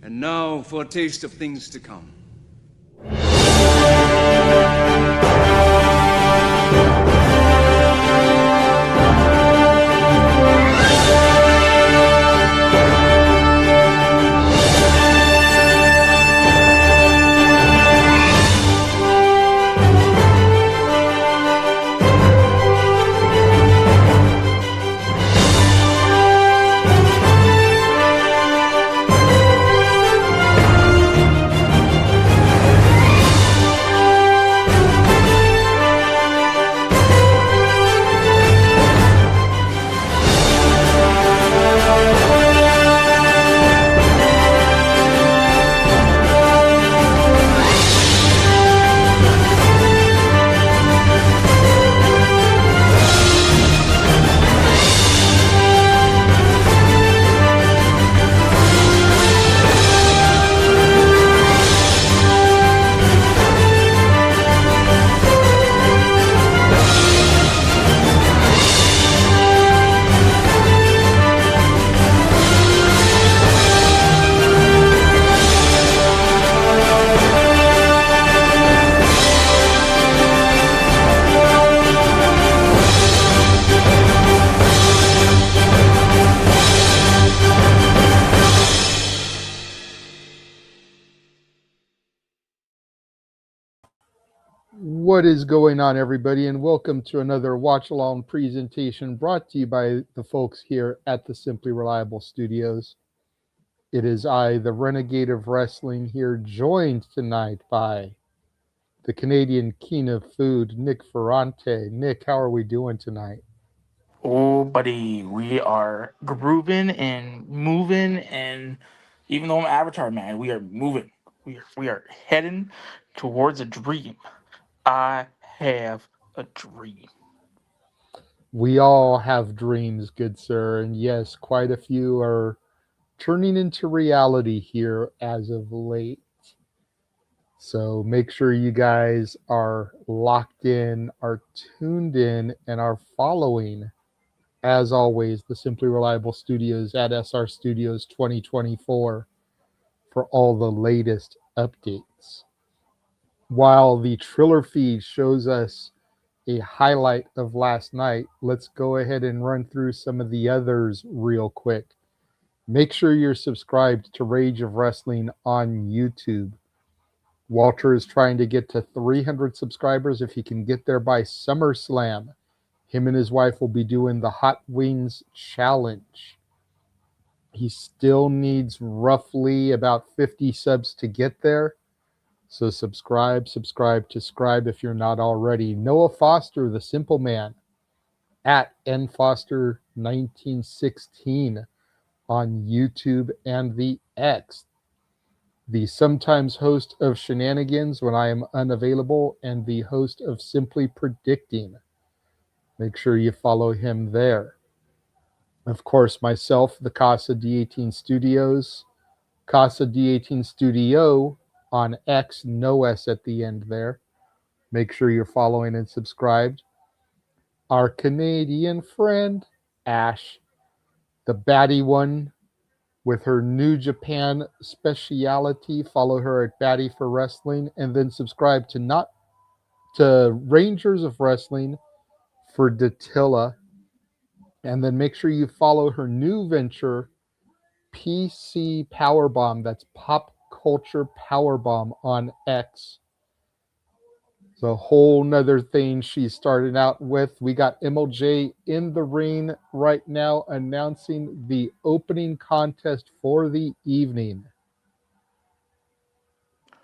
And now for a taste of things to come. What is going on, everybody, and welcome to another watch-along presentation brought to you by the folks here at the Simply Reliable Studios. It is I, the Renegade of Wrestling, here, joined tonight by the Canadian King of Food, Nick Ferrante. Nick, how are we doing tonight? Oh, buddy, we are grooving and moving, and even though I'm Avatar man, we are moving. We are heading towards a dream. I have a dream. We all have dreams, good sir, and yes, quite a few are turning into reality here as of late. So make sure you guys are locked in, are tuned in, and are following, as always, the Simply Reliable Studios at SR Studios 2024 for all the latest updates. While the Triller feed shows us a highlight of last night, let's go ahead and run through some of the others real quick. Make sure you're subscribed to Rage of Wrestling on YouTube. Walter is trying to get to 300 subscribers. If he can get there by SummerSlam, him and his wife will be doing the Hot Wings Challenge. He still needs roughly about 50 subs to get there. So subscribe if you're not already. Noah Foster, the Simple Man, at nfoster1916 on YouTube and the X. The sometimes host of Shenanigans when I am unavailable, and the host of Simply Predicting. Make sure you follow him there. Of course, myself, the Casa D18 Studios, Casa D18 Studio on X, no S at the end there. Make sure you're following and subscribed. Our Canadian friend, Ash, the batty one, with her New Japan speciality. Follow her at Batty for Wrestling, and then subscribe to Rangers of Wrestling for Datilla. And then make sure you follow her new venture, PC Powerbomb. That's Pop Culture Powerbomb on X. It's a whole nother thing she's starting out with. We got MLJ in the ring right now announcing the opening contest for the evening.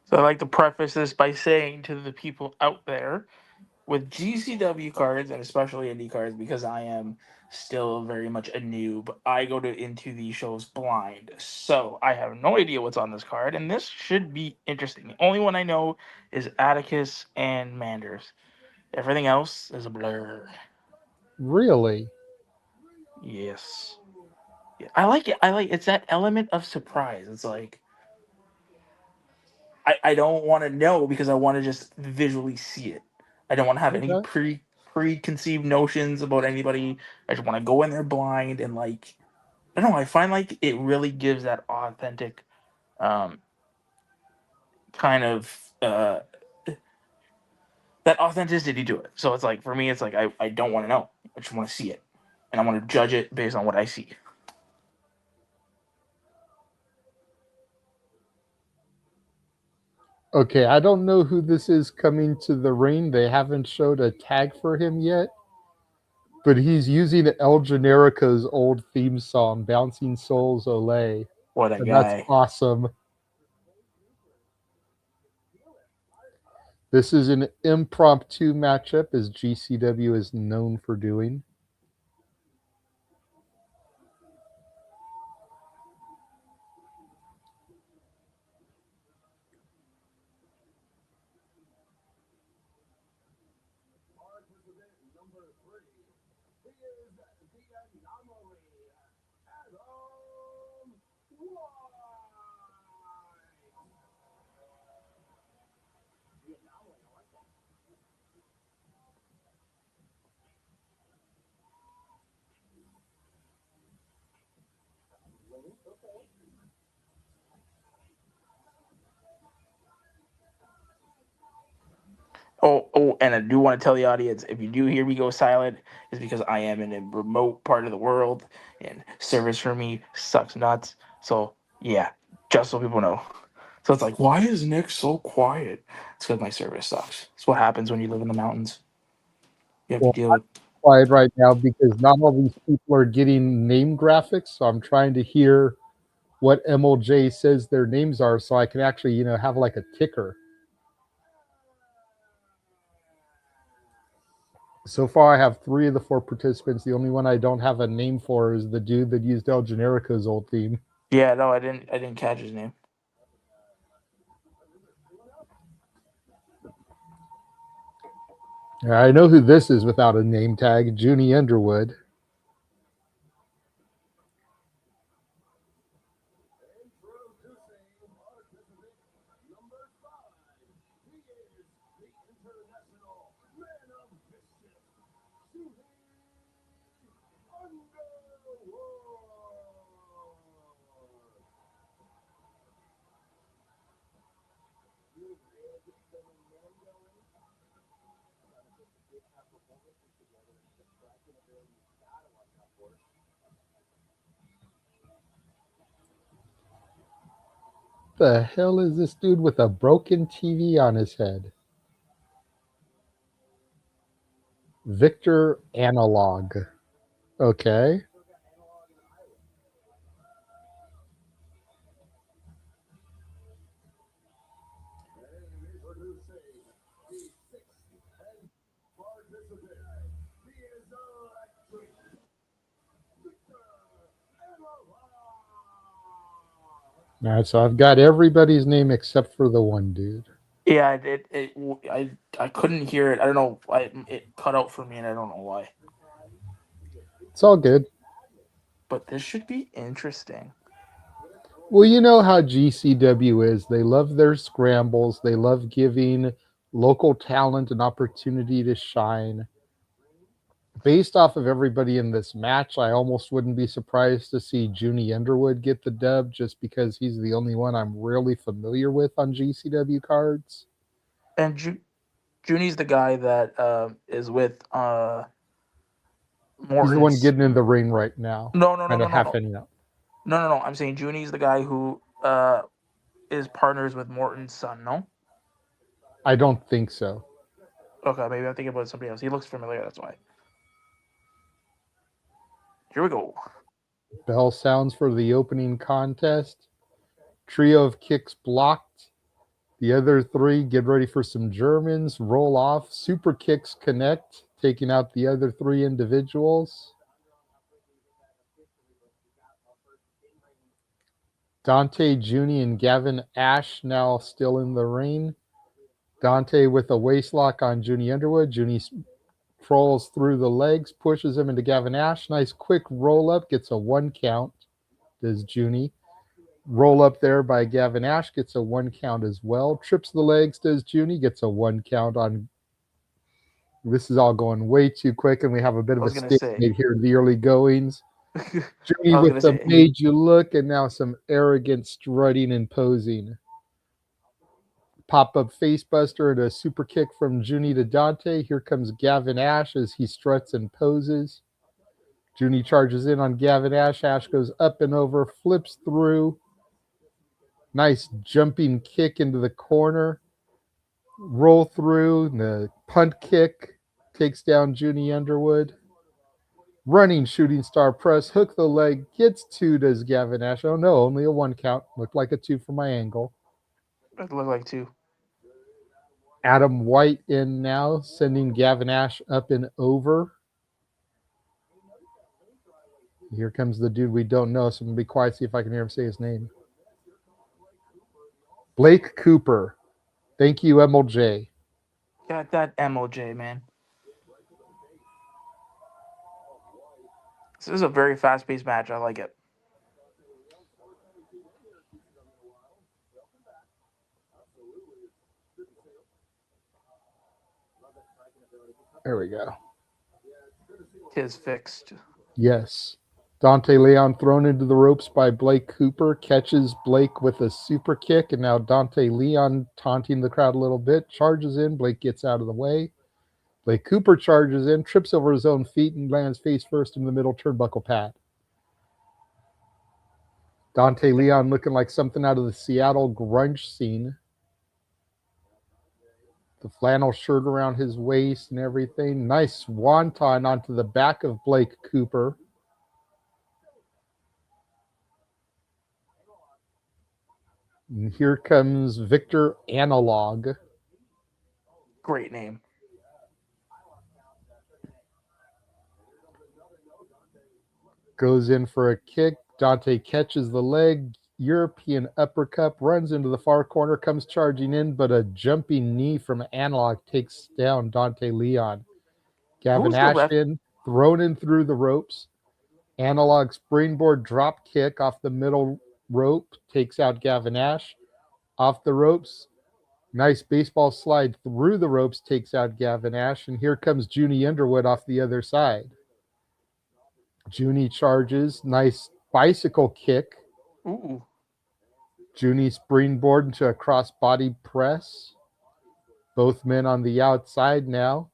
So I'd like to preface this by saying to the people out there, with GCW cards and especially indie cards, because I am still very much a noob, I go into these shows blind. So I have no idea what's on this card, and this should be interesting. The only one I know is Atticus and Manders. Everything else is a blur. Really? Yes. Yeah, I like it. It's that element of surprise. It's like I don't want to know because I want to just visually see it. I don't want to have any Okay. preconceived notions about anybody. I just want to go in there blind and like I don't know. I find like it really gives that authentic kind of that authenticity to it. So it's like, for me, it's like I don't want to know. I just want to see it, and I want to judge it based on what I see. Okay, I don't know who this is coming to the ring. They haven't showed a tag for him yet. But he's using El Generico's old theme song, Bouncing Souls Olay. What a And that's guy. awesome. This is an impromptu matchup, as GCW is known for doing. Oh, and I do want to tell the audience, if you do hear me go silent, it's because I am in a remote part of the world, and service for me sucks nuts. So yeah, just so people know. So it's like, why is Nick so quiet? It's because my service sucks. It's what happens when you live in the mountains. You have to deal with. I'm quiet right now because not all these people are getting name graphics, so I'm trying to hear what MLJ says their names are so I can actually, have like a ticker. So far, I have 3 of the 4 participants. The only one I don't have a name for is the dude that used El Generico's old theme. Yeah, no, I didn't catch his name. I know who this is without a name tag, Junie Underwood. The hell is this dude with a broken TV on his head? Victor Analog. Okay. All right, so I've got everybody's name except for the one dude. Yeah, I couldn't hear it. I don't know. It cut out for me, and I don't know why. It's all good. But this should be interesting. Well, you know how GCW is. They love their scrambles. They love giving local talent an opportunity to shine. Based off of everybody in this match, I almost wouldn't be surprised to see Junie Underwood get the dub just because he's the only one I'm really familiar with on GCW cards. And Junie's the guy that is with Morton's. He's the one getting in the ring right now. No. No. I'm saying Junie's the guy who is partners with Morton's son. No. I don't think so. Okay, maybe I'm thinking about somebody else. He looks familiar. That's why. Here we go. Bell sounds for the opening contest. Trio of kicks blocked. The other 3 get ready for some Germans. Roll off. Super kicks connect, taking out the other 3 individuals. Dante, Junie, and Gavin Ash now still in the ring. Dante with a waistlock on Junie Underwood. Junie trolls through the legs, pushes him into Gavin Ash. Nice quick roll up, gets a 1 count. Does Junie. Roll up there by Gavin Ash, gets a 1 count as well. Trips the legs, does Junie, gets a 1 count on. This is all going way too quick, and we have a bit of a stalemate here in the early goings. Junie I was with gonna the say made you look, and now some arrogant strutting and posing. Pop-up facebuster and a super kick from Junie to Dante. Here comes Gavin Ash as he struts and poses. Junie charges in on Gavin Ash. Ash goes up and over, flips through. Nice jumping kick into the corner. Roll through. The punt kick takes down Junie Underwood. Running shooting star press. Hook the leg. Gets two, does Gavin Ash. Oh no, only a one count. Looked like a two from my angle. it looked like two. Adam White in now, sending Gavin Ash up and over. Here comes the dude we don't know, so I'm going to be quiet, see if I can hear him say his name. Blake Cooper. Thank you, MLJ. Got that MLJ, man. This is a very fast-paced match. I like it. There we go. Tis fixed. Yes. Dante Leon thrown into the ropes by Blake Cooper, catches Blake with a super kick, and now Dante Leon taunting the crowd a little bit, charges in, Blake gets out of the way. Blake Cooper charges in, trips over his own feet, and lands face first in the middle turnbuckle pad. Dante Leon looking like something out of the Seattle grunge scene. The flannel shirt around his waist and everything. Nice swanton onto the back of Blake Cooper. And here comes Victor Analog. Great name. Goes in for a kick. Dante catches the leg. European uppercut. Runs into the far corner. Comes charging in, but a jumping knee from Analog takes down Dante Leon. Gavin Ashton thrown in through the ropes. Analog springboard drop kick off the middle rope. Takes out Gavin Ash. Off the ropes. Nice baseball slide through the ropes. Takes out Gavin Ash. And here comes Junie Underwood off the other side. Junie charges. Nice bicycle kick. Ooh. Junie springboard into a cross-body press. Both men on the outside now.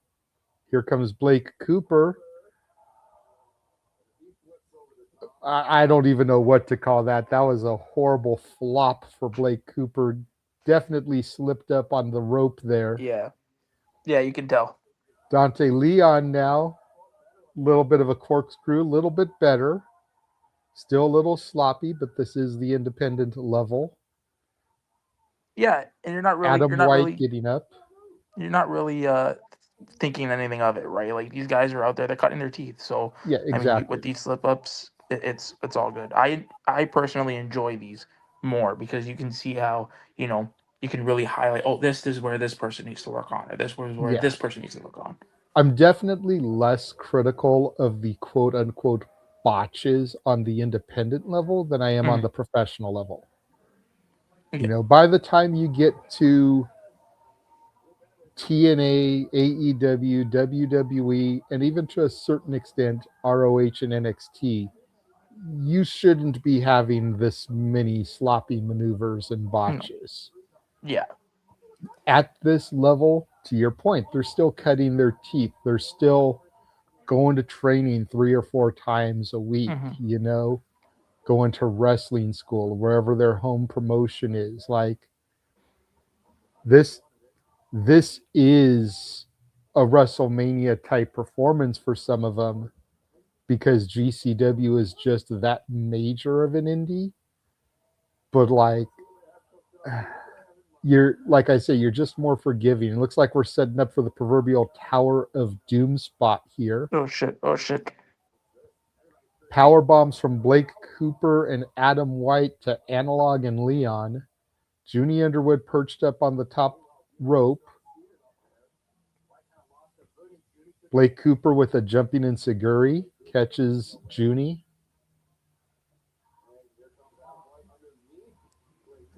Here comes Blake Cooper. I don't even know what to call that. That was a horrible flop for Blake Cooper. Definitely slipped up on the rope there. Yeah. Yeah, you can tell. Dante Leon now. A little bit of a corkscrew, a little bit better. Still a little sloppy, but this is the independent level. Yeah, and you're not White getting up. You're not really thinking anything of it, right? Like these guys are out there, they're cutting their teeth. So yeah, exactly. I mean, with these slip ups, it's all good. I personally enjoy these more because you can see how you can really highlight. Oh, this is where this person needs to work on, or this is where this person needs to work on. I'm definitely less critical of the quote unquote botches on the independent level than I am on the professional level. Okay. By the time you get to TNA, AEW, WWE, and even to a certain extent ROH and NXT, you shouldn't be having this many sloppy maneuvers and botches. Yeah. At this level, to your point, they're still cutting their teeth. They're still going to training 3 or 4 times a week, going to wrestling school, wherever their home promotion is. Like this is a WrestleMania type performance for some of them because GCW is just that major of an indie. But like I say, you're just more forgiving. It looks like we're setting up for the proverbial Tower of Doom spot here. Oh shit. Power bombs from Blake Cooper and Adam White to Analog and Leon. Junie Underwood perched up on the top rope. Blake Cooper with a jumping enziguri catches Junie.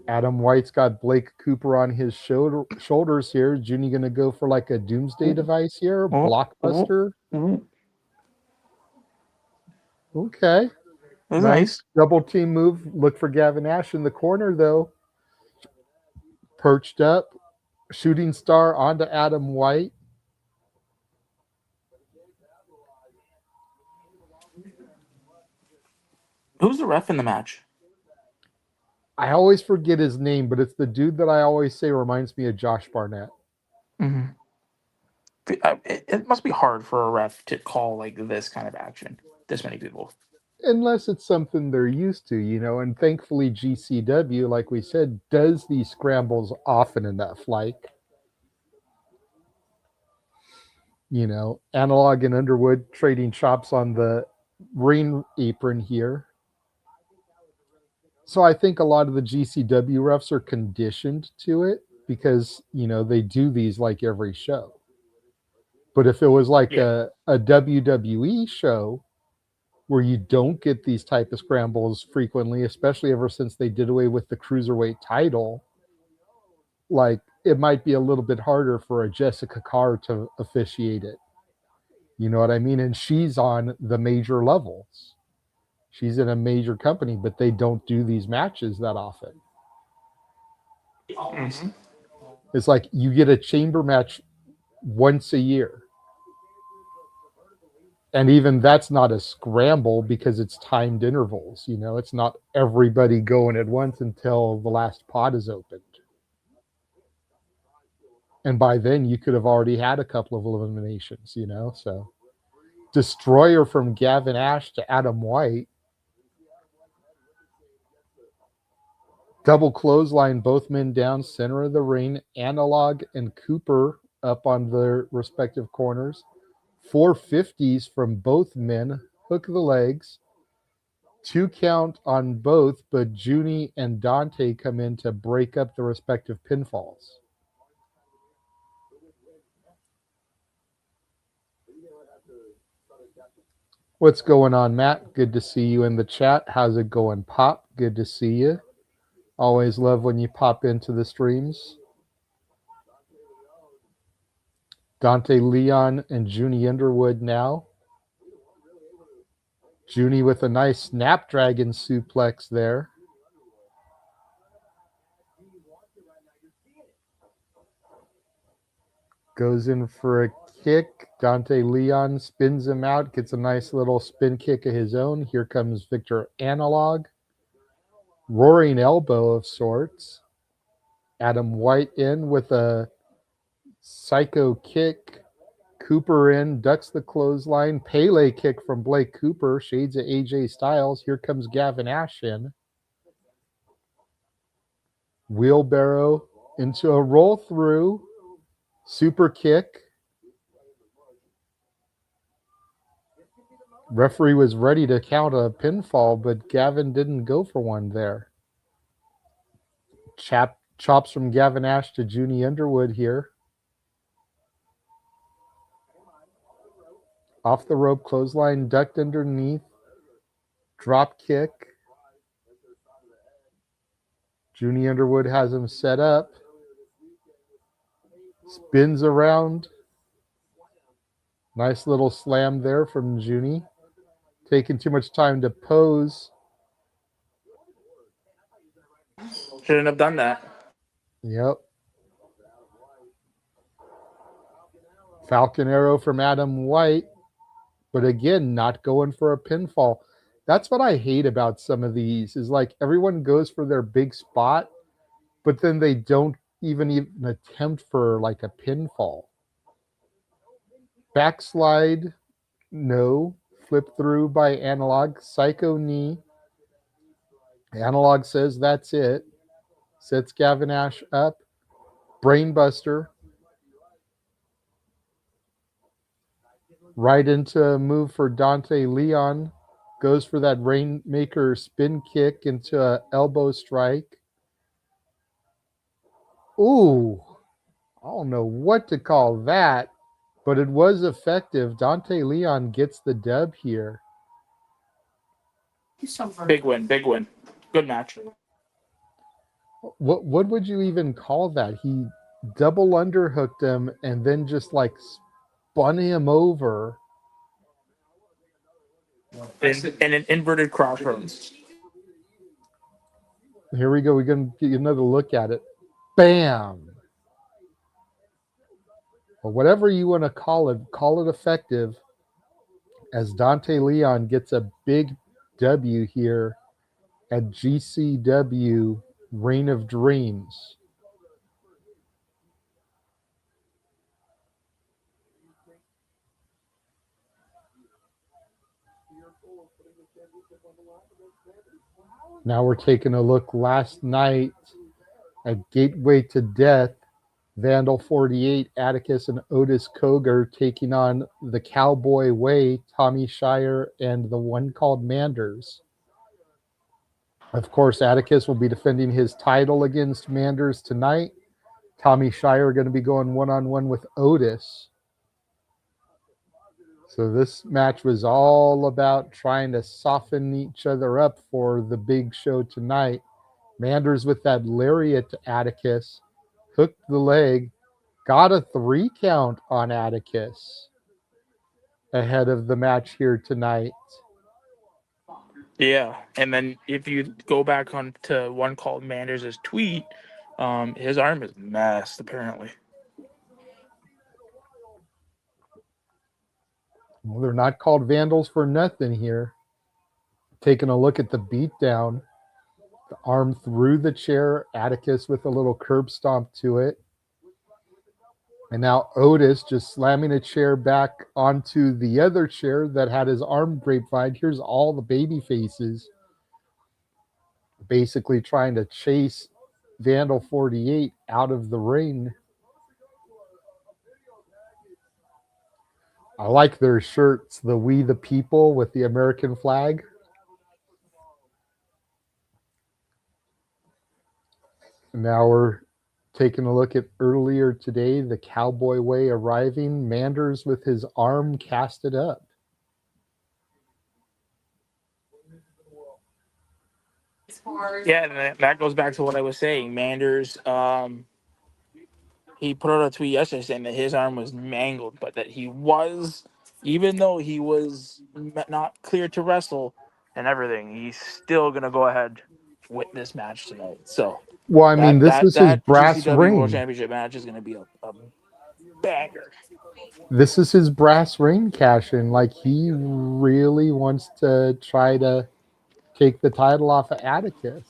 Adam White's got Blake Cooper on his shoulders here. Junie going to go for like a doomsday device here, blockbuster. Okay. That's nice. Double team move. Look for Gavin Ash in the corner, though. Perched up. Shooting star onto Adam White. Who's the ref in the match? I always forget his name, but it's the dude that I always say reminds me of Josh Barnett. Mm-hmm. It must be hard for a ref to call like this kind of action. This many people. Unless it's something they're used to, and thankfully GCW, like we said, does these scrambles often enough. Like, Analog and Underwood trading chops on the ring apron here. So I think a lot of the GCW refs are conditioned to it because, they do these like every show. But if it was like a WWE show where you don't get these type of scrambles frequently, especially ever since they did away with the cruiserweight title, like it might be a little bit harder for a Jessica Carr to officiate it. You know what I mean? And she's on the major levels. She's in a major company, but they don't do these matches that often. Mm-hmm. It's like you get a chamber match once a year. And even that's not a scramble because it's timed intervals. It's not everybody going at once until the last pot is opened. And by then you could have already had a couple of eliminations, so Destroyer from Gavin Ash to Adam White. Double clothesline, both men down, center of the ring. Analog and Cooper up on their respective corners. 450s from both men. Hook the legs. 2 count on both, but Junie and Dante come in to break up the respective pinfalls. What's going on, Matt? Good to see you in the chat. How's it going, Pop? Good to see you. Always love when you pop into the streams. Dante Leon and Junie Underwood now. Junie with a nice Snapdragon suplex there. Goes in for a kick. Dante Leon spins him out, gets a nice little spin kick of his own. Here comes Victor Analog. Roaring elbow of sorts. Adam White in with a psycho kick. Cooper in, ducks the clothesline. Pele kick from Blake Cooper. Shades of AJ Styles. Here comes Gavin Ash in. Wheelbarrow into a roll through. Super kick. Referee was ready to count a pinfall, but Gavin didn't go for one there. Chops from Gavin Ash to Junie Underwood here. Off the rope, clothesline, ducked underneath. Drop kick. Junie Underwood has him set up. Spins around. Nice little slam there from Junie. Taking too much time to pose. Shouldn't have done that. Yep. Falcon Arrow from Adam White. But again, not going for a pinfall. That's what I hate about some of these, is like everyone goes for their big spot, but then they don't even attempt for like a pinfall. Backslide, no. Flip through by Analog. Psycho knee. Analog says that's it. Sets Gavin Ash up. Brainbuster. Right into a move for Dante Leon. Goes for that Rainmaker spin kick into an elbow strike. Ooh. I don't know what to call that, but it was effective. Dante Leon gets the dub here. Big win, big win. Good match. What would you even call that? He double underhooked him and then just like spun him over. in an inverted crossroads. Here we go. We're going to get another look at it. Bam! Or whatever you want to call it effective, as Dante Leon gets a big W here at GCW Reign of Dreams. Now we're taking a look last night at Gateway to Death. Vandal 48, Atticus and Otis Cogar taking on the Cowboy Way, Tommy Shire, and the one called Manders. Of course, Atticus will be defending his title against Manders tonight. Tommy Shire going to be going one-on-one with Otis. So this match was all about trying to soften each other up for the big show tonight. Manders with that lariat to Atticus, hooked the leg, got a 3 count on Atticus ahead of the match here tonight. Yeah, and then if you go back on to one called Manders' tweet, his arm is messed apparently. Well, they're not called vandals for nothing here. Taking a look at the beatdown, the arm through the chair, Atticus with a little curb stomp to it. And now Otis just slamming a chair back onto the other chair that had his arm grapevine. Here's all the baby faces basically trying to chase Vandal 48 out of the ring. I like their shirts, the We the People with the American flag. Now we're taking a look at earlier today, the Cowboy Way arriving, Manders with his arm casted up. Yeah, and that goes back to what I was saying. Manders, he put out a tweet yesterday saying that his arm was mangled, but that he was, even though he was not cleared to wrestle and everything, he's still gonna go ahead with this match tonight. So Well, I mean, this is his that brass GCW World ring. Championship match is gonna be a banger. This is his brass ring cash in. Like, he really wants to try to take the title off of Atticus.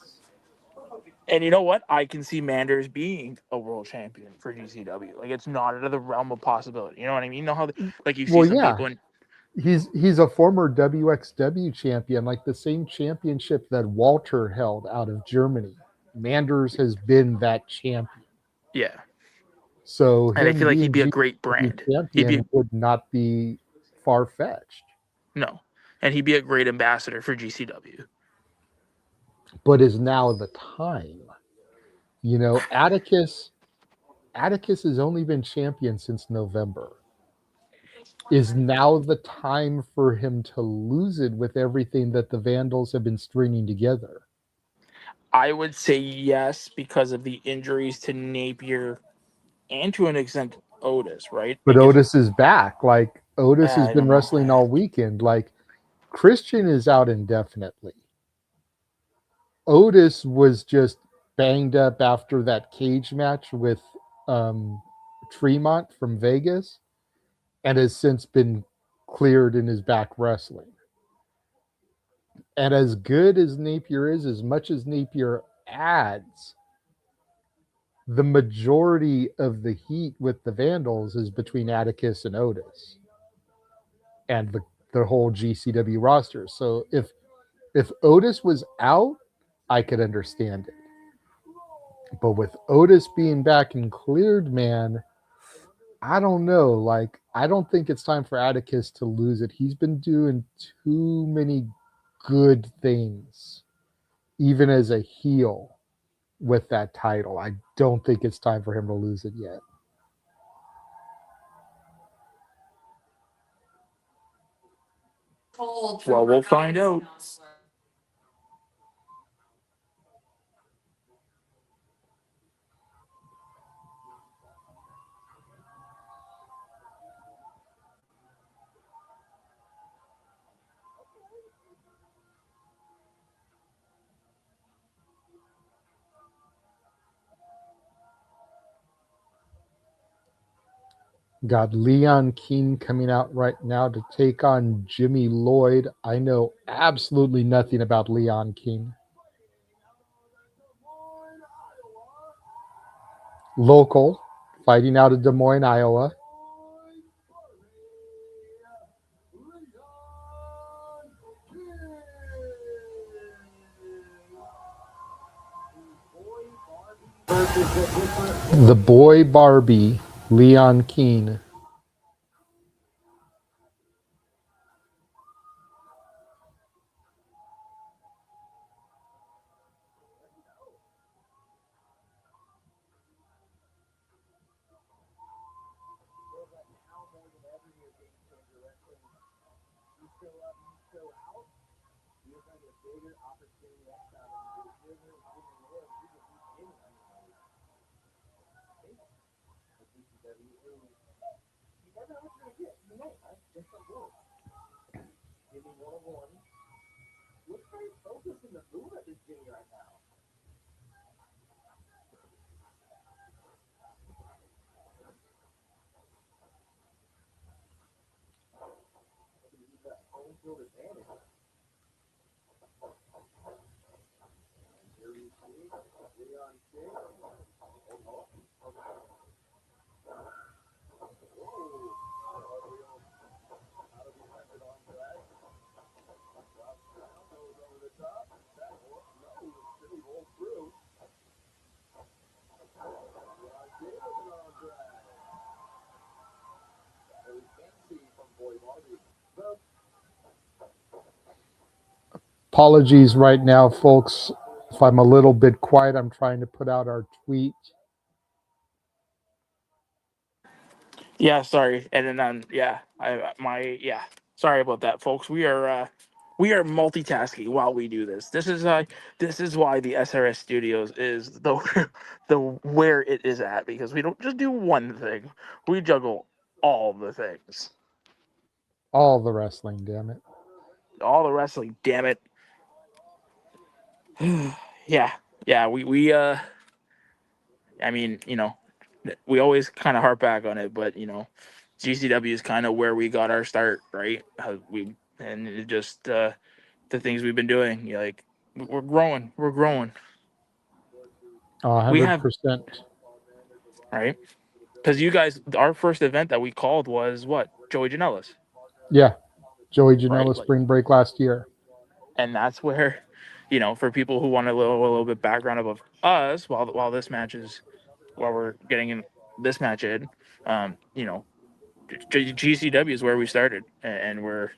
And you know what? I can see Manders being a world champion for GCW. Like, it's not out of the realm of possibility. You know what I mean? You know how, like, you see Well, some yeah. people. He's a former WXW champion, like the same championship that Walter held out of Germany. Manders has been that champion. Yeah. So And I him feel like he'd being be a GCW great brand. champion would not be far-fetched. No. And he'd be a great ambassador for GCW. But is now the time. You know, Atticus has only been champion since November. Is now the time for him to lose it with everything that the Vandals have been stringing together? I would say yes because of the injuries to Napier and to an extent Otis, right? But Because, Otis is back. Like, Otis has I been don't know. wrestling all weekend. Like, Christian is out indefinitely. Otis was just banged up after that cage match with Tremont from Vegas and has since been cleared and is back wrestling. And as good as Napier is, as much as Napier adds, the majority of the heat with the Vandals is between Atticus and Otis and the whole GCW roster. So if Otis was out, I could understand it. But with Otis being back and cleared, man, I don't know. Like, I don't think it's time for Atticus to lose it. He's been doing too many good things, even as a heel with that title. I don't think it's time for him to lose it yet. Well, we'll find out. Got Leon Keane coming out right now to take on Jimmy Lloyd. I know absolutely nothing about Leon Keane. Local, fighting out of Des Moines, Iowa. The boy Barbie, Leon Keane. Apologies right now, folks. If I'm a little bit quiet, I'm trying to put out our tweet. Yeah, sorry. And then sorry about that, folks. We are multitasking while we do this. This is why the SRS Studios is the where it is at, because we don't just do one thing. We juggle all the things. All the wrestling, damn it. All the wrestling, damn it. Yeah. Yeah, I mean, we always kind of harp back on it, but GCW is kind of where we got our start, right? And it just the things we've been doing, we're growing, We have 100%. right because you guys, our first event that we called was what, Joey Janela's, Yeah. Joey right? Janela spring break last year. And that's where, for people who want a little bit background of us, while this match is while we're getting in this match in, um, you know, GCW is where we started, and we're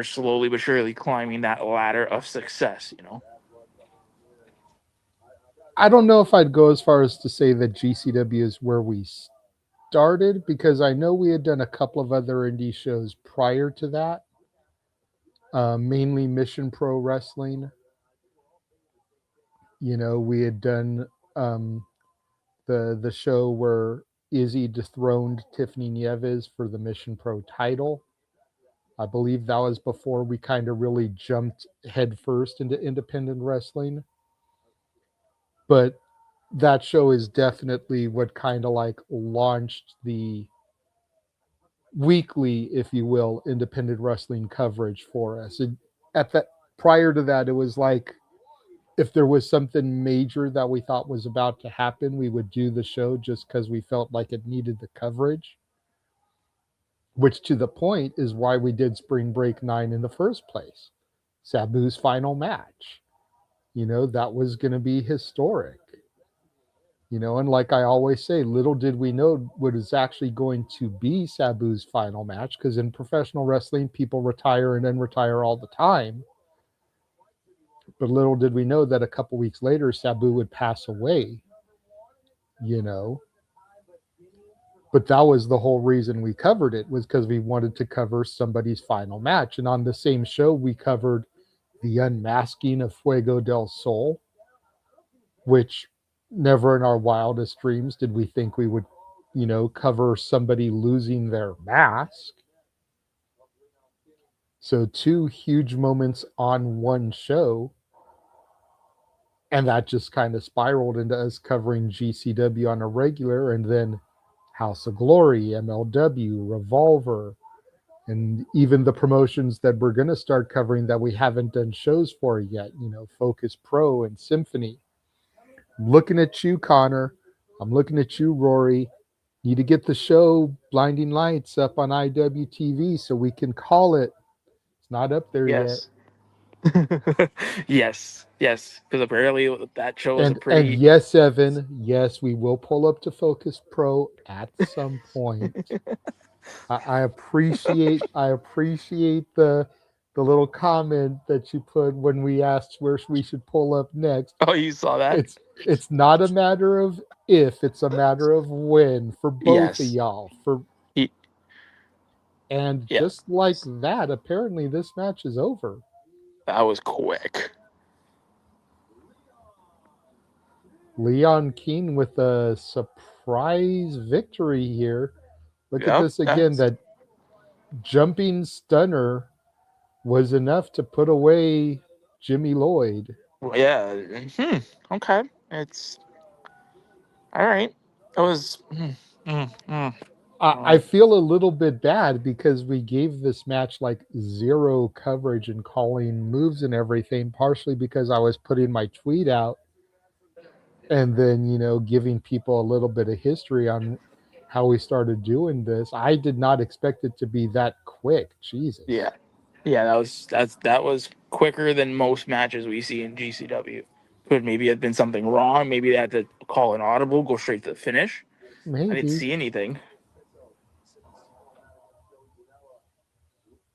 slowly but surely climbing that ladder of success. I don't know if I'd go as far as to say that GCW is where we started, because I know we had done a couple of other indie shows prior to that, mainly Mission Pro Wrestling. We had done the show where Izzy dethroned Tiffany Nieves for the Mission Pro title. I believe that was before we kind of really jumped headfirst into independent wrestling. But that show is definitely what kind of like launched the weekly, if you will, independent wrestling coverage for us. At that prior to that, it was like if there was something major that we thought was about to happen, we would do the show just because we felt like it needed the coverage. Which, to the point, is why we did Spring Break 9 in the first place. Sabu's final match. That was going to be historic. And like I always say, little did we know what is actually going to be Sabu's final match, because in professional wrestling, people retire and then retire all the time. But little did we know that a couple weeks later, Sabu would pass away, But that was the whole reason we covered it, was because we wanted to cover somebody's final match. And on the same show, we covered the unmasking of Fuego del Sol, which never in our wildest dreams did we think we would, cover somebody losing their mask. So 2 huge moments on one show. And that just kind of spiraled into us covering GCW on a regular. And then House of Glory, MLW, Revolver, and even the promotions that we're going to start covering that we haven't done shows for yet, Focus Pro and Symphony. I'm looking at you, Connor. I'm looking at you, Rory. Need to get the show Blinding Lights up on IWTV so we can call it. It's not up there yet. Yes. yes. Because apparently that show was a And pretty. yes, Evan, yes, we will pull up to Focus Pro at some point. I appreciate the little comment that you put when we asked where we should pull up next. Oh, you saw that? It's not a matter of if, it's a matter of when for both of Yes. y'all. And Yeah. just like that, apparently this match is over. That was quick. Leon Keane with a surprise victory here. Look at this again. That jumping stunner was enough to put away Jimmy Lloyd. Yeah. Okay. It's all right. It was. I feel a little bit bad because we gave this match like zero coverage and calling moves and everything, partially because I was putting my tweet out and then, giving people a little bit of history on how we started doing this. I did not expect it to be that quick. Jesus. Yeah. That was quicker than most matches we see in GCW. Could maybe have been something wrong. Maybe they had to call an audible, go straight to the finish. Maybe. I didn't see anything.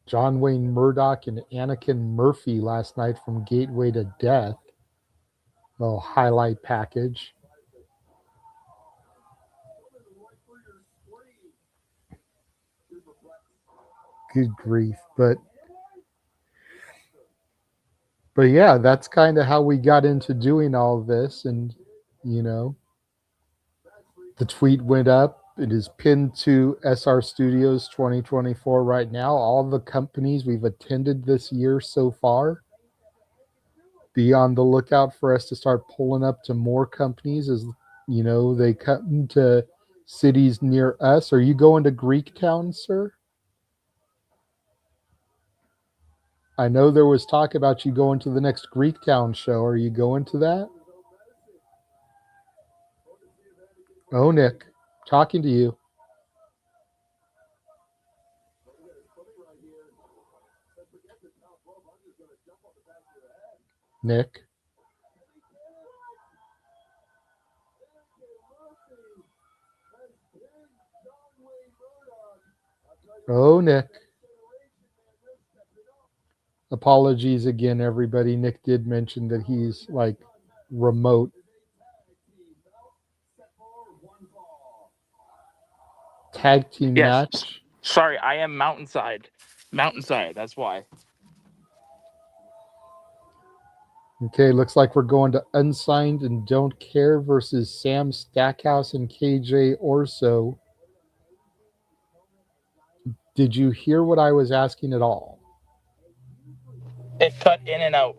John Wayne Murdoch and Anakin Murphy last night from Gateway to Death. Little highlight package. Good grief. But yeah, that's kind of how we got into doing all this. And, the tweet went up. It is pinned to SR Studios 2024 right now. All the companies we've attended this year so far. Be on the lookout for us to start pulling up to more companies as, they come to cities near us. Are you going to Greektown, sir? I know there was talk about you going to the next Greektown show. Are you going to that? Oh, Nick, talking to you. Nick. Oh, Nick. Apologies again, everybody. Nick did mention that he's like remote. Tag team match. Sorry, I am Mountainside. That's why. Okay, looks like we're going to Unsigned and Don't Care versus Sam Stackhouse and KJ Orso. Did you hear what I was asking at all? It cut in and out.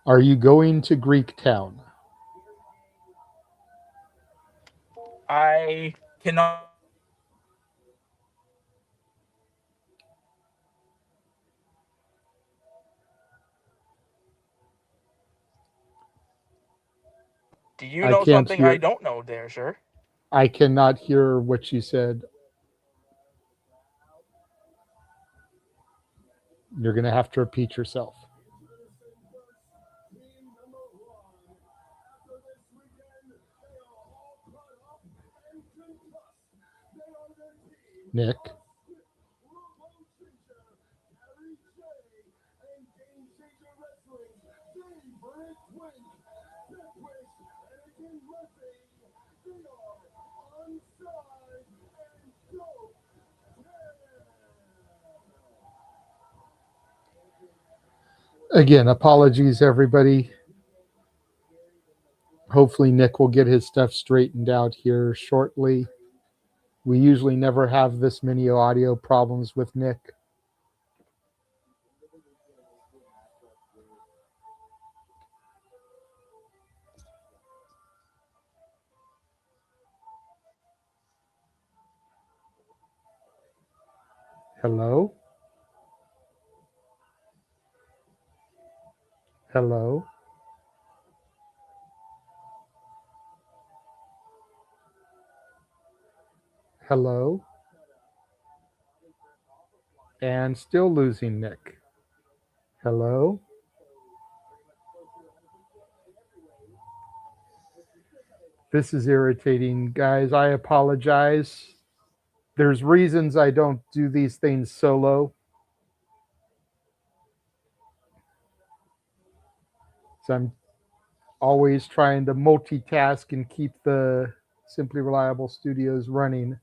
Are you going to Greektown? I cannot. Do you know something I don't know there, sir? I cannot hear what you said. You're going to have to repeat yourself. Nick. Again, apologies, everybody. Hopefully Nick will get his stuff straightened out here shortly. We usually never have this many audio problems with Nick. Hello? Hello? Hello? And still losing Nick. Hello? This is irritating, guys. I apologize. There's reasons I don't do these things solo. So I'm always trying to multitask and keep the Simply Reliable Studios running.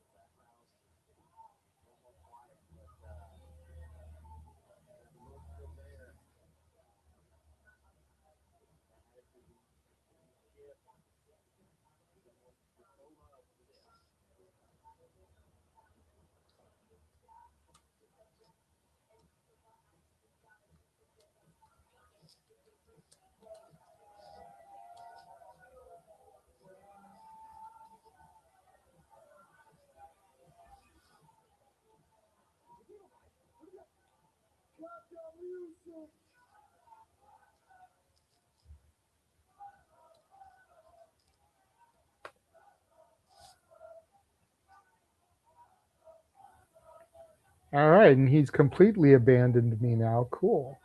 All right, and he's completely abandoned me now. Cool.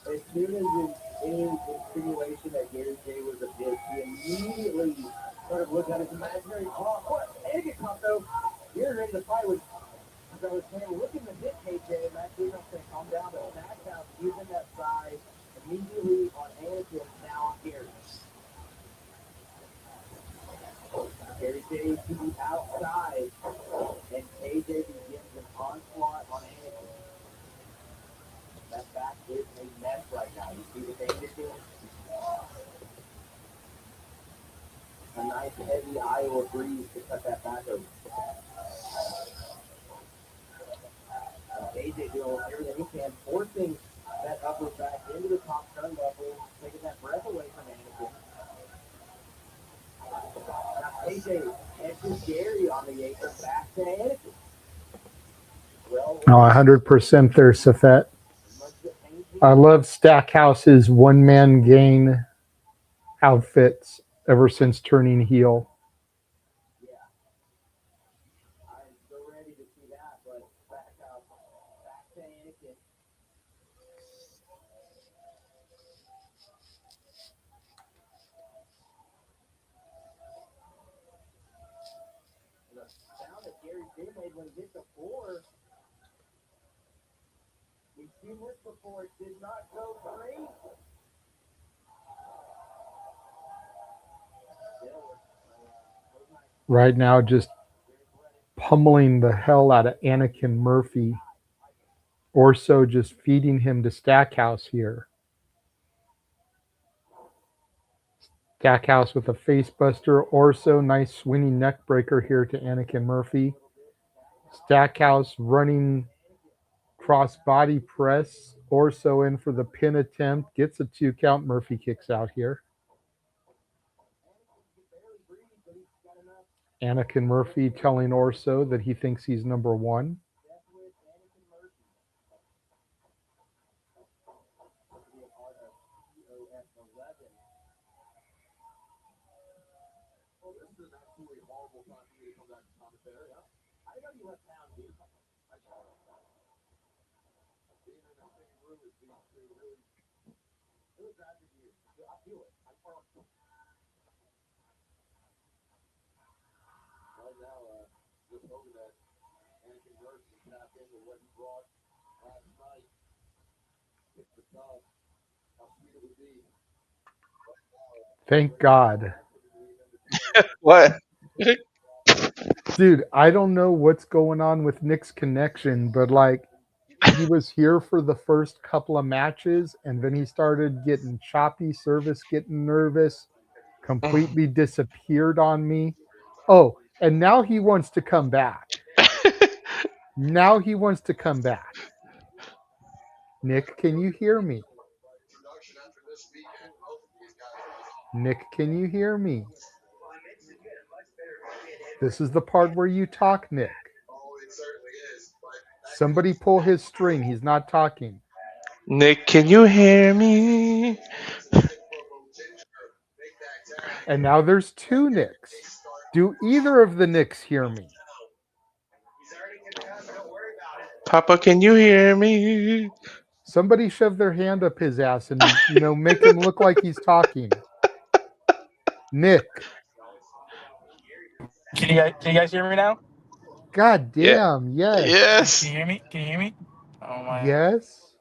As soon as any insinuation that Gary J was a bitch, he immediately sort of looked at his imaginary clock. What? Anakin caught though. You're in the fight with, as I was saying, looking to hit KJ, and that dude don't say calm down, but Stackhouse using that side immediately on Anakin, now on Gary. Gary J to the outside, and KJ begins an onslaught on Anakin. That back is a mess right now. You see what they did? A nice heavy Iowa breeze to cut that back over. AJ doing everything he can, forcing that upper back into the top turnbuckle, taking that breath away from Anakin. Now AJ edges Gary on the apron back to Anakin. Well, 100% there, Safet. I love Stackhouse's one-man gang outfits ever since turning heel. Yeah. I'm so ready to see that, but back to Anakin. The sound that Gary J made when he hit the floor. We've seen this before. It did not go great. Right now, just pummeling the hell out of Anakin Murphy. Orso just feeding him to Stackhouse here. Stackhouse with a face buster. Orso, nice swinging neck breaker here to Anakin Murphy. Stackhouse running cross body press. Orso in for the pin attempt. Gets a 2 count. Murphy kicks out here. Anakin Murphy telling Orso that he thinks he's number one. now, just hoping that Anakin Hurst can tap into what he brought last night. It's the top. How sweet it would be. Thank God. What? Dude, I don't know what's going on with Nick's connection, but like he was here for the first couple of matches and then he started getting choppy service, getting nervous, completely disappeared on me. Oh, and now he wants to come back. Now he wants to come back. Nick, can you hear me? Nick, can you hear me? This is the part where you talk, Nick. Somebody pull his string. He's not talking. Nick, can you hear me? And now there's two Nicks. Do either of the Nicks hear me? Papa, can you hear me? Somebody shove their hand up his ass and, make him look like he's talking. Nick. Can you guys hear me now? God Yeah. damn, yes. Yes. Can you hear me? Can you hear me? Oh my. Yes.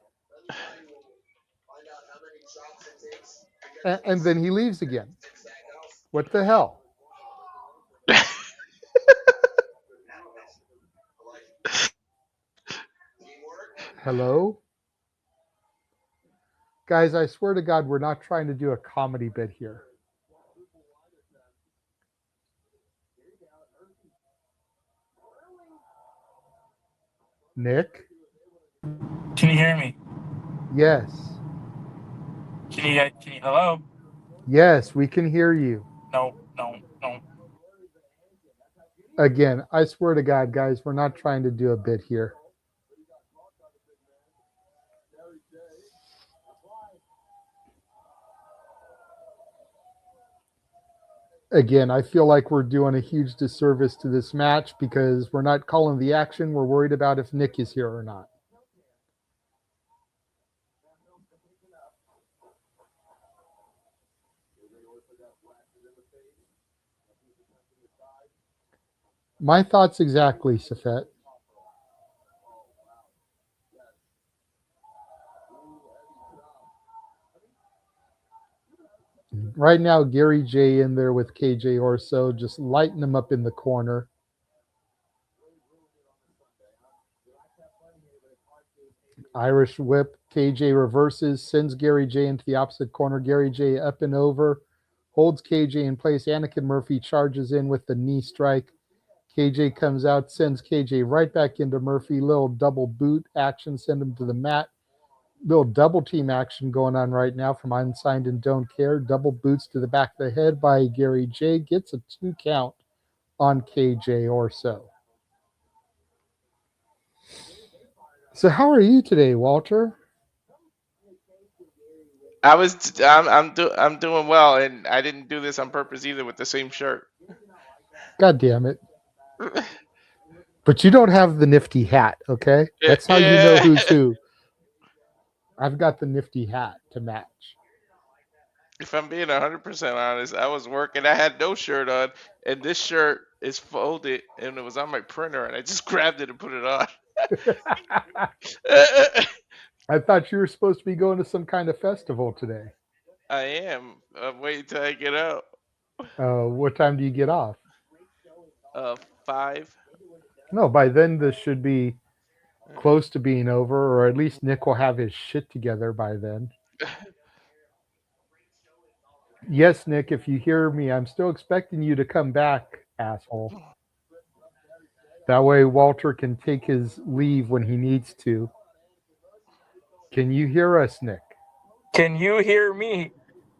And then he leaves again. What the hell? Hello? Guys, I swear to God, we're not trying to do a comedy bit here. Nick? Can you hear me? Yes. Can you hello? Yes, we can hear you. No. Again, I swear to God, guys, we're not trying to do a bit here. Again, I feel like we're doing a huge disservice to this match because we're not calling the action. We're worried about if Nick is here or not. My thoughts exactly, Safet. Right now, Gary J in there with KJ Orso, just lighting him up in the corner. Irish whip. KJ reverses, sends Gary J into the opposite corner. Gary J up and over, holds KJ in place. Anakin Murphy charges in with the knee strike. KJ comes out, sends KJ right back into Murphy. Little double boot action, send him to the mat. Little double team action going on right now from Unsigned and Don't Care. Double boots to the back of the head by Gary J. Gets a 2 count on KJ Orso. So how are you today, Walter? I'm doing well, and I didn't do this on purpose either with the same shirt. God damn it. But you don't have the nifty hat, okay? That's how you know who's who. I've got the nifty hat to match. If I'm being 100% honest, I was working. I had no shirt on, and this shirt is folded, and it was on my printer, and I just grabbed it and put it on. I thought you were supposed to be going to some kind of festival today. I am. I'm waiting till I get out. What time do you get off? 5. No, by then this should be close to being over, or at least Nick will have his shit together by then. Yes, Nick, if you hear me, I'm still expecting you to come back, asshole. That way Walter can take his leave when he needs to. Can you hear us, Nick? Can you hear me?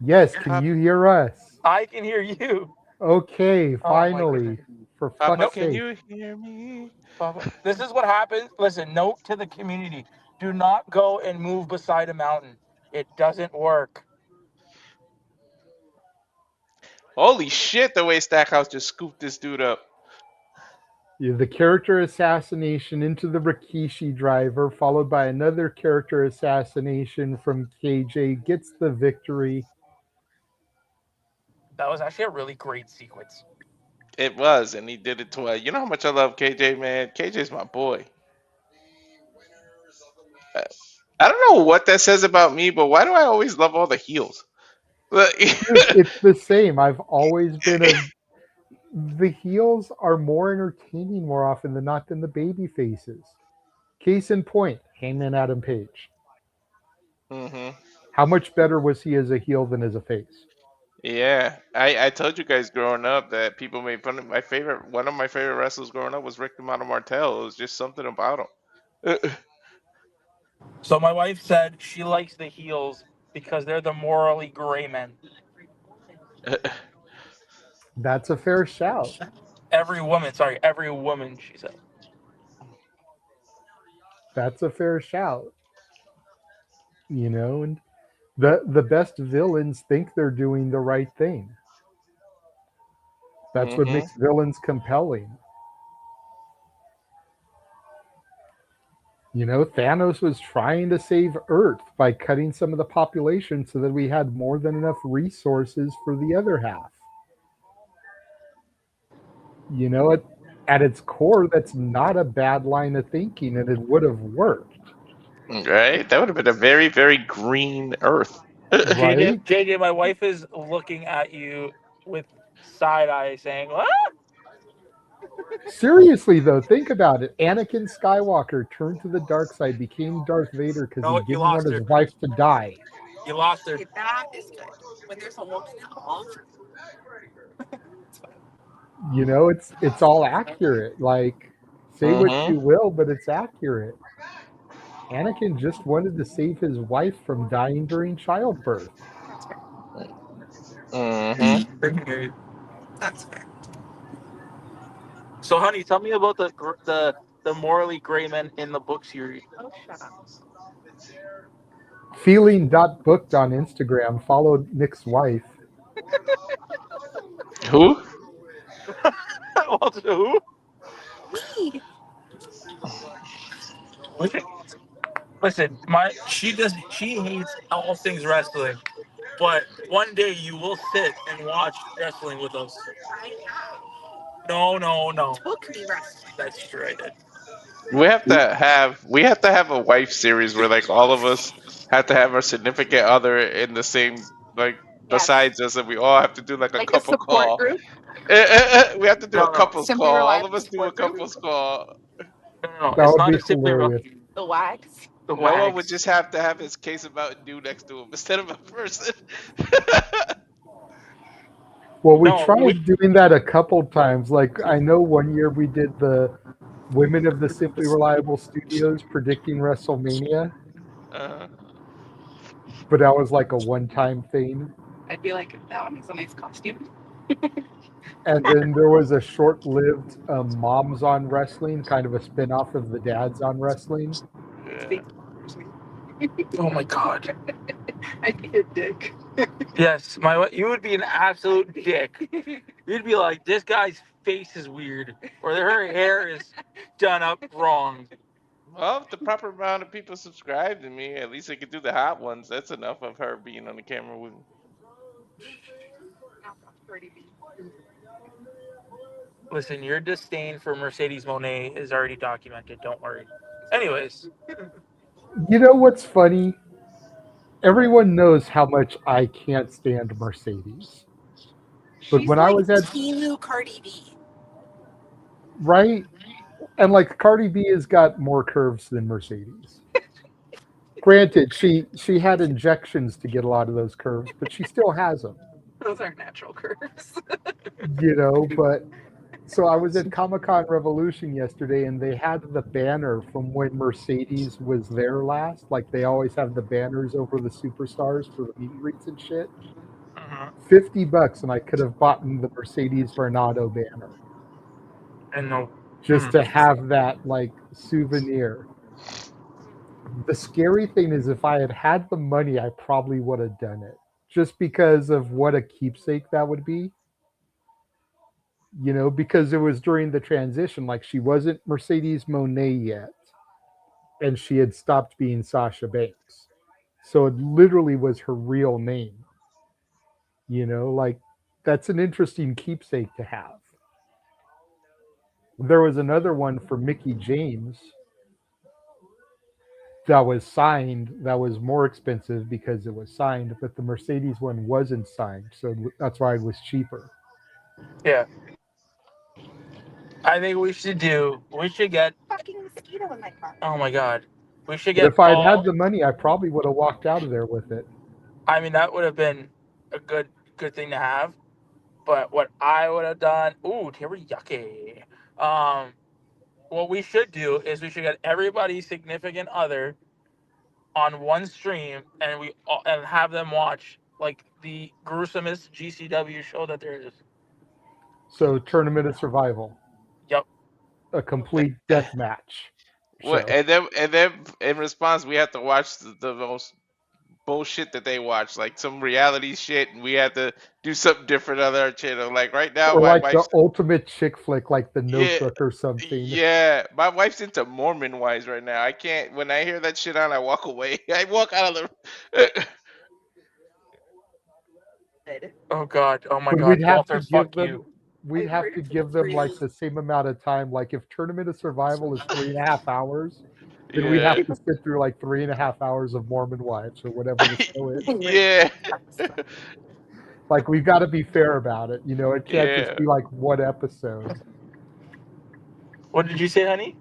Yes, can you hear us? I can hear you. Okay, finally. For Papa, fuck's can sake. you hear me? Papa. This is what happens. Listen, note to the community. Do not go and move beside a mountain. It doesn't work. Holy shit, the way Stackhouse just scooped this dude up. The character assassination into the Rikishi driver, followed by another character assassination from KJ, gets the victory. That was actually a really great sequence. It was, and he did it twice. You know how much I love KJ, man. KJ's my boy. Uh, I don't know what that says about me, but why do I always love all the heels? Like- Dude, it's the same. I've always been a. The heels are more entertaining more often than not than the baby faces. Case in point, Hangman Adam Page. hmm How much better was he as a heel than as a face? Yeah, I told you guys growing up that people made fun of one of my favorite wrestlers growing up was Rick the Model Martel. It was just something about him. So my wife said she likes the heels because they're the morally gray men. That's a fair shout. Every woman, she said. That's a fair shout. And the best villains think they're doing the right thing. That's what hmm makes villains compelling. Thanos was trying to save Earth by cutting some of the population so that we had more than enough resources for the other half. At its core, that's not a bad line of thinking, and it would have worked, Right? That would have been a very, very green Earth. right? JJ, my wife is looking at you with side eye, saying, "What?" Seriously, though, think about it. Anakin Skywalker turned to the dark side, became Darth Vader because he No, you didn't want lost his her. wife to die. You lost her. That is good. When there's a woman involved, It's all accurate. Like, say what hmm you will, but it's accurate. Anakin just wanted to save his wife from dying during childbirth. that's fair. hmm That's fair. So, honey, tell me about the morally gray men in the books you read. Oh, shut up. Feeling.booked on Instagram followed Nick's wife. Who? Who? Me. Listen, she hates all things wrestling, but one day you will sit and watch wrestling with us. I have. No. Took me wrestling. That's true, I did. We have to have a wife series where like all of us have to have our significant other in the same like Yes. besides us, and we all have to do like a Like a couple support call. group. We have to do a No. couples Simply call. All of reliable us do a support group. couples call. No. That It's would not be a simply hilarious. The wags. the Noah would wags. just have to have his case of Mountain Dew next to him instead of a person. Well, we No, tried doing that a couple times. Like, I know one year we did the Women of the Simply Reliable Studios predicting WrestleMania, uh, but that was like a one-time thing. I'd be like, that one has a nice costume. And then there was a short-lived Moms on Wrestling, kind of a spin-off of the Dads on Wrestling. yeah. oh my god. I'd be a dick. Yes, you would be an absolute dick. You'd be like, this guy's face is weird, or her hair is done up wrong. Well, if the proper amount of people subscribe to me, at least I could do the hot ones. That's enough of her being on the camera with me. Listen, your disdain for Mercedes Monet is already documented. Don't worry. Anyways, You know what's funny? Everyone knows how much I can't stand Mercedes. But She's when like I was at Timu Cardi B. right, and like Cardi B has got more curves than Mercedes. Granted, she had injections to get a lot of those curves, but she still has them. Those are natural curves. But so I was at Comic-Con Revolution yesterday, and they had the banner from when Mercedes was there last. Like, they always have the banners over the superstars for the meet and greets and shit. $50, and I could have bought the Mercedes Varnado banner and no, just to have that like souvenir. The scary thing is, if I had had the money, I probably would have done it, just because of what a keepsake that would be. Because it was during the transition. Like, she wasn't Mercedes Monet yet, and she had stopped being Sasha Banks. So it literally was her real name. Like, that's an interesting keepsake to have. There was another one for Mickey James that was signed that was more expensive because it was signed, but the Mercedes one wasn't signed, so that's why it was cheaper. Yeah. I think we should get. Fucking mosquito in my car. Oh my god. We should But get if I'd had all. the money, I probably would have walked out of there with it. I mean, that would have been a good thing to have. But what I would have done. Ooh, teriyaki. What we should do is we should get everybody's significant other on one stream, and and have them watch like the gruesomest GCW show that there is. So Tournament of Survival, Yep. a complete death match Well, show. and then in response, we have to watch the most bullshit that they watch, like some reality shit, and we have to do something different on our channel. Like right now, Or my like the wife's ultimate chick flick, like The yeah, Notebook or something. yeah, my wife's into Mormon wives right now. I can't. When I hear that shit on, I walk away. I walk out of the. Oh god. Oh my But god. we'd have Walter, to give fuck them you. we'd have to give them like the same amount of time. Like if Tournament of Survival is 3.5 hours, then we'd Yeah, have to sit through like 3.5 hours of Mormon wives or whatever the show is. yeah, Like we've got to be fair about it. You know, it can't just yeah. be like one episode. What did you say, honey?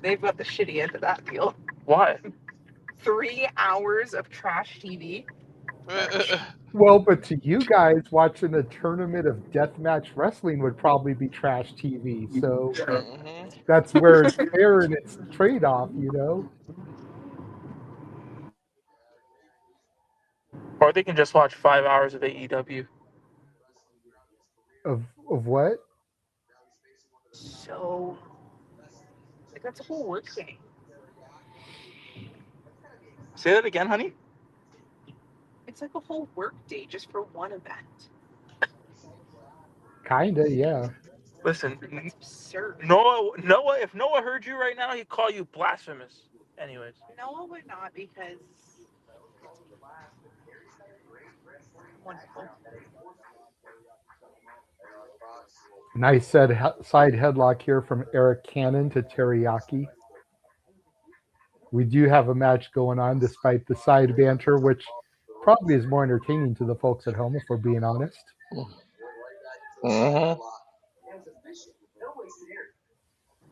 They've got the shitty end of that deal. Why? 3 hours of trash TV. Well, but to you guys, watching a tournament of deathmatch wrestling would probably be trash TV. So hmm that's where it's fair and it's trade-off, you know. Or they can just watch 5 hours of AEW. Of what? So, like, that's a whole work day. Say that again, honey. It's like a whole work day just for one event. Kinda, yeah. Listen, It's absurd. Noah. If Noah heard you right now, he'd call you blasphemous. Anyways. No, would not, because it's wonderful. Nice side headlock here from Eric Cannon to Teriyaki. We do have a match going on despite the side banter, which probably is more entertaining to the folks at home, if we're being honest. hmm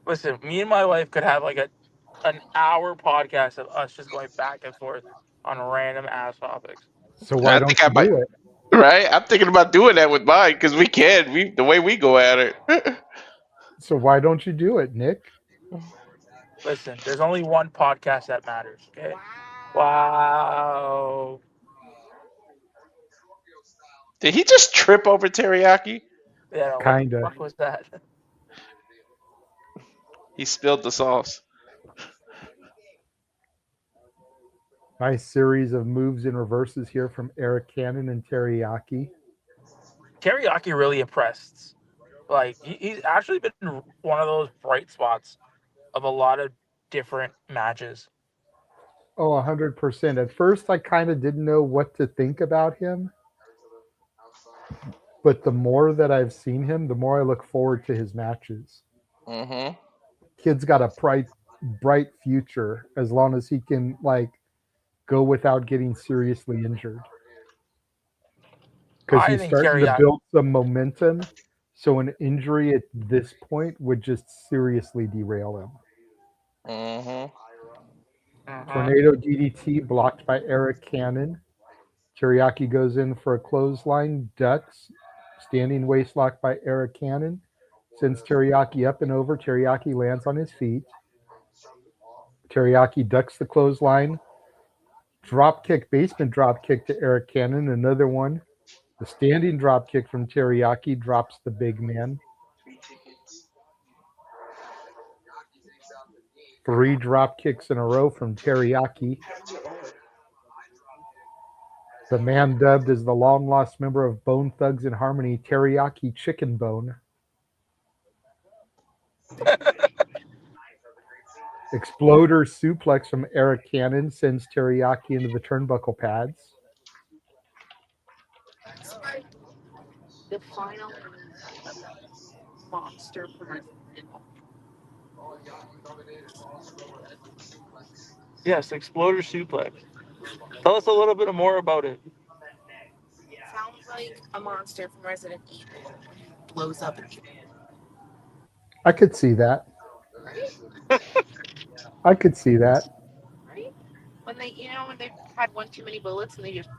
Listen, me and my wife could have like an hour podcast of us just going back and forth on random ass topics. So why I don't think I you might. do it? Right, I'm thinking about doing that with mine because we can. The way we go at it. So why don't you do it, Nick? Listen, there's only one podcast that matters. Okay. Wow. Did he just trip over teriyaki? Yeah. What the Kinda. fuck was that? He spilled the sauce. Nice series of moves and reverses here from Eric Cannon and Teriyaki. Teriyaki really impressed. Like he's actually been one of those bright spots of a lot of different matches. Oh, 100%. At first, I kind of didn't know what to think about him. But the more that I've seen him, the more I look forward to his matches. Mm-hmm. Kid's got a bright future as long as he can, like, go without getting seriously injured. Because I he's think starting to Teriyaki. build some momentum. So an injury at this point would just seriously derail him. Mm-hmm. Tornado DDT blocked by Eric Cannon. Teriyaki goes in for a clothesline, ducks, standing waistlock by Eric Cannon. Sends Teriyaki up and over. Teriyaki lands on his feet. Teriyaki ducks the clothesline. Drop kick, basement drop kick to Eric Cannon. Another one. The standing drop kick from Teriyaki drops the big man. 3 drop kicks in a row from Teriyaki. The man dubbed as the long-lost member of Bone Thugs and Harmony, Teriyaki Chicken Bone. Exploder suplex from Eric Cannon sends Teriyaki into the turnbuckle pads. The final monster from Yes, Exploder Suplex. Tell us a little bit more about it. Sounds like a monster from Resident Evil when he blows up. I could see that. Right? I could see that. Right? When they, when they've had one too many bullets and they just.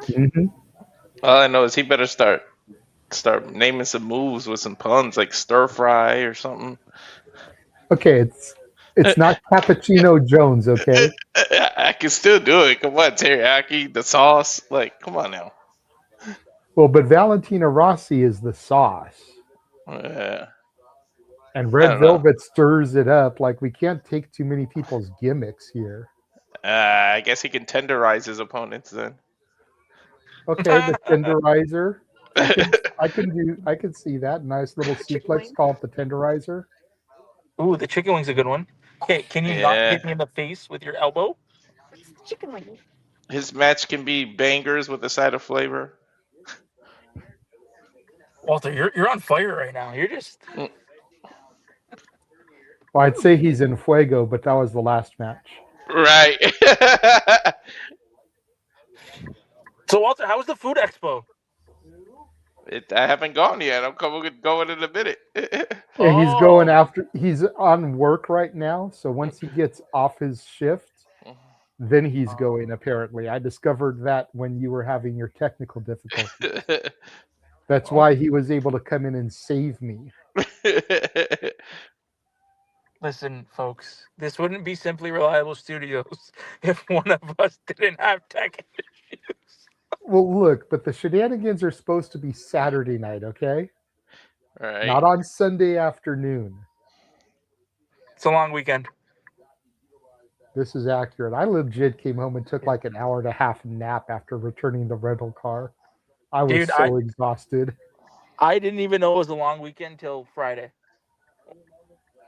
Hmm. All I know is he better start naming some moves with some puns like stir fry or something. Okay, it's not Cappuccino Jones, okay? I can still do it. Come on, teriyaki, the sauce. Like, come on now. Well, but Valentina Rossi is the sauce. Yeah. And I Red don't know. Velvet stirs it up. Like, we can't take too many people's gimmicks here. I guess he can tenderize his opponents then. Okay, the tenderizer. I can see that. Nice little Chicken suplex wing. called the tenderizer. Ooh, the chicken wing's a good one. Okay, can you not hit me in the face with your elbow? It's the chicken wing. His match can be bangers with a side of flavor. Walter, you're on fire right now. You're just Well, I'd say he's in fuego, but that was the last match. Right. So Walter, how was the food expo? I haven't gone yet. I'm going in a minute. Yeah, he's going Oh, after. He's on work right now, so once he gets off his shift, then he's going. Apparently, I discovered that when you were having your technical difficulties. That's why he was able to come in and save me. listen, folks, this wouldn't be Simply Reliable Studios if one of us didn't have tech issues. Well, look, but the shenanigans are supposed to be Saturday night, okay? Right. Not on Sunday afternoon. It's a long weekend. This is accurate. I legit came home and took like an hour and a half nap after returning the rental car. I was Dude, so exhausted. I didn't even know it was a long weekend till Friday.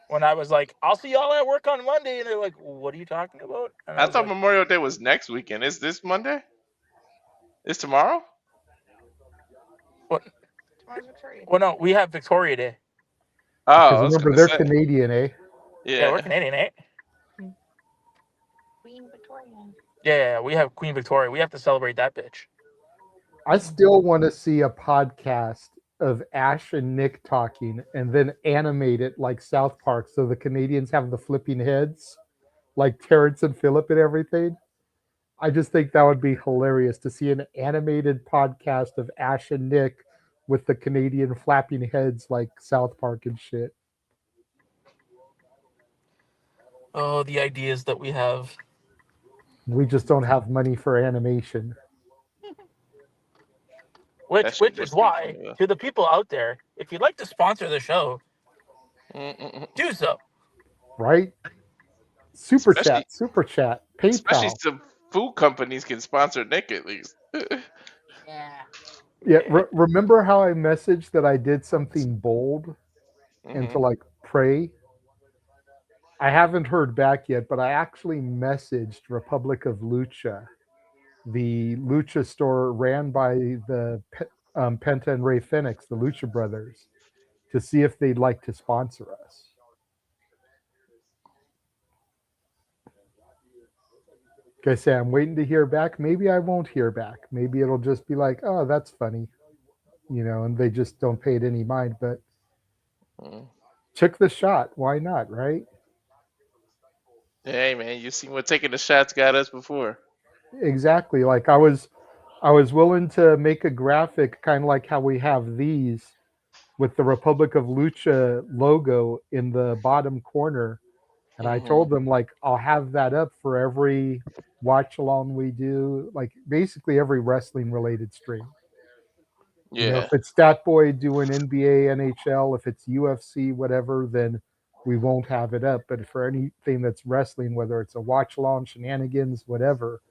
When I was like, I'll see y'all at work on Monday. And they're like, what are you talking about? And I was thought like, Memorial Day was next weekend. Is this Monday? Is tomorrow? what? Tomorrow's Victoria. Well, no, we have Victoria Day. Oh, I Because was remember, gonna they're say. Canadian, eh? Yeah, we're Yeah. Canadian, eh? Queen Victoria. Yeah, we have Queen Victoria. We have to celebrate that bitch. I still want to see a podcast of Ash and Nick talking and then animate it like South Park so the Canadians have the flipping heads like Terrence and Phillip and everything. I just think that would be hilarious to see an animated podcast of Ash and Nick with the Canadian flapping heads like South Park and shit. Oh, the ideas that we have. We just don't have money for animation. Which is why, to the people out there, if you'd like to sponsor the show, do so. Right? Super Especially chat, PayPal. some food companies can sponsor Nick at least. Yeah. Yeah, remember how I messaged that I did something bold and to like pray? I haven't heard back yet, but I actually messaged Republic of Lucha, the lucha store ran by the Penta and Ray Fenix, the Lucha Brothers, to see if they'd like to sponsor us. Like I say, I'm waiting to hear back. Maybe I won't hear back. Maybe it'll just be like, oh, that's funny, and they just don't pay it any mind. But took the shot. Why not, right? Hey man, you seen what taking the shots got us before. Exactly. Like I was willing to make a graphic kind of like how we have these with the Republic of Lucha logo in the bottom corner. And I told them, like, I'll have that up for every watch along we do, like basically every wrestling related stream. Yeah. If it's Stat Boy doing NBA, NHL, if it's UFC, whatever, then we won't have it up. But for anything that's wrestling, whether it's a watch along, shenanigans, whatever,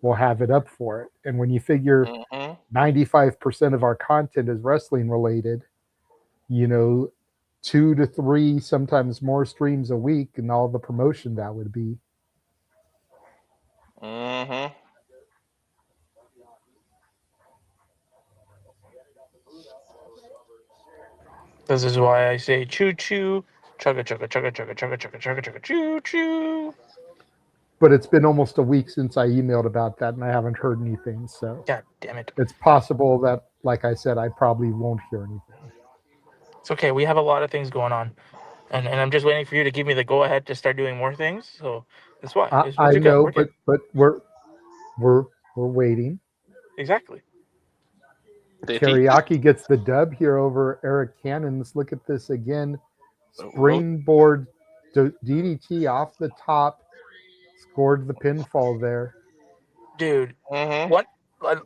we'll have it up for it. And when you figure 95% of our content is wrestling related, 2 to 3, sometimes more streams a week, and all the promotion that would be. This is why I say choo choo Chugga chugga chugga chugga chugga chugga chugga chugga choo choo. But it's been almost a week since I emailed about that, and I haven't heard anything. So God damn it. it's possible that, like I said, I probably won't hear anything. It's okay. We have a lot of things going on. And I'm just waiting for you to give me the go ahead to start doing more things. So that's why. I We're good. know, We're good. but we're waiting. Exactly. Did he? Teriyaki gets the dub here over Eric Cannons. Look at this again. Springboard DDT off the top. Scored the pinfall there. Dude, Mm-hmm.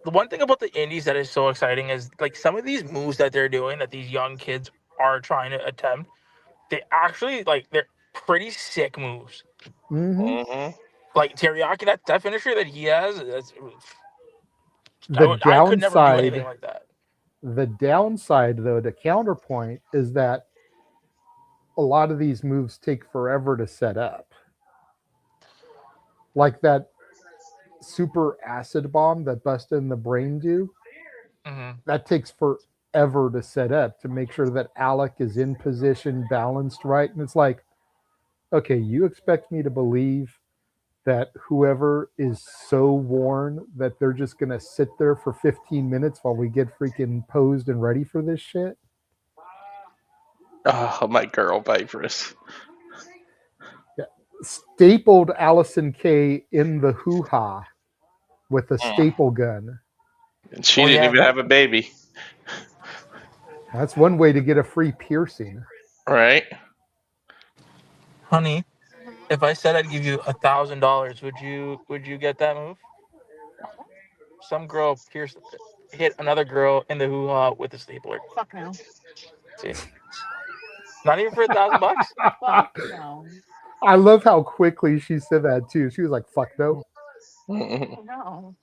the one thing about the indies that is so exciting is like some of these moves that they're doing that these young kids are trying to attempt. They actually they're pretty sick moves. Mm-hmm. Mm-hmm. Like Teriyaki, that finisher that he has, The I could never do anything downside, like that. the downside though, the counterpoint is that a lot of these moves take forever to set up. Like that super acid bomb that Bustah and the Brain do. Mm-hmm. That takes forever to set up to make sure that Alec is in position, balanced right. And it's like, okay, you expect me to believe that whoever is so worn that they're just going to sit there for 15 minutes while we get freaking posed and ready for this shit? Oh, my girl, Vipress. Yeah. Stapled Allison Kay in the hoo-ha with a staple gun. And she didn't even have a baby. That's one way to get a free piercing. Right? Honey, if I said I'd give you $1,000, would you get that move? Some girl hit another girl in the hoo-ha with a stapler. Fuck no. See? Not even for $1,000? Fuck no. I love how quickly she said that too. She was like, fuck no. No.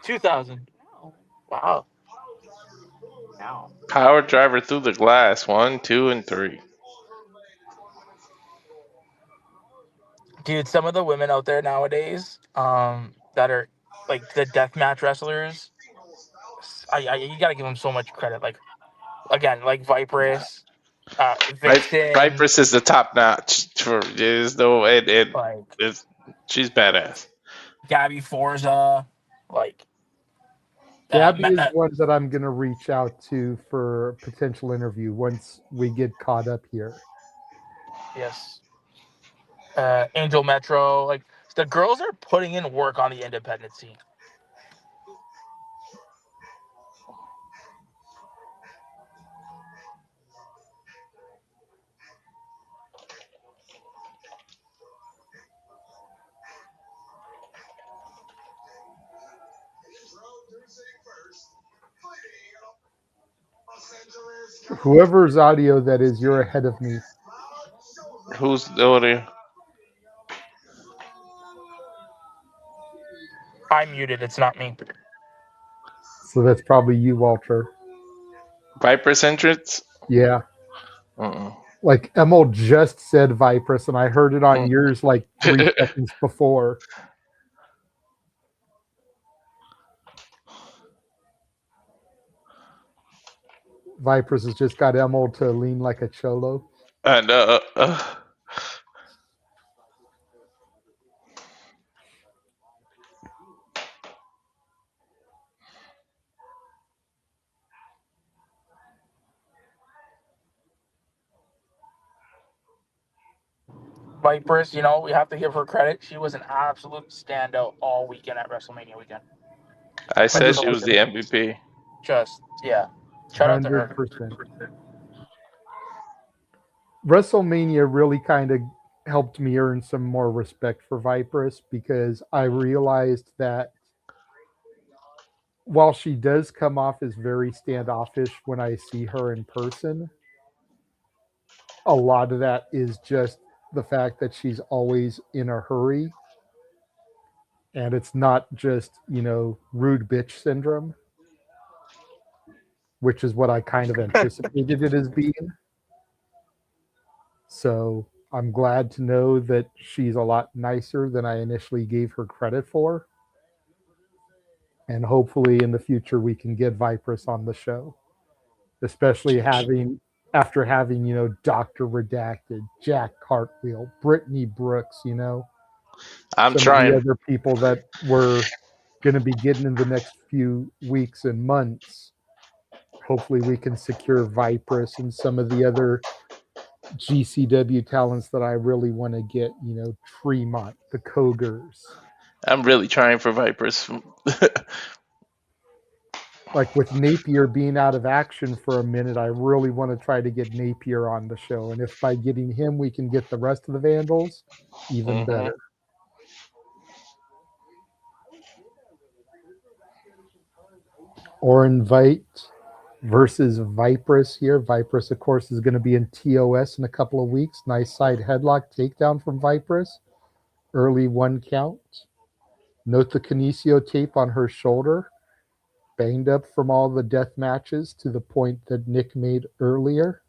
2,000. No. Wow. No. Power driver through the glass. 1, 2, and 3. Dude, some of the women out there nowadays, that are like the deathmatch wrestlers, you gotta give them so much credit. Like, again, like Vipress, Vixen, Vipress is the top notch. There's no like she's badass. Gabby Forza, like Gabby is one that I'm going to reach out to for a potential interview once we get caught up here. Yes. Angel Metro, like the girls are putting in work on the independent scene. Whoever's audio that is, you're ahead of me. Who's the audio? I'm muted. It's not me. So that's probably you, Walter. Vipress entrance? Yeah. Uh-uh. Like Emil just said Vipress, and I heard it on yours like 3 seconds before. Vipress has just got Emil to lean like a cholo. And Vipress, we have to give her credit. She was an absolute standout all weekend at WrestleMania weekend. I said she was the MVP. Shout out to her. 100%. WrestleMania really kind of helped me earn some more respect for Vipress because I realized that while she does come off as very standoffish when I see her in person, a lot of that is just the fact that she's always in a hurry. And it's not just, rude bitch syndrome, which is what I kind of anticipated it as being. So I'm glad to know that she's a lot nicer than I initially gave her credit for. And hopefully in the future we can get Vipress on the show, especially having after having, Dr. Redacted, Jack Cartwheel, Brittany Brooks, I'm some of the trying. other people that we're going to be getting in the next few weeks and months. Hopefully we can secure Vipress and some of the other GCW talents that I really want to get, Tremont, the Cogars. I'm really trying for Vipers. Like with Napier being out of action for a minute, I really want to try to get Napier on the show. And if by getting him we can get the rest of the Vandals, even better. Orin Veidt versus Vipress here. Vipress, of course, is going to be in TOS in a couple of weeks. Nice side headlock takedown from Vipress. Early 1 count. Note the kinesio tape on her shoulder. Banged up from all the death matches to the point that Nick made earlier.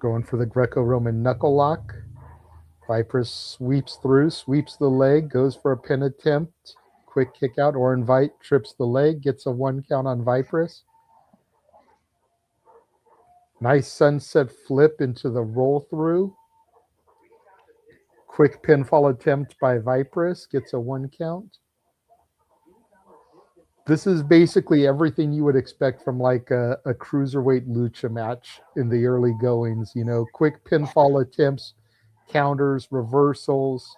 Going for the Greco-Roman knuckle lock. Vipress sweeps through, sweeps the leg, goes for a pin attempt. Quick kick out. Orin Veidt trips the leg, gets a 1 count on Vipress. Nice sunset flip into the roll through. Quick pinfall attempt by Vipress, gets a 1 count. This is basically everything you would expect from like a cruiserweight lucha match in the early goings. Quick pinfall attempts, counters, reversals.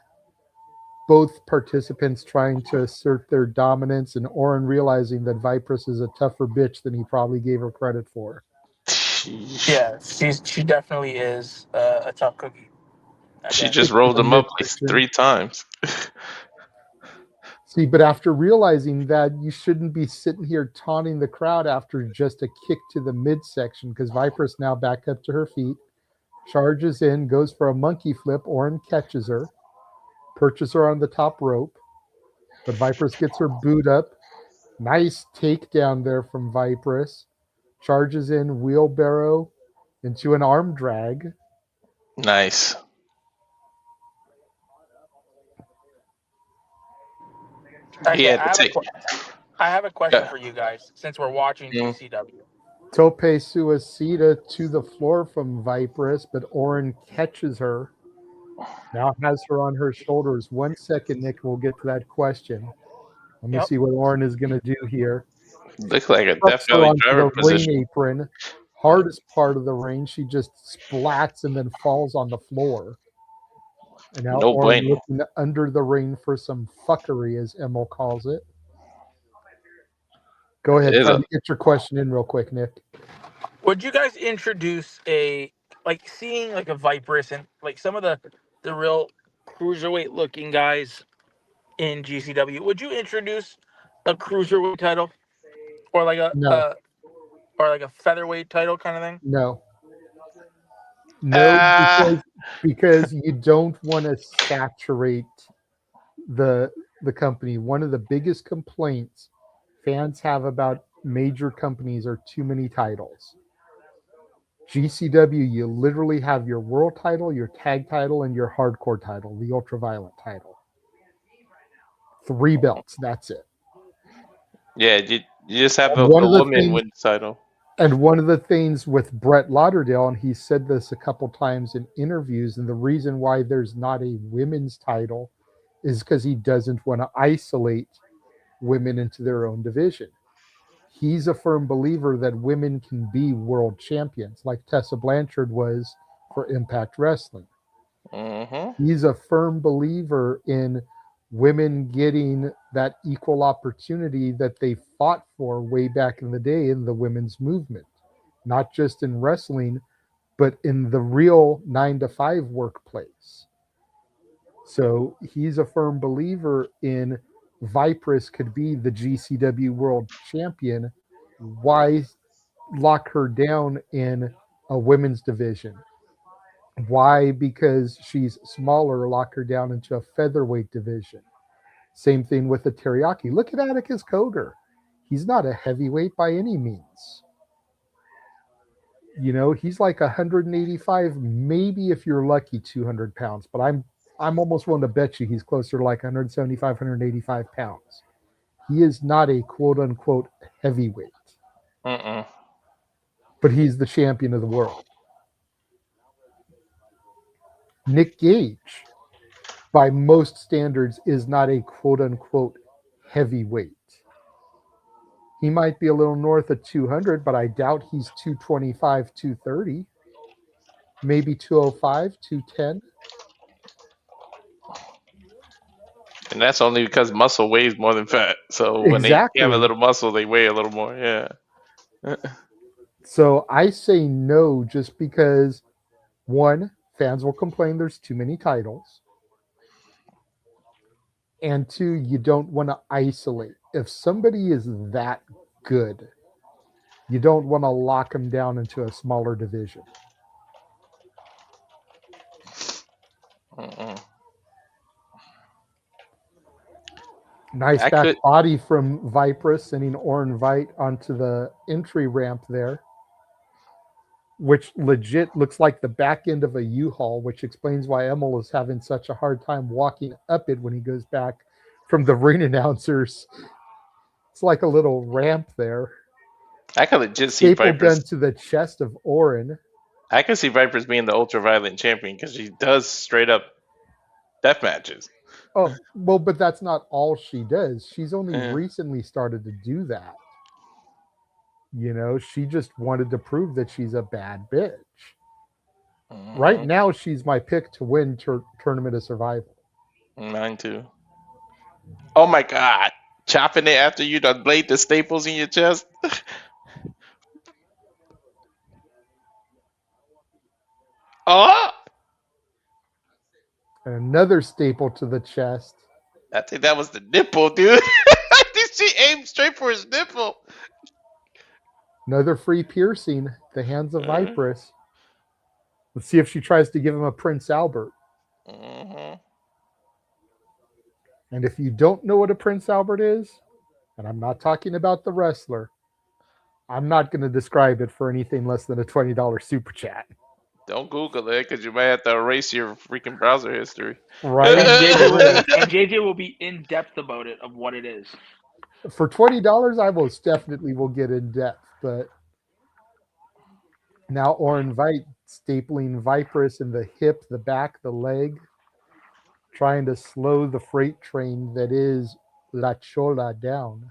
Both participants trying to assert their dominance, and Orin realizing that Vipress is a tougher bitch than he probably gave her credit for. Yeah, she definitely is a tough cookie. She Again, just rolled him up like Midsection. 3 times. See, but after realizing that, you shouldn't be sitting here taunting the crowd after just a kick to the midsection, because Vipress now back up to her feet, charges in, goes for a monkey flip. Orin catches her, perches her on the top rope, but Vipress gets her boot up. Nice takedown there from Vipress. Charges in, wheelbarrow into an arm drag. Nice. He okay, had to take. I have a question Yeah. for you guys since we're watching GCW. Tope Suicida to the floor from Vipress, but Orin catches her. Now has her on her shoulders. 1 second, Nick. We'll get to that question. Let me see what Orin is going to do here. Look like a Puts Death her Valley onto driver the position. ring apron. Hardest part of the ring. She just splats and then falls on the floor. And now No Orin bueno. looking under the ring for some fuckery, as Emil calls it. Go ahead. Try to get your question in real quick, Nick. Would you guys introduce seeing like a Vipress and like some of the real cruiserweight looking guys in GCW? Would you introduce a cruiserweight title or like No. or like a featherweight title kind of thing? No. No, because you don't want to saturate the company. One of the biggest complaints fans have about major companies are too many titles. GCW, you literally have your world title, your tag title, and your hardcore title, the ultraviolet title. 3 belts, that's it. Yeah, you just have the woman win the title. And one of the things with Brett Lauderdale, and he said this a couple times in interviews, and the reason why there's not a women's title is because he doesn't want to isolate women into their own division. He's a firm believer that women can be world champions, like Tessa Blanchard was for Impact Wrestling. Mm-hmm. He's a firm believer in women getting that equal opportunity that they fought for way back in the day in the women's movement, not just in wrestling, but in the real 9-to-5 workplace. So he's a firm believer in Vipress could be the GCW world champion. Why lock her down in a women's division? Why? Because she's smaller, lock her down into a featherweight division. Same thing with the teriyaki. Look at Atticus Cogar. He's not a heavyweight by any means. He's like 185, maybe if you're lucky, 200 pounds. But I'm almost willing to bet you he's closer to like 175, 185 pounds. He is not a quote-unquote heavyweight, Mm-mm. but he's the champion of the world. Nick Gage, by most standards, is not a quote-unquote heavyweight. He might be a little north of 200, but I doubt he's 225, 230. Maybe 205, 210. And that's only because muscle weighs more than fat. So when they have a Exactly. little muscle, they weigh a little more. Yeah. So I say no just because, one, fans will complain there's too many titles. And two, you don't want to isolate. If somebody is that good, you don't want to lock them down into a smaller division. Mm-mm. Nice I back could- body from Vipress, sending Orin Veidt onto the entry ramp there, which legit looks like the back end of a U-Haul, which explains why Emil is having such a hard time walking up it when he goes back from the ring announcers. It's like a little ramp there. I could legit see Staple Vipers. done to the chest of Orin. I could see Vipers being the ultraviolet champion because she does straight up death matches. Oh, well, but that's not all she does. She's only Yeah. recently started to do that. You know, she just wanted to prove that she's a bad bitch. Right now, she's my pick to win Tournament of Survival. Mine too. Oh my god. Chopping it after you done blade the staples in your chest. Oh! And another staple to the chest. I think that was the nipple, dude. I think she aimed straight for his nipple. Another free piercing. The hands of Vipress. Let's see if she tries to give him a Prince Albert. Mm-hmm. And if you don't know what a Prince Albert is, and I'm not talking about the wrestler, I'm not going to describe it for anything less than a $20 super chat. Don't Google it because you might have to erase your freaking browser history. Right? And JJ will be in depth about it of what it is. For $20, I most definitely will get in depth. But now Orin Veidt stapling Vipress in the hip, the back, the leg, trying to slow the freight train that is La Chola down.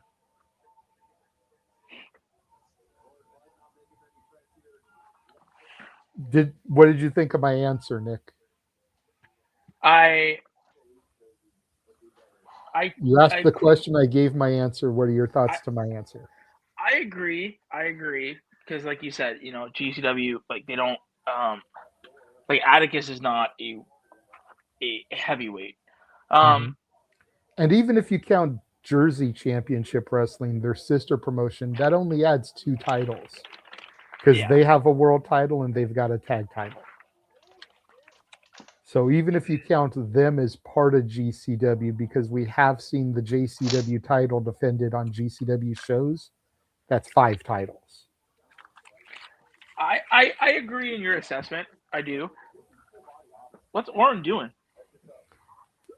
What did you think of my answer, Nick? You asked the question, I gave my answer. What are your thoughts to my answer? I agree. Because like you said, you know, GCW, like they don't like Atticus is not a heavyweight. And even if you count Jersey Championship Wrestling, their sister promotion, that only adds 2 titles. Because they have a world title and they've got a tag title. So even if you count them as part of GCW, because we have seen the JCW title defended on GCW shows, that's 5 titles. I agree in your assessment. I do. What's Orin doing?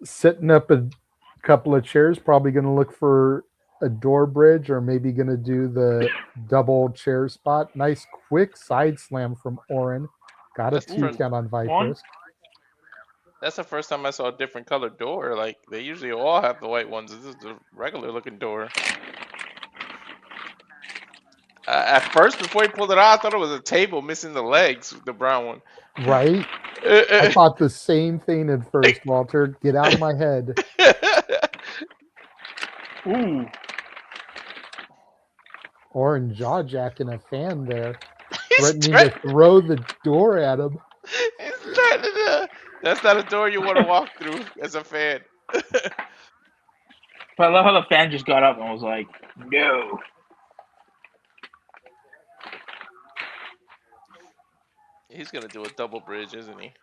Setting up a couple of chairs, probably going to look for a door bridge or maybe going to do the double chair spot. Nice quick side slam from Orin. Got a 2 count on Vipress. That's the first time I saw a different colored door. Like, they usually all have the white ones. This is the regular looking door. At first, before he pulled it out, I thought it was a table missing the legs, the brown one. Right? I thought the same thing at first, Walter. Get out of my head. Ooh. Orin jaw-jacking a fan there. Threatening to throw the door at him. He's trying to that's not a door you want to walk through as a fan. But I love how the fan just got up and was like, no. He's going to do a double bridge, isn't he?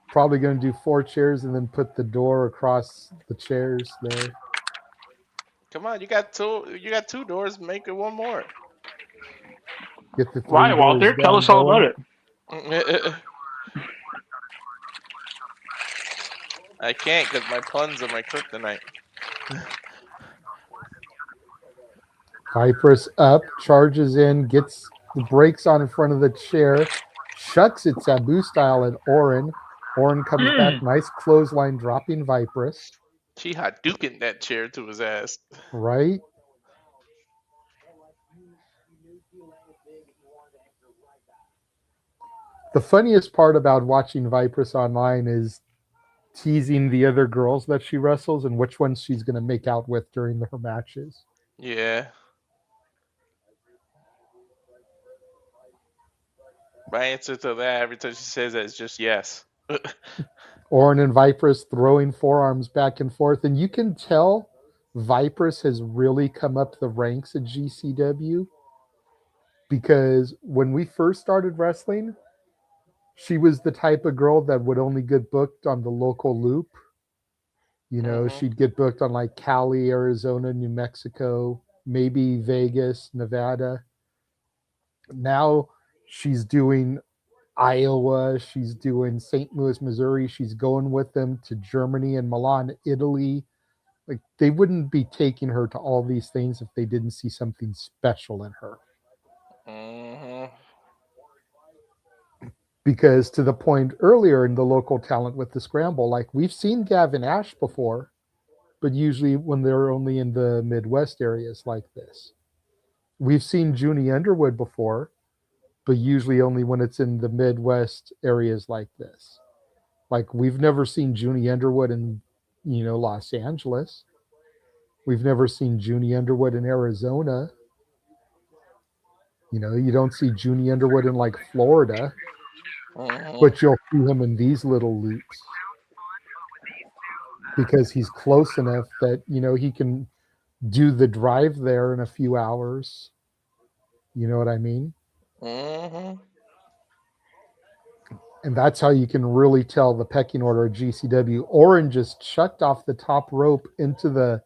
Probably going to do 4 chairs and then put the door across the chairs there. Come on, you got 2 doors, make it 1 more. Get the 3 Why, Walter? Tell us all about it. I can't because my puns are my kryptonite. Vipress up, charges in, gets the brakes on in front of the chair, shucks it Sabu style at Orin. Orin comes back, nice clothesline, dropping Vipress. She Hadouken that chair to his ass. Right? The funniest part about watching Vipress online is teasing the other girls that she wrestles and which ones she's going to make out with during her matches. Yeah. My answer to that every time she says that is just yes. Orin and Vipress throwing forearms back and forth. And you can tell Vipress has really come up the ranks at GCW because when we first started wrestling, she was the type of girl that would only get booked on the local loop. You know, she'd get booked on like Cali, Arizona, New Mexico, maybe Vegas, Nevada. Now she's doing Iowa, she's doing St. Louis, Missouri. She's going with them to Germany and Milan, Italy. Like they wouldn't be taking her to all these things if they didn't see something special in her. Because to the point earlier in the local talent with the scramble, like we've seen Gavin Ash before, but usually when they're only in the Midwest areas like this. We've seen Junie Underwood before, but usually only when it's in the Midwest areas like this. Like we've never seen Junie Underwood in, you know, Los Angeles. We've never seen Junie Underwood in Arizona. You know, you don't see Junie Underwood in like Florida, but you'll see him in these little loops because he's close enough that, you know, he can do the drive there in a few hours. You know what I mean? And that's how you can really tell the pecking order of GCW. Orin just chucked off the top rope into the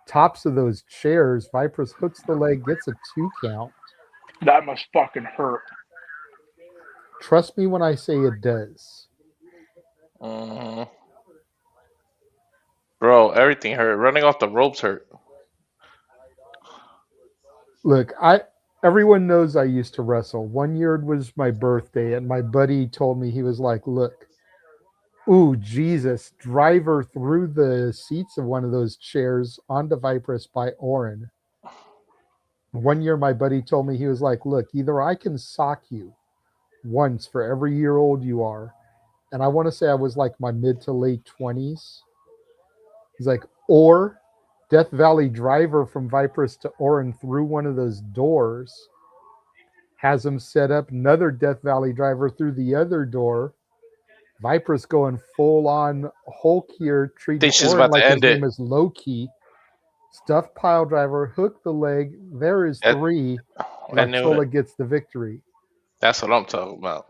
tops of those chairs. Vipress hooks the leg, gets a 2 count. That must fucking hurt. Trust me when I say it does. Bro, everything hurt. Running off the ropes hurt. Look, everyone knows I used to wrestle. One year it was my birthday, and my buddy told me, he was like, look, ooh, Jesus, driver through the seats of one of those chairs onto Vipress by Orin. One year my buddy told me, he was like, look, either I can sock you once for every year old you are, and I want to say I was like my mid to late 20s. He's like, or Death Valley driver from Vipress to Orin through one of those doors, has him set up, another Death Valley driver through the other door. Vipress going full on Hulk here, treating Orin like his name is Loki. Stuffed pile driver, hook the leg. There is 3. Lachola gets the victory. That's what I'm talking about.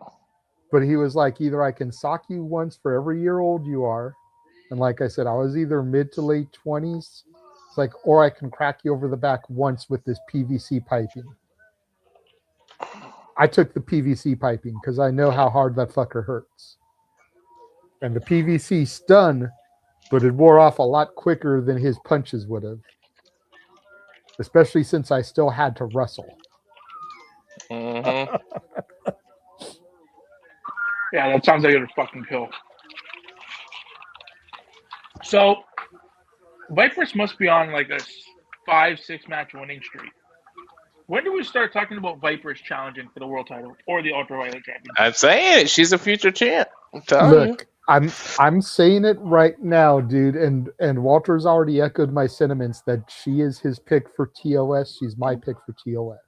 But he was like, either I can sock you once for every year old you are. And like I said, I was either mid to late 20s. It's like, or I can crack you over the back once with this PVC piping. I took the PVC piping because I know how hard that fucker hurts. And the PVC stung, but it wore off a lot quicker than his punches would have. Especially since I still had to wrestle. Yeah, that sounds like a fucking pill. So, Vipress must be on like a 5-6 match winning streak. When do we start talking about Vipress challenging for the world title or the Ultraviolet Championship? I'm saying it. She's a future champ. I'm telling you. I'm saying it right now, dude. And Walter's already echoed my sentiments that she is his pick for TOS. She's my pick for TOS.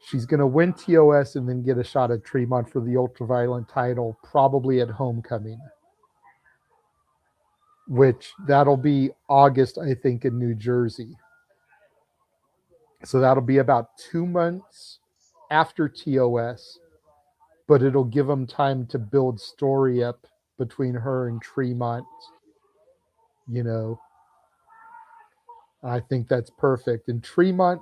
She's going to win TOS and then get a shot at Tremont for the Ultraviolet title, probably at Homecoming. Which that'll be August, I think, in New Jersey. So that'll be about 2 months after TOS, but it'll give them time to build story up between her and Tremont. You know, I think that's perfect. And Tremont,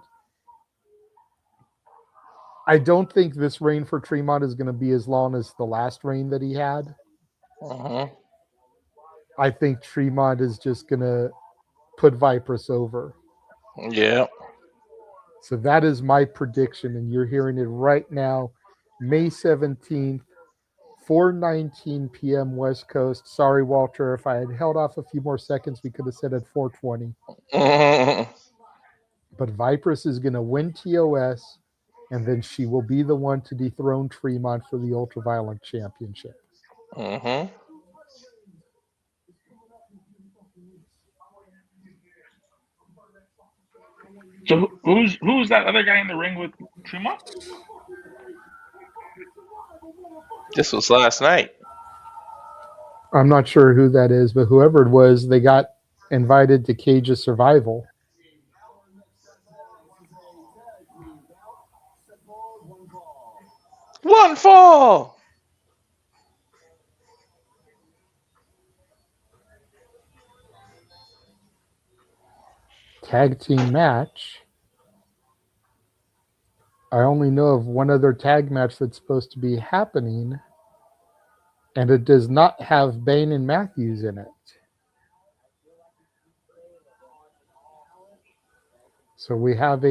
I don't think this reign for Tremont is going to be as long as the last reign that he had. I think Tremont is just going to put Vipress over. Yeah. So that is my prediction, and you're hearing it right now, May 17th, 4:19 p.m. West Coast. Sorry, Walter, if I had held off a few more seconds, we could have said at 4:20. But Vipress is going to win TOS, and then she will be the one to dethrone Tremont for the Ultraviolent Championship. Mm-hmm. So who's that other guy in the ring with Tremont? This was last night. I'm not sure who that is, but whoever it was, they got invited to Cage of Survival. One fall. Tag team match. I only know of one other tag match that's supposed to be happening, and it does not have Bane and Matthews in it. So we have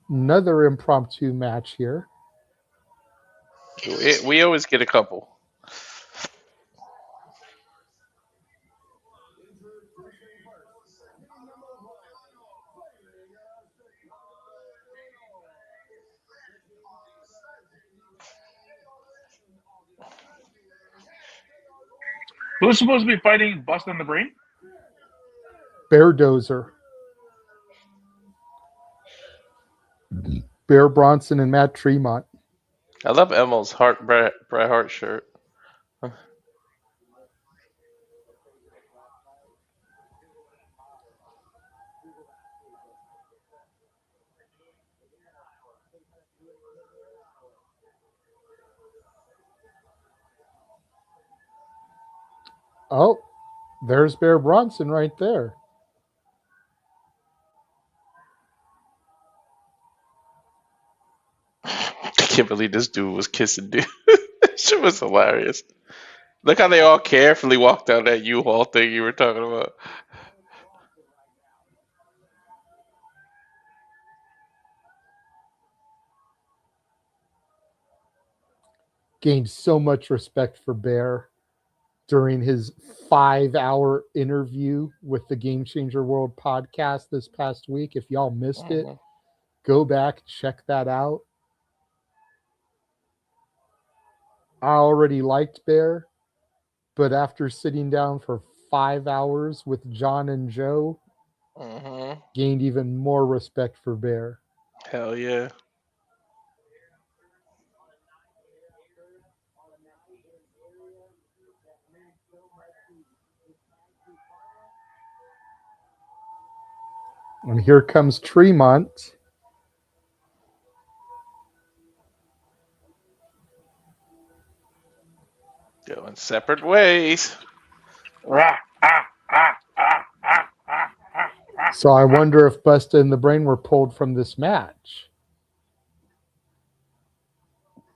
another impromptu match here. We always get a couple. Who's supposed to be fighting Bustah in the Brain? Beardozer. Bear Bronson and Matt Tremont. I love Emil's Bret Hart shirt. Oh, there's Bear Bronson right there. I can't believe this dude was kissing dude. Shit was hilarious. Look how they all carefully walked down that U-Haul thing you were talking about. Gained so much respect for Bear during his 5-hour interview with the Game Changer World podcast this past week. If y'all missed it, go back, check that out. I already liked Bear, but after sitting down for 5 hours with John and Joe, gained even more respect for Bear. Hell yeah. And here comes Tremont. Going separate ways. So I wonder if Bustah and the Brain were pulled from this match.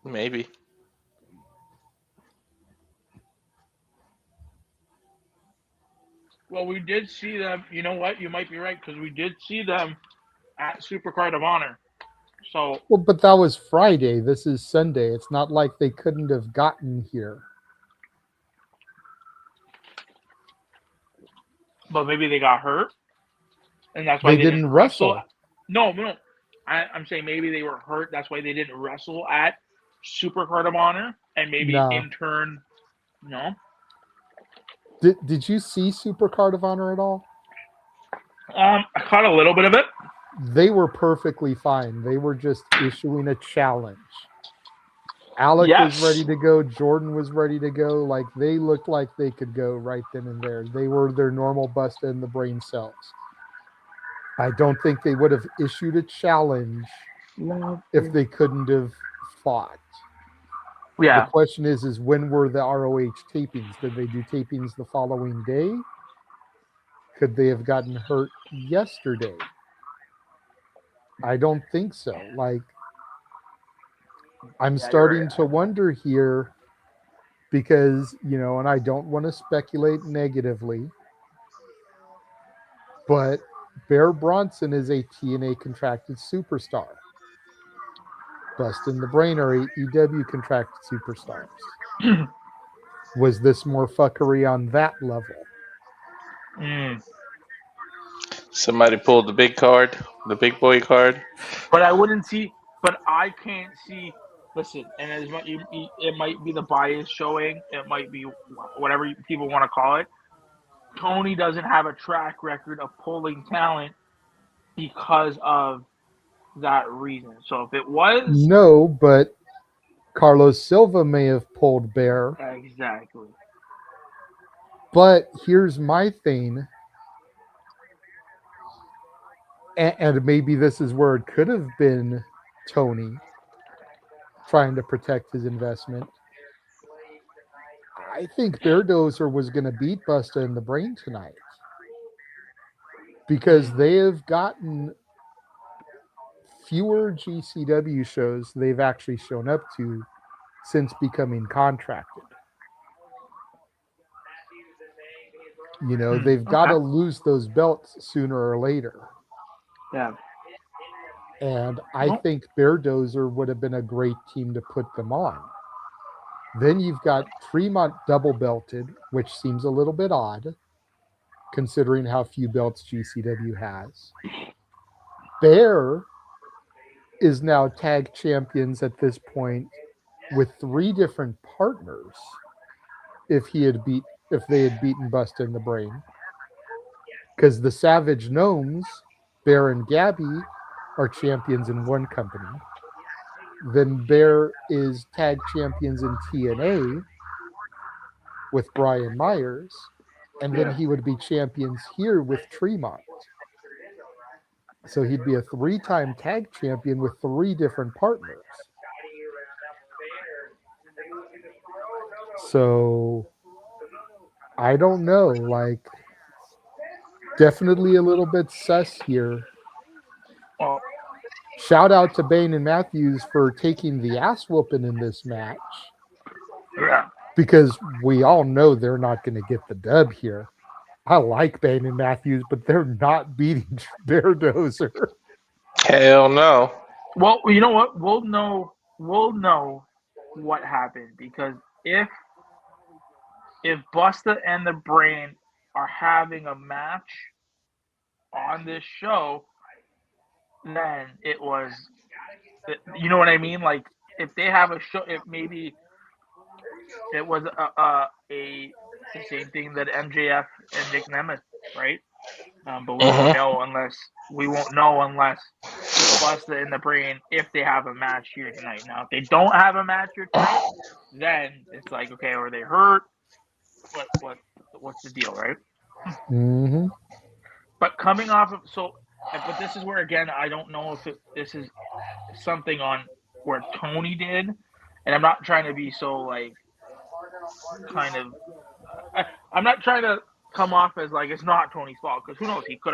Maybe. Well, we did see them. You know what? You might be right, because we did see them at Supercard of Honor. So, well, but that was Friday. This is Sunday. It's not like they couldn't have gotten here. But maybe they got hurt, and that's why they didn't wrestle. No. I'm saying maybe they were hurt. That's why they didn't wrestle at Supercard of Honor, and maybe in turn, no. Did you see Supercard of Honor at all? I caught a little bit of it. They were perfectly fine. They were just issuing a challenge. Alec was ready to go. Jordan was ready to go. Like, they looked like they could go right then and there. They were their normal Bustah and the Brain selves. I don't think they would have issued a challenge if they couldn't have fought. Yeah. The question is when were the ROH tapings? Did they do tapings the following day? Could they have gotten hurt yesterday? I don't think so. Like, I'm starting to wonder here because, and I don't want to speculate negatively, but Bear Bronson is a TNA contracted superstar. Bustah and the Brain are AEW contracted superstars. Was this more fuckery on that level? Somebody pulled the big card, the big boy card. But I wouldn't see. But I can't see. Listen, and as much it might be the bias showing. It might be whatever people want to call it. Tony doesn't have a track record of pulling talent because of that reason. So if it was No, but Carlos Silva may have pulled Bear. exactly. But here's my thing. And maybe this is where it could have been Tony trying to protect his investment. I think Beardozer was going to beat Bustah and the Brain tonight because they have gotten fewer GCW shows they've actually shown up to since becoming contracted. You know, they've got to lose those belts sooner or later. Yeah. And I think Beardozer would have been a great team to put them on. Then you've got Tremont double belted, which seems a little bit odd, considering how few belts GCW has. Bear is now tag champions at this point with 3 different partners. If they had beaten Bustah and the Brain, because the Savage Gnomes, Bear and Gabby, are champions in one company. Then Bear is tag champions in TNA with Brian Myers, and then he would be champions here with Tremont. So he'd be a 3-time tag champion with 3 different partners. So I don't know, like, definitely a little bit sus here. Shout out to Bain and Matthews for taking the ass whooping in this match. Yeah. Because we all know they're not going to get the dub here. I like Bain and Matthews, but they're not beating Beardozer. Hell no. Well, you know what? We'll know what happened because if Bustah and the Brain are having a match on this show, then it was, you know what I mean? Like if they have a show, if maybe it was the same thing that MJF and Nick Nemeth, right? But we won't know unless Bustah and the Brain, if they have a match here tonight. Now, if they don't have a match here tonight, then it's like, okay, are they hurt? What's the deal, right? Mm-hmm. But coming off of but this is where again I don't know if this is something on where Tony did, and I'm not trying to be so like kind of. I'm not trying to come off as like it's not Tony's fault because who knows, he could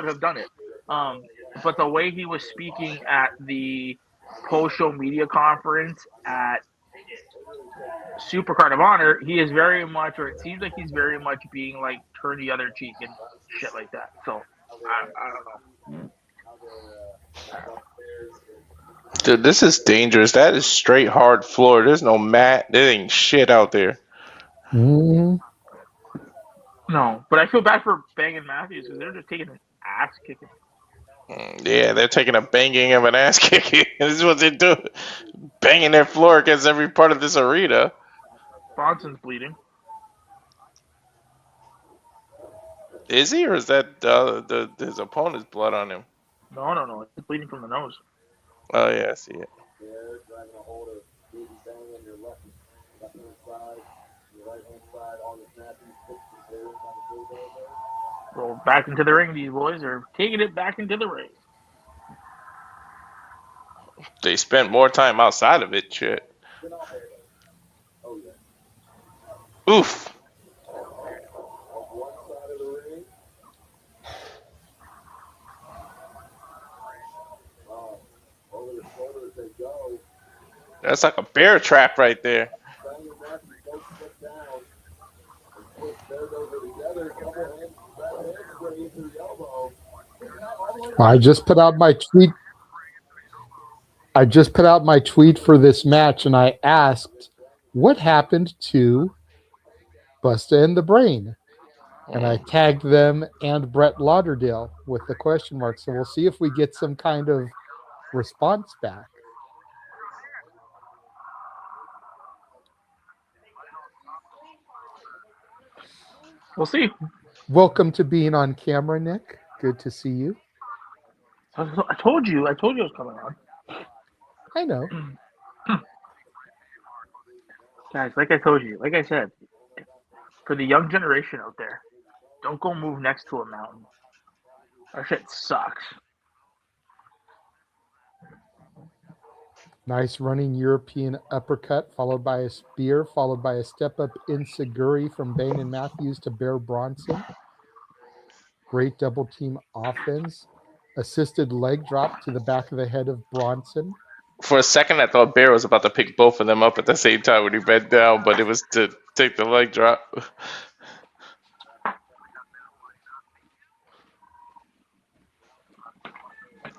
have done it. But the way he was speaking at the post-show media conference at Supercard of Honor, he is very much, or it seems like he's very much being like turn the other cheek and shit like that. So I don't know. Dude, this is dangerous. That is straight hard floor. There's no mat. There ain't shit out there. Mm-hmm. No, but I feel bad for Bang and Matthews because they're just taking an ass kicking. Yeah, they're taking a banging of an ass kicking. This is what they do. Banging their floor against every part of this arena. Bronson's bleeding. Is he, or is that his opponent's blood on him? No. He's bleeding from the nose. Oh, yeah, I see it. Well, back into the ring, these boys are taking it back into the ring. They spent more time outside of it, shit. Oof. That's like a bear trap right there. I just put out my tweet. I just put out my tweet for this match, and I asked, what happened to Bustah and the Brain? And I tagged them and Brett Lauderdale with the question mark. So we'll see if we get some kind of response back. We'll see. Welcome to being on camera, Nick. Good to see you. I told you I was coming on. I know. Guys, like I said, for the young generation out there, don't go move next to a mountain. Our shit sucks. Nice running European uppercut, followed by a spear, followed by a step-up enziguri from Bane and Matthews to Bear Bronson. Great double team offense. Assisted leg drop to the back of the head of Bronson. For a second, I thought Bear was about to pick both of them up at the same time when he bent down, but it was to take the leg drop.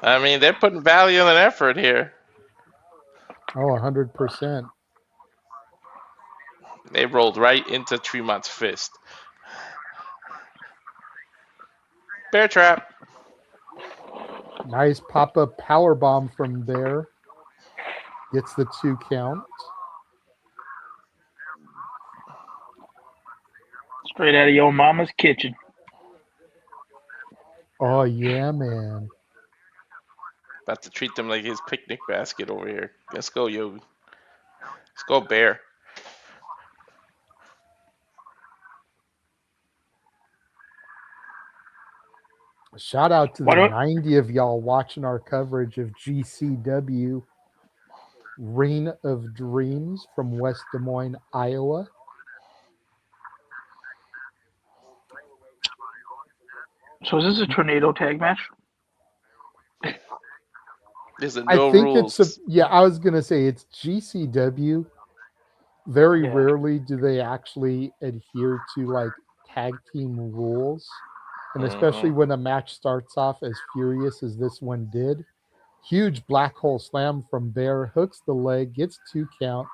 I mean, they're putting value and effort here. Oh, 100%. They rolled right into Tremont's fist. Bear trap. Nice pop-up power bomb from Bear. Gets the 2 count. Straight out of your mama's kitchen. Oh, yeah, man. About to treat them like his picnic basket over here. Let's go, Yogi. Let's go, Bear. Shout out to the 90 of y'all watching our coverage of GCW Reign of Dreams from West Des Moines, Iowa. So is this a tornado tag match? There's no I think rules. it's I was gonna say it's GCW. Very rarely do they actually adhere to like tag team rules. And especially when a match starts off as furious as this one did. Huge black hole slam from Bear, hooks the leg, gets 2 count.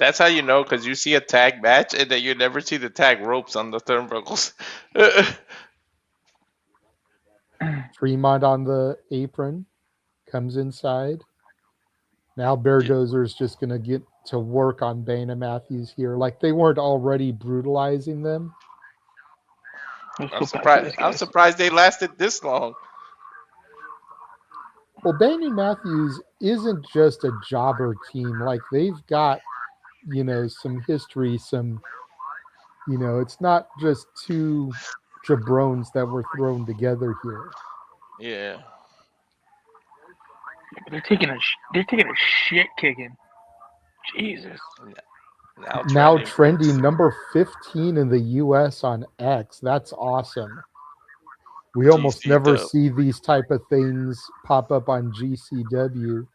That's how you know, because you see a tag match and then you never see the tag ropes on the turnbuckles. Tremont on the apron, comes inside. Now Beardozer is just going to get to work on Bane and Matthews here. Like they weren't already brutalizing them. I'm surprised they lasted this long. Well, Bane and Matthews isn't just a jobber team. Like they've got, some history, it's not just 2 jabrones that were thrown together here. Yeah. They're taking a shit kicking. Jesus. Now trending number 15 in the U.S. on X. That's awesome. We almost never see these type of things pop up on GCW.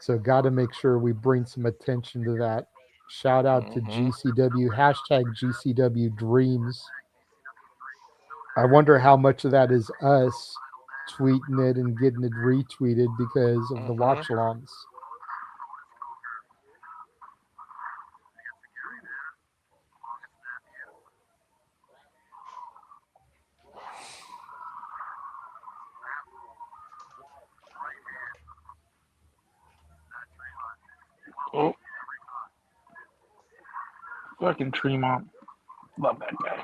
So got to make sure we bring some attention to that. Shout out to GCW, #GCW Dreams. I wonder how much of that is us tweeting it and getting it retweeted because of the watch-alongs. Oh. Fucking Tremont. Love that guy.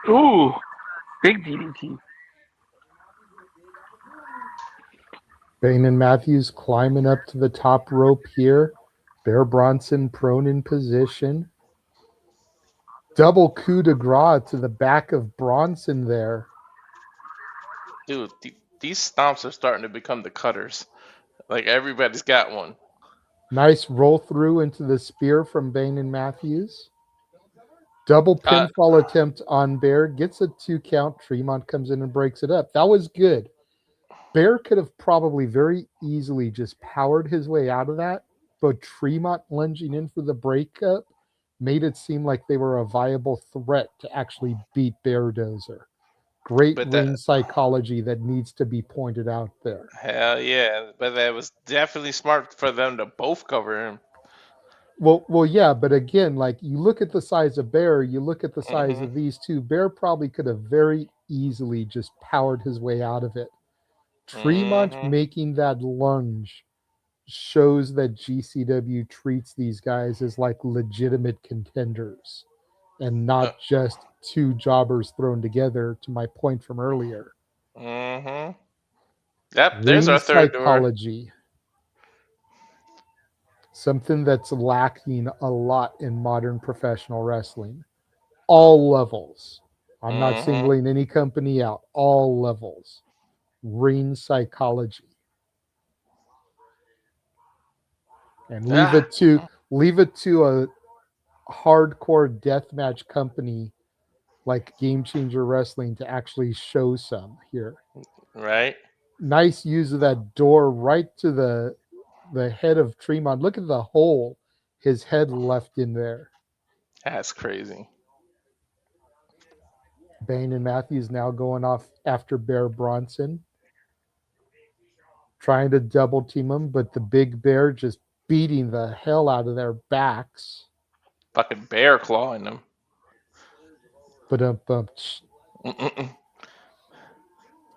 Ooh. Big DDT. Bane and Matthews climbing up to the top rope here. Bear Bronson prone in position. Double coup de grace to the back of Bronson there. Dude, these stomps are starting to become the cutters. Like everybody's got one. Nice roll through into the spear from Bane and Matthews. Double pinfall attempt on Bear. Gets a 2 count. Tremont comes in and breaks it up. That was good. Bear could have probably very easily just powered his way out of that, but Tremont lunging in for the breakup made it seem like they were a viable threat to actually beat Beardozer. Great But ring psychology that needs to be pointed out there. hell yeah, but that was definitely smart for them to both cover him. Well, yeah, but again, like you look at the size of Bear, you look at the size Mhm. of these two. Bear probably could have very easily just powered his way out of it. Tremont Mhm. making that lunge shows that GCW treats these guys as like legitimate contenders and not just two jobbers thrown together, to my point from earlier. Mhm. Yep, there's Ring our third door. psychology. Something that's lacking a lot in modern professional wrestling. All levels. I'm not Mhm. singling any company out. All levels. Ring psychology. And leave it to a hardcore deathmatch company like Game Changer Wrestling to actually show some here. Right. Nice use of that door right to the head of Tremont. Look at the hole his head left in there. That's crazy. Bane and Matthews now going off after Bear Bronson, trying to double team him, but the big bear just beating the hell out of their backs. Fucking bear clawing them. But Mm-mm-mm.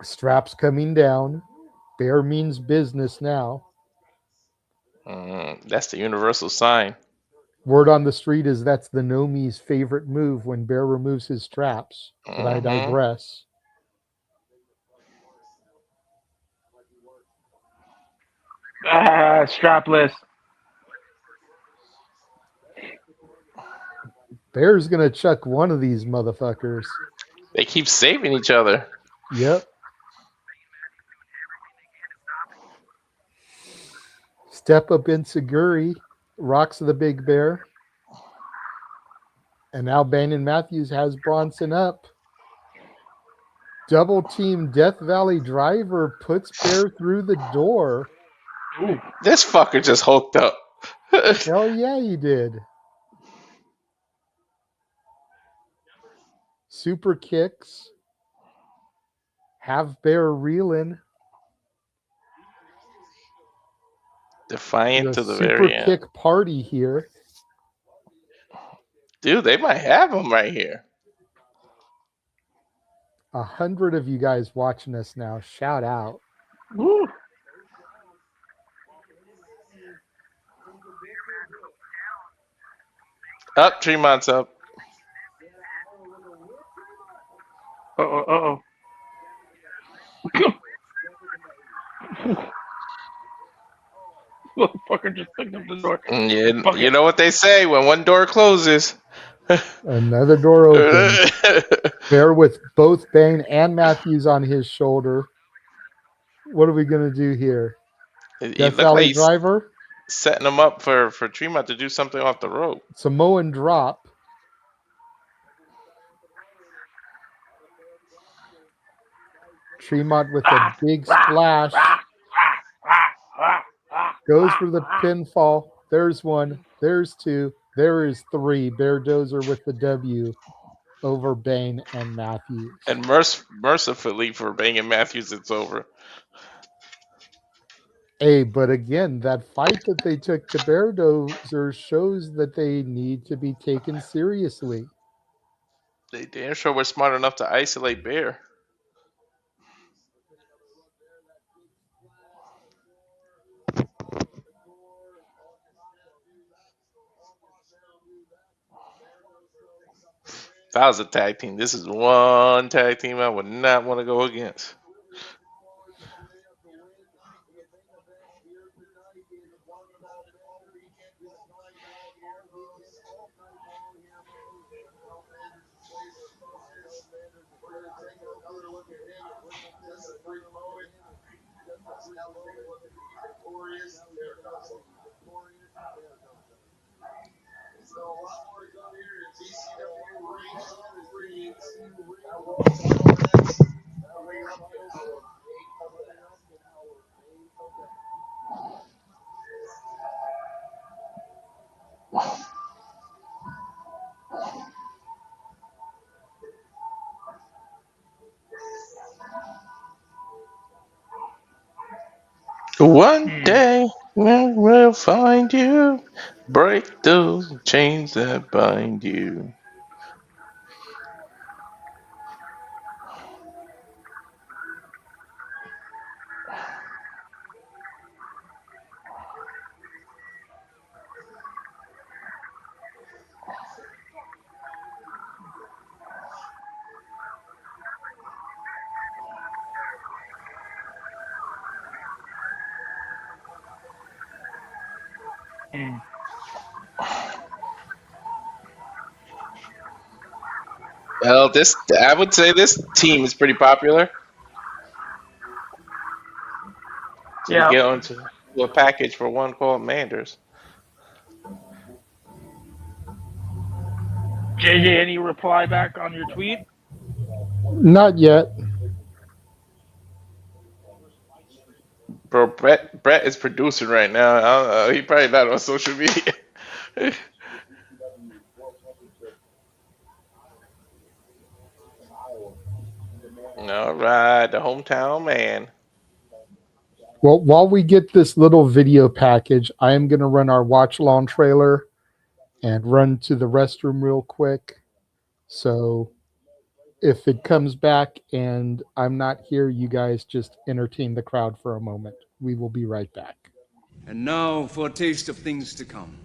straps coming down. Bear means business now. That's the universal sign. Word on the street is that's the Nomi's favorite move when Bear removes his straps. But I Mhm. digress. Strapless. Bear's gonna chuck one of these motherfuckers. They keep saving each other. Yep. Step up Inseguri, rocks the big bear. And now Bane Matthews has Bronson up. Double team Death Valley driver puts Bear through the door. Ooh. This fucker just hulked up. Hell yeah, he did. Super kicks. Have Bear reeling. Defiant The to the super very end. kick party here. Dude, they might have him right here. 100 of you guys watching us now. Shout out. Woo. Up, Tremont's up. Uh-oh. Motherfucker just picked up the door. Yeah, you know what they say when one door closes. Another door opens. Bear with both Bane and Matthews on his shoulder. What are we going to do here? He Death looked Valley like he's driver. setting him up for Tremont to do something off the rope. Samoan drop. Tremont with a big splash. Goes for the pinfall. There's one. There's two. There is three. Beardozer with the W over Bane and Matthews. And mercifully for Bane and Matthews, it's over. Hey, but again, that fight that they took to Beardozer shows that they need to be taken seriously. They damn sure were smart enough to isolate Bear. If I was a tag team, this is one tag team I would not want to go against. One day we'll find you. Break those chains that bind you. Mm. Well, I would say this team is pretty popular. So you Yeah. get onto a package for one called Manders. JJ, any reply back on your tweet? Not yet. Bro, Brett is producing right now. I don't know, he probably not on social media. All right, the hometown man. Well, while we get this little video package, I am going to run our watch along trailer and run to the restroom real quick. So if it comes back and I'm not here, you guys just entertain the crowd for a moment. We will be right back. And now for a taste of things to come.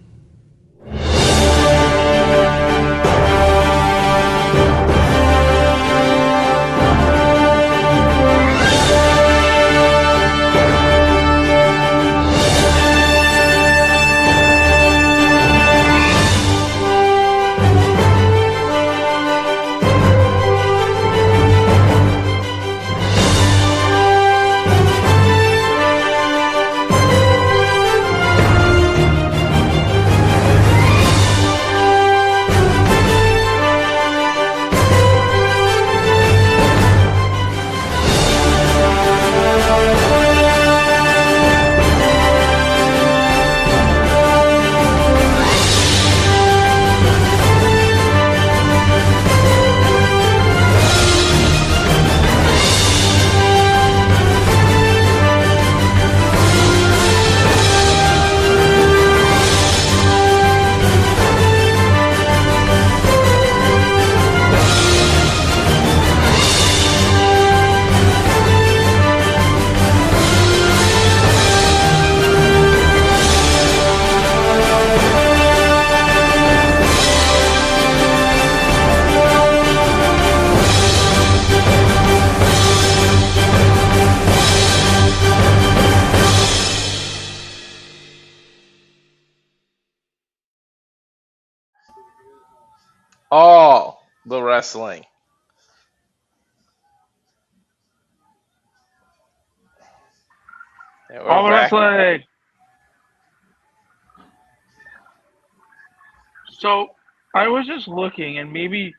All the wrestling. And we're All the back. wrestling. So I was just looking, and maybe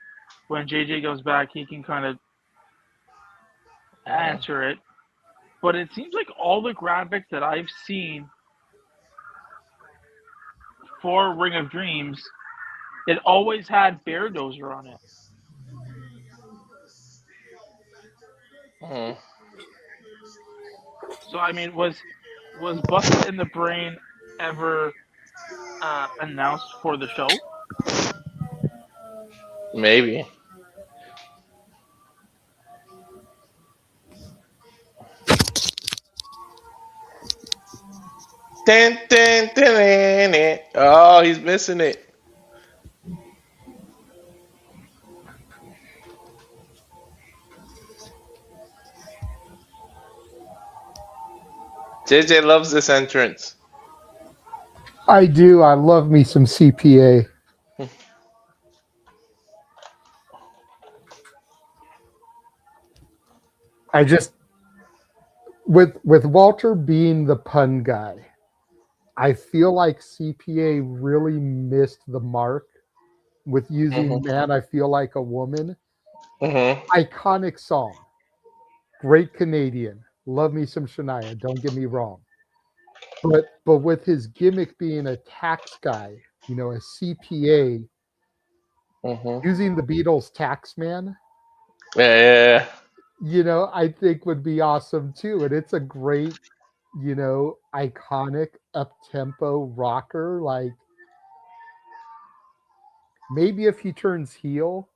when JJ goes back, he can kind of answer it. But it seems like all the graphics that I've seen for Ring of Dreams, it always had Beardozer on it. Mhm. So I mean, was Bustah in the Brain ever announced for the show? Maybe. Dun, dun, dun, dun, dun. Oh, he's missing it. JJ loves this entrance. I do. I love me some CPA. I just with Walter being the pun guy, I feel like CPA really missed the mark with using "Man, I Feel Like a Woman." Iconic song, great Canadian. Love me some Shania. Don't get me wrong, but with his gimmick being a tax guy, a CPA, using the Beatles' tax man, Yeah. I think would be awesome too. And it's a great iconic up-tempo rocker. Like, maybe if he turns heel,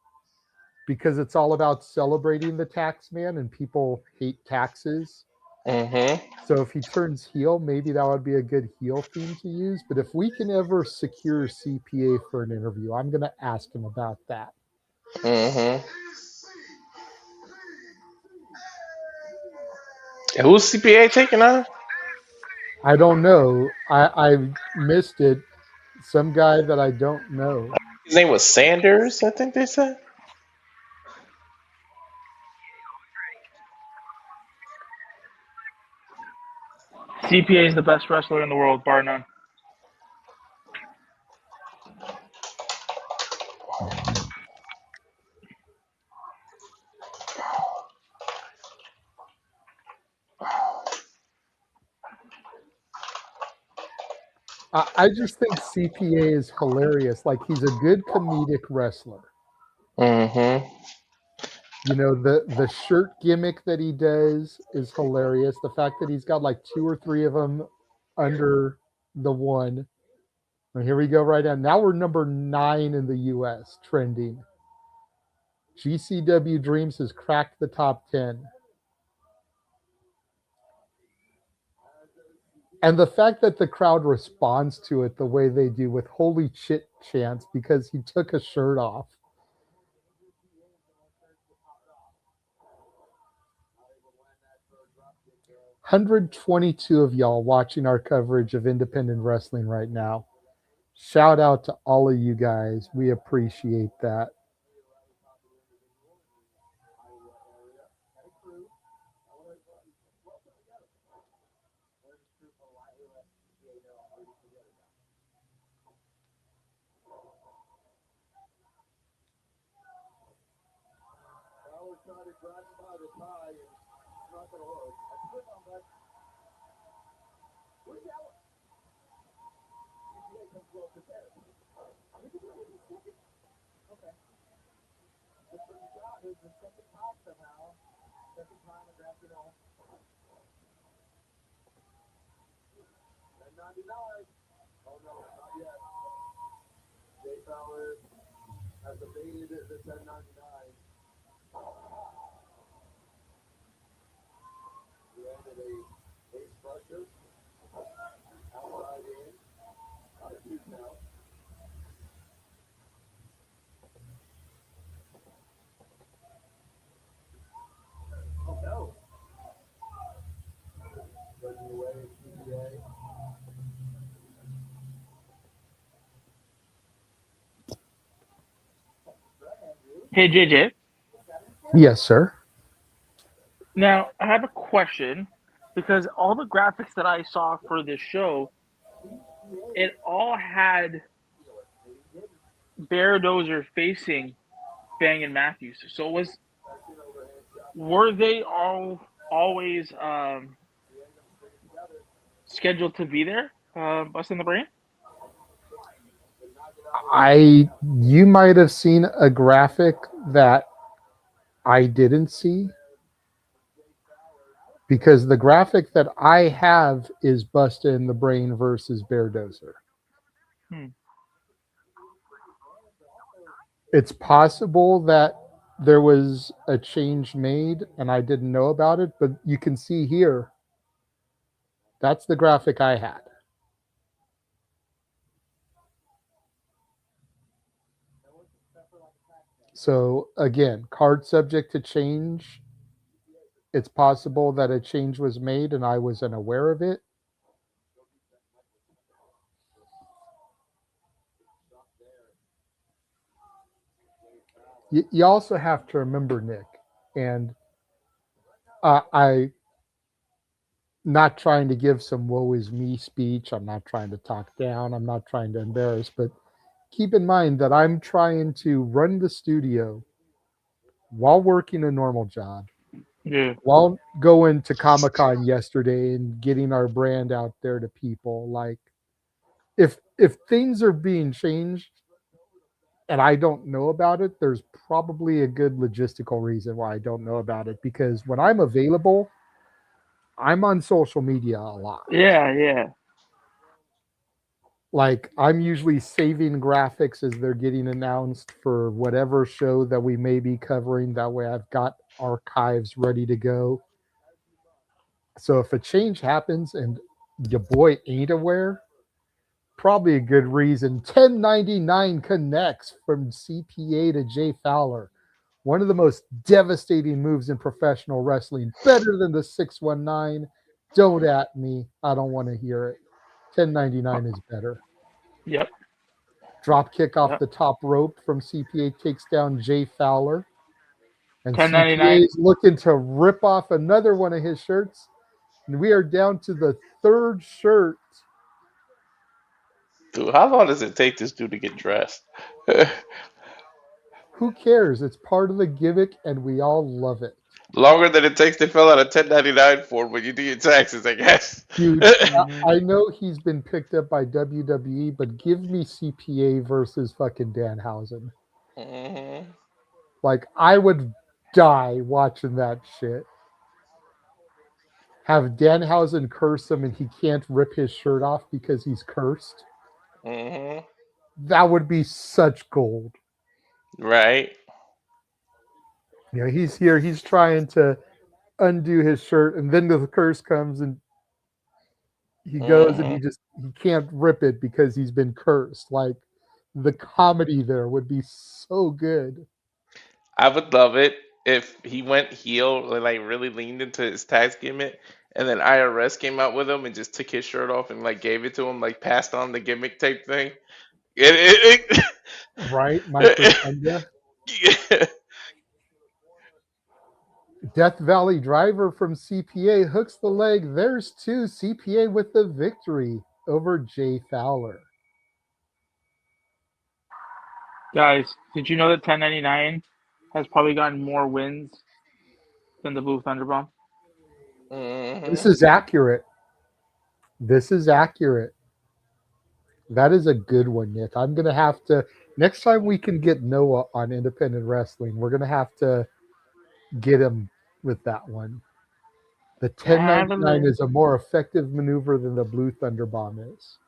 because it's all about celebrating the tax man and people hate taxes. Mm-hmm. So if he turns heel, maybe that would be a good heel theme to use. But if we can ever secure CPA for an interview, I'm going to ask him about that. Mm-hmm. Who's CPA taking on? I don't know. I missed it. Some guy that I don't know. His name was Sanders, I think they said. CPA is the best wrestler in the world, bar none. I just think CPA is hilarious. Like, he's a good comedic wrestler. Mm-hmm. The shirt gimmick that he does is hilarious. The fact that he's got like 2 or 3 of them under the one. And here we go right now we're number 9 in the US trending. GCW Dreams has cracked the top 10. And the fact that the crowd responds to it the way they do, with holy shit chants, because he took a shirt off. $122 of y'all watching our coverage of independent wrestling right now. Shout out to all of you guys. We appreciate that. Hey, JJ. Yes, sir. Now, I have a question, because all the graphics that I saw for this show, it all had Beardozer facing Bang & Matthews. So were they always scheduled to be there, busting the brain? You might have seen a graphic that I didn't see, because the graphic that I have is Bustah in the Brain versus Beardozer. It's possible that there was a change made and I didn't know about it, but you can see here, that's the graphic I had. So again, card subject to change. It's possible that a change was made and I was unaware of it. You also have to remember, Nick, and I not trying to give some woe is me speech. I'm not trying to talk down. I'm not trying to embarrass, but keep in mind that I'm trying to run the studio while working a normal job. Yeah. While going to Comic-Con yesterday and getting our brand out there to people. Like, if things are being changed and I don't know about it, there's probably a good logistical reason why I don't know about it. Because when I'm available, I'm on social media a lot. Yeah. Like, I'm usually saving graphics as they're getting announced for whatever show that we may be covering. That way I've got archives ready to go. So if a change happens and your boy ain't aware, probably a good reason. 1099 connects from CPA to Jay Fowler. One of the most devastating moves in professional wrestling. Better than the 619. Don't at me. I don't want to hear it. 1099 is better. Yep. Drop kick off Yep. the top rope from CPA takes down Jay Fowler. And 1099. CPA is looking to rip off another one of his shirts. And we are down to the third shirt. Dude, how long does it take this dude to get dressed? Who cares? It's part of the gimmick, and we all love it. Longer than it takes to fill out a 1099 form when you do your taxes, I guess. Dude, I know he's been picked up by WWE, but give me CPA versus fucking Danhausen. Mm-hmm. Like, I would die watching that shit. Have Danhausen curse him and he can't rip his shirt off because he's cursed. Mm-hmm. That would be such gold. Right. You know, he's here, he's trying to undo his shirt, and then the curse comes and he goes and he can't rip it because he's been cursed. Like, the comedy there would be so good. I would love it if he went heel and like really leaned into his tax gimmick, and then IRS came out with him and just took his shirt off and like gave it to him, like passed on the gimmick type thing. Right? My pretender. Yeah. Death Valley Driver from CPA hooks the leg. There's two. CPA with the victory over Jay Fowler. Guys, did you know that 1099 has probably gotten more wins than the Blue Thunderbomb? This is accurate. This is accurate. That is a good one, Nick. I'm going to have to, next time we can get Noah on independent wrestling, we're going to have to get him with that one. The 1099 is a more effective maneuver than the Blue Thunderbomb is.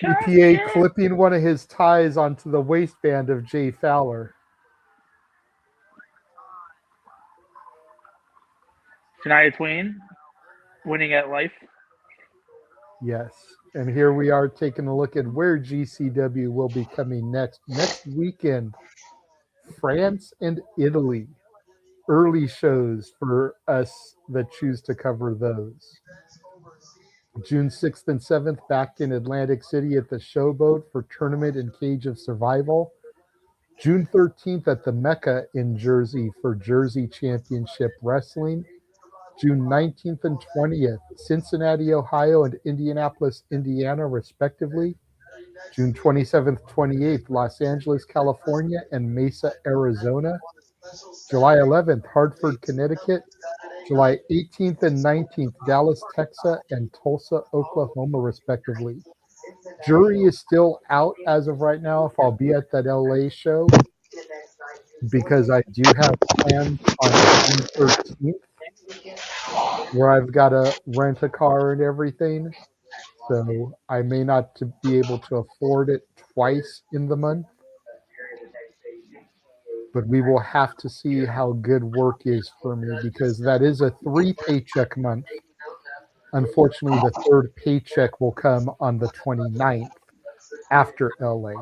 CPA clipping one of his ties onto the waistband of Jay Fowler. Shania Twain winning at life. Yes. And here we are taking a look at where GCW will be coming next. Next weekend, France and Italy. Early shows for us that choose to cover those. June 6th and 7th, back in Atlantic City at the Showboat for Tournament and Cage of Survival. June 13th at the Mecca in Jersey for Jersey Championship Wrestling. June 19th and 20th, Cincinnati, Ohio, and Indianapolis, Indiana, respectively. June 27th, 28th, Los Angeles, California, and Mesa, Arizona. July 11th, Hartford, Connecticut. July 18th and 19th, Dallas, Texas, and Tulsa, Oklahoma, respectively. Jury is still out as of right now if I'll be at that LA show, because I do have plans on June 13th where I've got to rent a car and everything. So I may not be able to afford it twice in the month. But we will have to see how good work is for me, because that is a 3-paycheck month. Unfortunately, the third paycheck will come on the 29th after LA.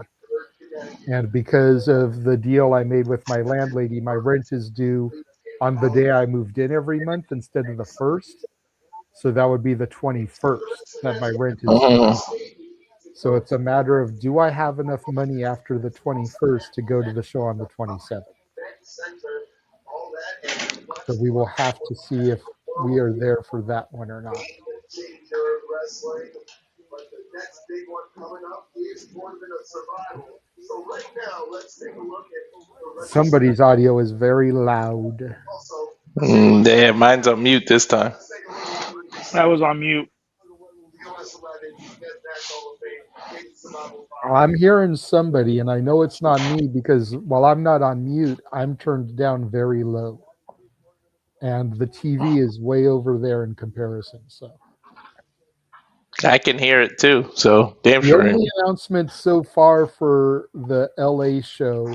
And because of the deal I made with my landlady, my rent is due on the day I moved in every month instead of the 1st. So that would be the 21st that my rent is due. So it's a matter of, do I have enough money after the 21st to go to the show on the 27th? So we will have to see if we are there for that one or not. Somebody's audio is very loud. Damn, mine's on mute this time. That was on mute. I'm hearing somebody, and I know it's not me because while I'm not on mute, I'm turned down very low. And the TV is way over there in comparison. So I can hear it too. So damn the sure. only announcement so far for the LA show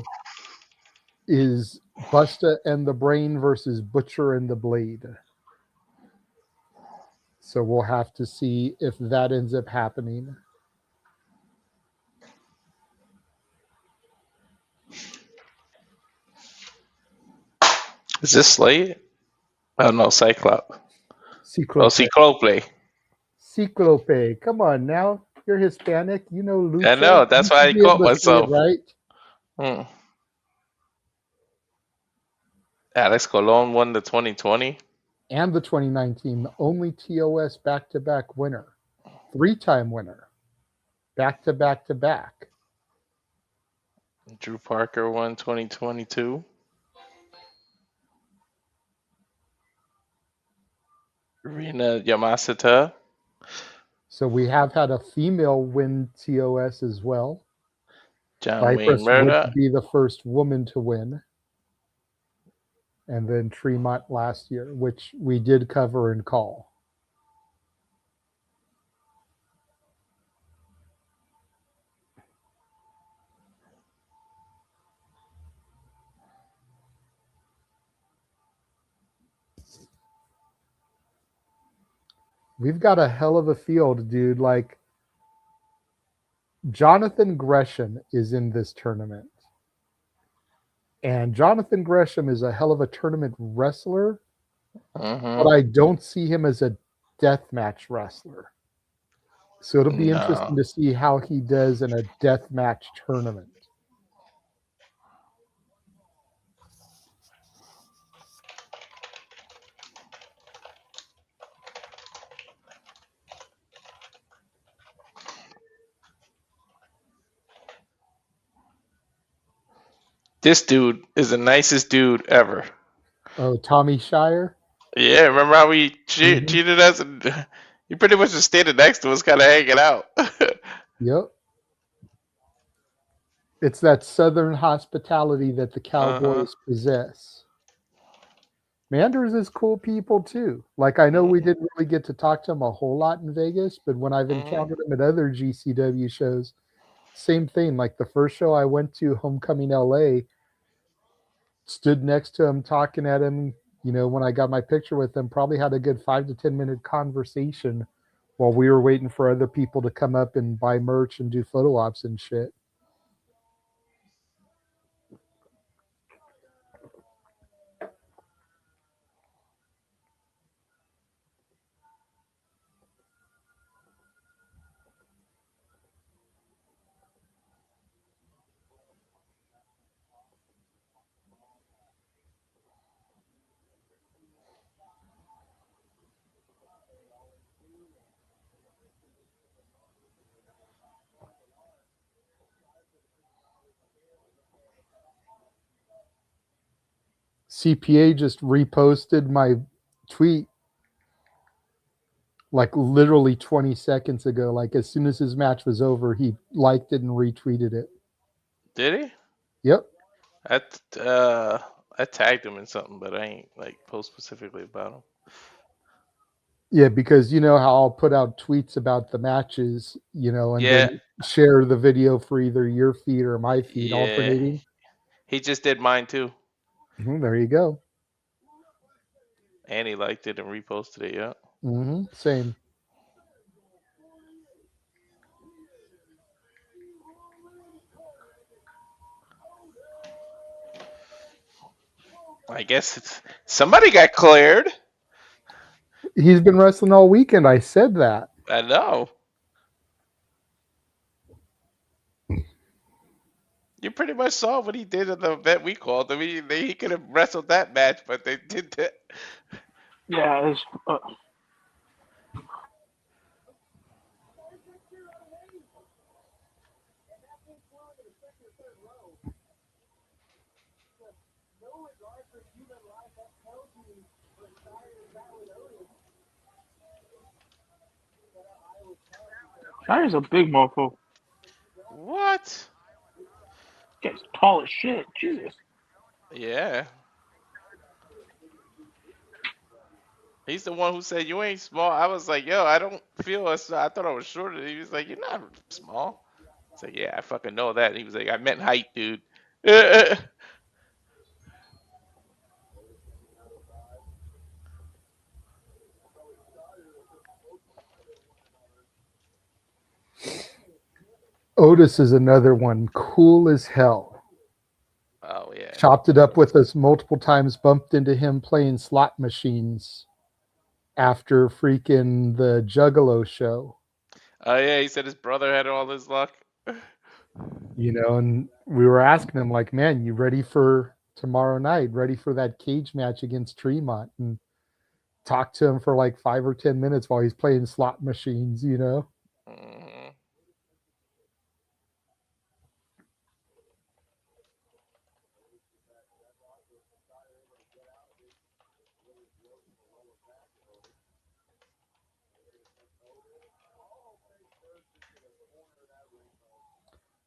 is Bustah and the Brain versus Butcher and the Blade. So we'll have to see if that ends up happening. Is this Slade? Oh no, Cyclops. Oh, Cyclope. Cyclope. Cyclope. Come on now. You're Hispanic. You know Lucha. I know. That's You why should I be able caught to say myself. it right. Alex Colon won the 2020 and the 2019, the only TOS back-to-back winner. 3-time winner. Back-to-back-to-back. Drew Parker won 2022. Rina Yamashita. So we have had a female win TOS as well. John Wayne Vipress Murdoch. would be the first woman to win. And then Tremont last year, which we did cover and call. We've got a hell of a field, dude. Like, Jonathan Gresham is in this tournament. And Jonathan Gresham is a hell of a tournament wrestler, but I don't see him as a deathmatch wrestler. So it'll be interesting to see how he does in a deathmatch tournament. This dude is the nicest dude ever. Oh, Tommy Shire? Yeah, remember how he cheated us? And he pretty much just standing next to us, kind of hanging out. Yep. It's that southern hospitality that the Cowboys possess. Manders is cool people too. Like, I know we didn't really get to talk to him a whole lot in Vegas, but when I've encountered him at other GCW shows, same thing. Like the first show I went to, Homecoming LA, stood next to him, talking at him. You know, when I got my picture with him, probably had a good 5 to 10 minute conversation while we were waiting for other people to come up and buy merch and do photo ops and shit. CPA just reposted my tweet like literally 20 seconds ago. Like as soon as his match was over, he liked it and retweeted it. Did he? Yep. I tagged him in something, but I ain't like post specifically about him. Yeah, because you know how I'll put out tweets about the matches, you know, and then share the video for either your feed or my feed, alternating. He just did mine too. There you go. And he liked it and reposted it, yeah. Same. I guess it's somebody got cleared. He's been wrestling all weekend. I said that. I know. You pretty much saw what he did in the event we called. I mean, he could have wrestled that match, but they did that. Yeah, Shire's a big mofo. Guy's tall as shit. Jesus. Yeah. He's the one who said, you ain't small. I was like, yo, I don't feel as I thought I was shorter. He was like, you're not small. I was like, yeah, I fucking know that. And he was like, I meant height, dude. Otis is another one. Cool as hell. Oh, yeah. Chopped it up with us multiple times, bumped into him playing slot machines after freaking the Juggalo show. Oh, yeah, he said his brother had all his luck. And we were asking him, like, man, you ready for tomorrow night? Ready for that cage match against Tremont? And talked to him for like 5 or 10 minutes while he's playing slot machines, Mhm.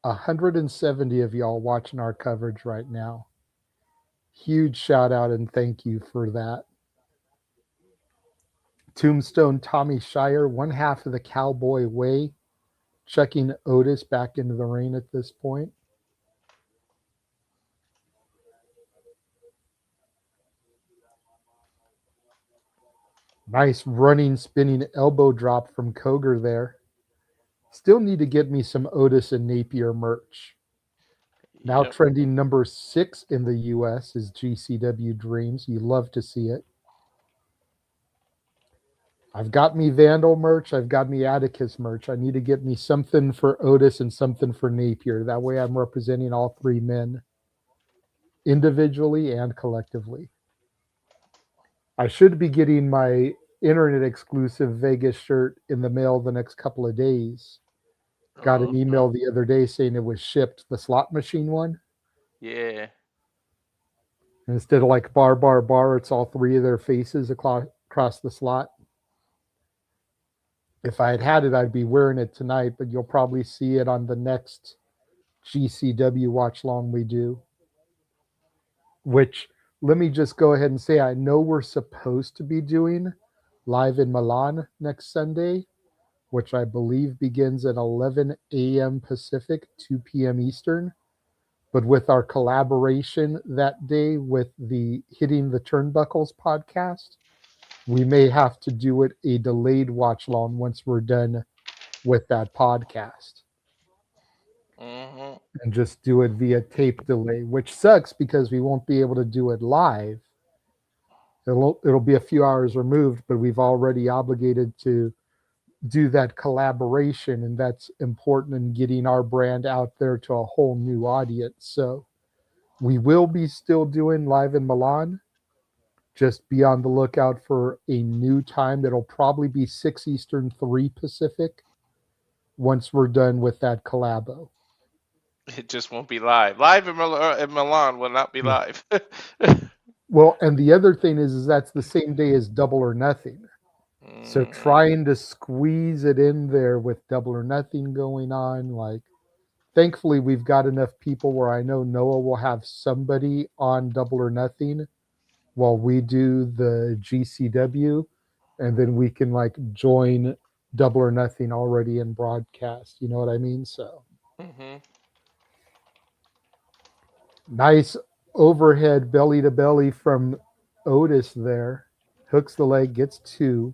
170 of y'all watching our coverage right now. Huge shout out and thank you for that. Tombstone Tommy Shire, one half of the Cowboy Way, checking Otis back into the ring at this point. Nice running, spinning elbow drop from Cogar there. Still need to get me some Otis and Napier merch. Now Yep. trending number 6 in the U.S. is GCW Dreams. You love to see it. I've got me Vandal merch. I've got me Atticus merch. I need to get me something for Otis and something for Napier. That way I'm representing all 3 men individually and collectively. I should be getting my internet exclusive Vegas shirt in the mail the next couple of days. Got an email the other day saying it was shipped, the slot machine one. Yeah. And instead of like bar, bar, bar, it's all 3 of their faces across the slot. If I had had it, I'd be wearing it tonight, but you'll probably see it on the next GCW watch long we do. Which, let me just go ahead and say, I know we're supposed to be doing live in Milan next Sunday, which I believe begins at 11 a.m. Pacific, 2 p.m. Eastern. But with our collaboration that day with the Hitting the Turnbuckles podcast, we may have to do it a delayed watch long once we're done with that podcast. Mm-hmm. And just do it via tape delay, which sucks because we won't be able to do it live. It'll be a few hours removed, but we've already obligated to do that collaboration, and that's important in getting our brand out there to a whole new audience. So we will be still doing live in Milan. Just be on the lookout for a new time. It'll probably be 6 Eastern, 3 Pacific once we're done with that collabo. It just won't be live. Live in Milan will not be live. Well, and the other thing is that's the same day as Double or Nothing. So trying to squeeze it in there with Double or Nothing going on, like, thankfully we've got enough people where I know Noah will have somebody on Double or Nothing while we do the GCW, and then we can like join Double or Nothing already in broadcast. You know what I mean? So nice overhead belly to belly from Otis there. Hooks the leg, gets 2.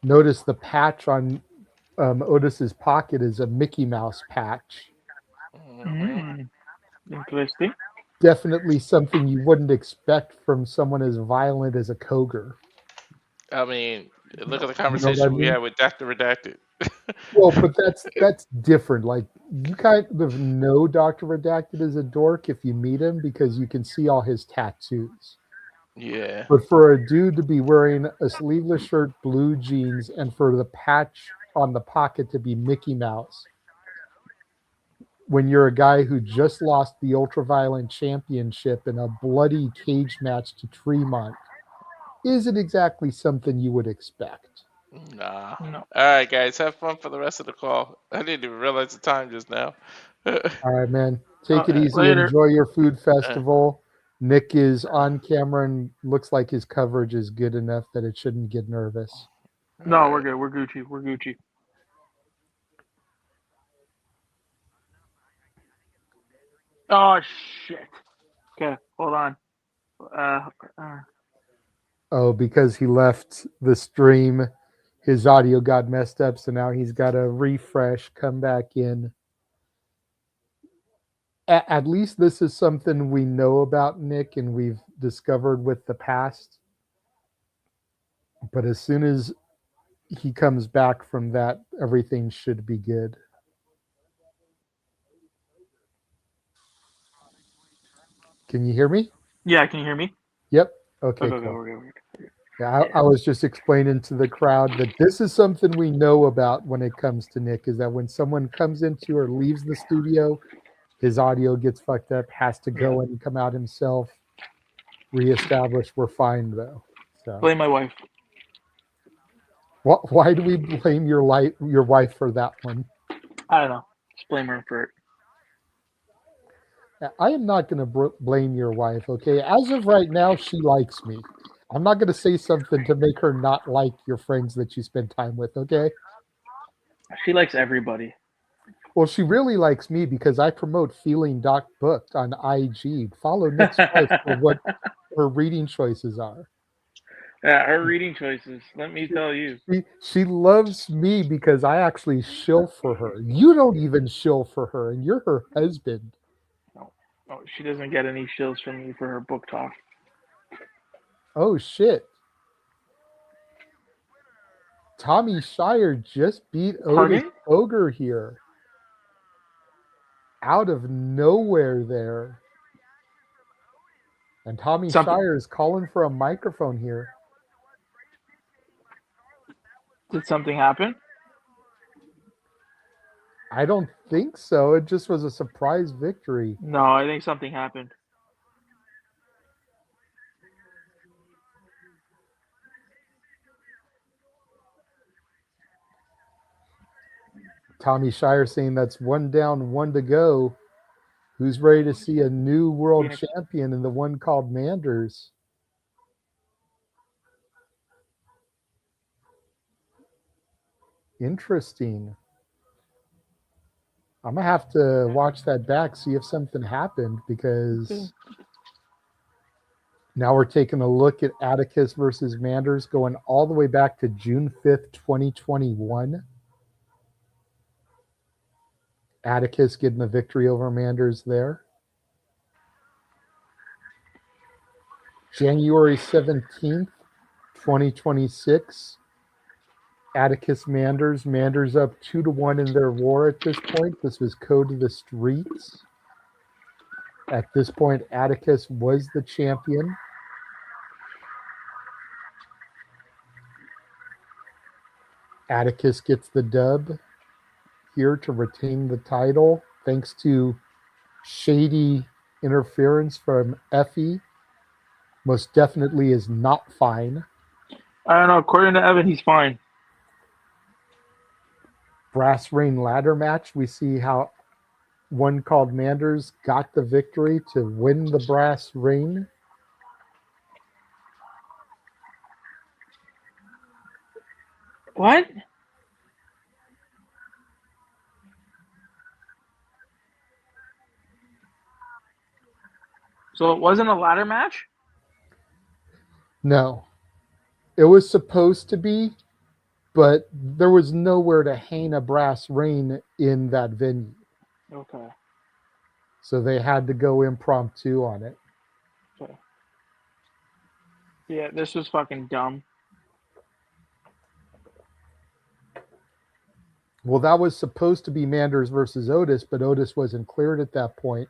Notice the patch on Otis's pocket is a Mickey Mouse patch. Interesting. Definitely something you wouldn't expect from someone as violent as a Cogar. I mean, look at the conversation we had with Dr. Redacted. Well, but that's different. Like, you kind of know Dr. Redacted is a dork if you meet him because you can see all his tattoos. Yeah. But for a dude to be wearing a sleeveless shirt, blue jeans, and for the patch on the pocket to be Mickey Mouse, when you're a guy who just lost the Ultraviolent Championship in a bloody cage match to Tremont, isn't exactly something you would expect. Nah. No. All right, guys, have fun for the rest of the call. I didn't even realize the time just now. All right, man. Take it easy. Later. Enjoy your food festival. Nick is on camera and looks like his coverage is good enough that it shouldn't get nervous. No, we're good. We're Gucci. We're Gucci. Oh shit. Okay, hold on. Oh, because he left the stream, his audio got messed up, so now he's got to refresh, come back in. At least this is something we know about Nick and we've discovered with the past. But as soon as he comes back from that, everything should be good. Can you hear me? Yeah, can you hear me? Yep. Okay, Okay, cool. we're good. Yeah, I was just explaining to the crowd that this is something we know about when it comes to Nick, is that when someone comes into or leaves the studio, his audio gets fucked up, has to go in and come out himself, reestablish. We're fine, though. So Blame my wife. why do we blame your wife for that one? I don't know. Just blame her for it. I am not going to blame your wife, okay? As of right now, she likes me. I'm not going to say something to make her not like your friends that you spend time with, okay? She likes everybody. Well, she really likes me because I promote Feeling Doc Booked on IG. Follow Nick's wife for what her reading choices are. Yeah, her reading choices. Let me tell you. She loves me because I actually shill for her. You don't even shill for her, and you're her husband. No, she doesn't get any shills from me for her book talk. Oh, shit. Tommy Shire just beat Otis Cogar here. Out of nowhere there. And Tommy Shire is calling for a microphone here. Did something happen? I don't think so. It just was a surprise victory. No, I think something happened. Tommy Shire saying that's 1 down, 1 to go. Who's ready to see a new world champion in the one called Manders? Interesting. I'm going to have to watch that back, see if something happened, because now we're taking a look at Atticus versus Manders going all the way back to June 5th, 2021. Atticus getting the victory over Manders there. January 17th, 2026. Atticus Manders. Manders up 2-1 in their war at this point. This was Code to the Streets. At this point, Atticus was the champion. Atticus gets the dub here to retain the title, thanks to shady interference from Effie. Most definitely is not fine. I don't know. According to Evan, he's fine. Brass ring ladder match. We see how one called Manders got the victory to win the brass ring. What? So it wasn't a ladder match? No. It was supposed to be, but there was nowhere to hang a brass ring in that venue. Okay. So they had to go impromptu on it. Okay. Yeah, this was fucking dumb. Well, that was supposed to be Manders versus Otis, but Otis wasn't cleared at that point.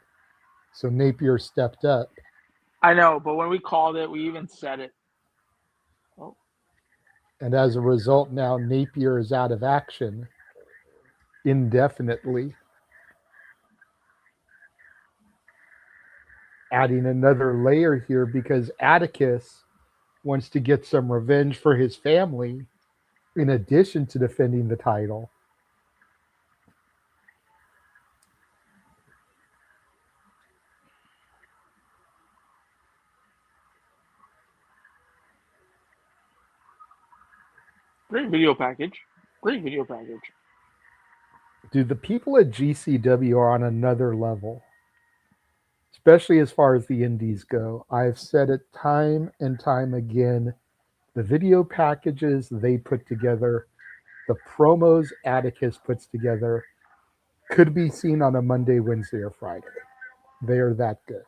So Napier stepped up. I know, but when we called it, we even said it. Oh. And as a result, now Napier is out of action indefinitely. Adding another layer here because Atticus wants to get some revenge for his family in addition to defending the title. Great video package. Great video package. Dude, the people at GCW are on another level, especially as far as the indies go. I've said it time and time again. The video packages they put together, the promos Atticus puts together, could be seen on a Monday, Wednesday, or Friday. They are that good.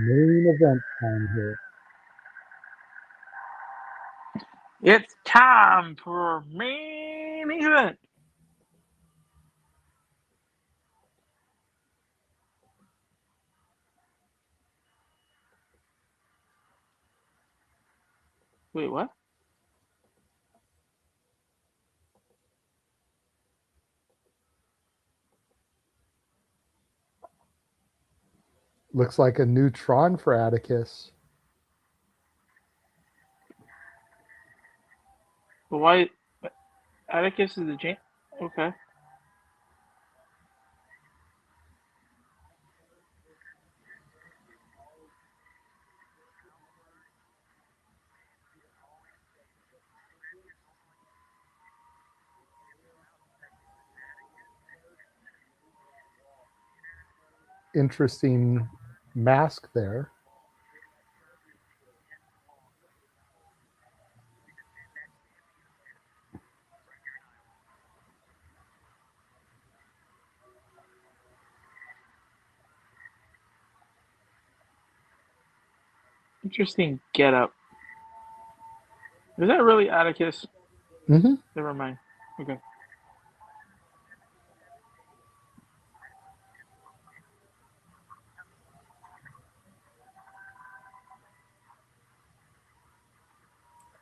Main event time here. It's time for main event. Wait, what? Looks like a neutron for Atticus. But why? Atticus is the champ. Okay. Interesting mask there. Interesting getup. Is that really Atticus? Mm-hmm. Never mind. Okay.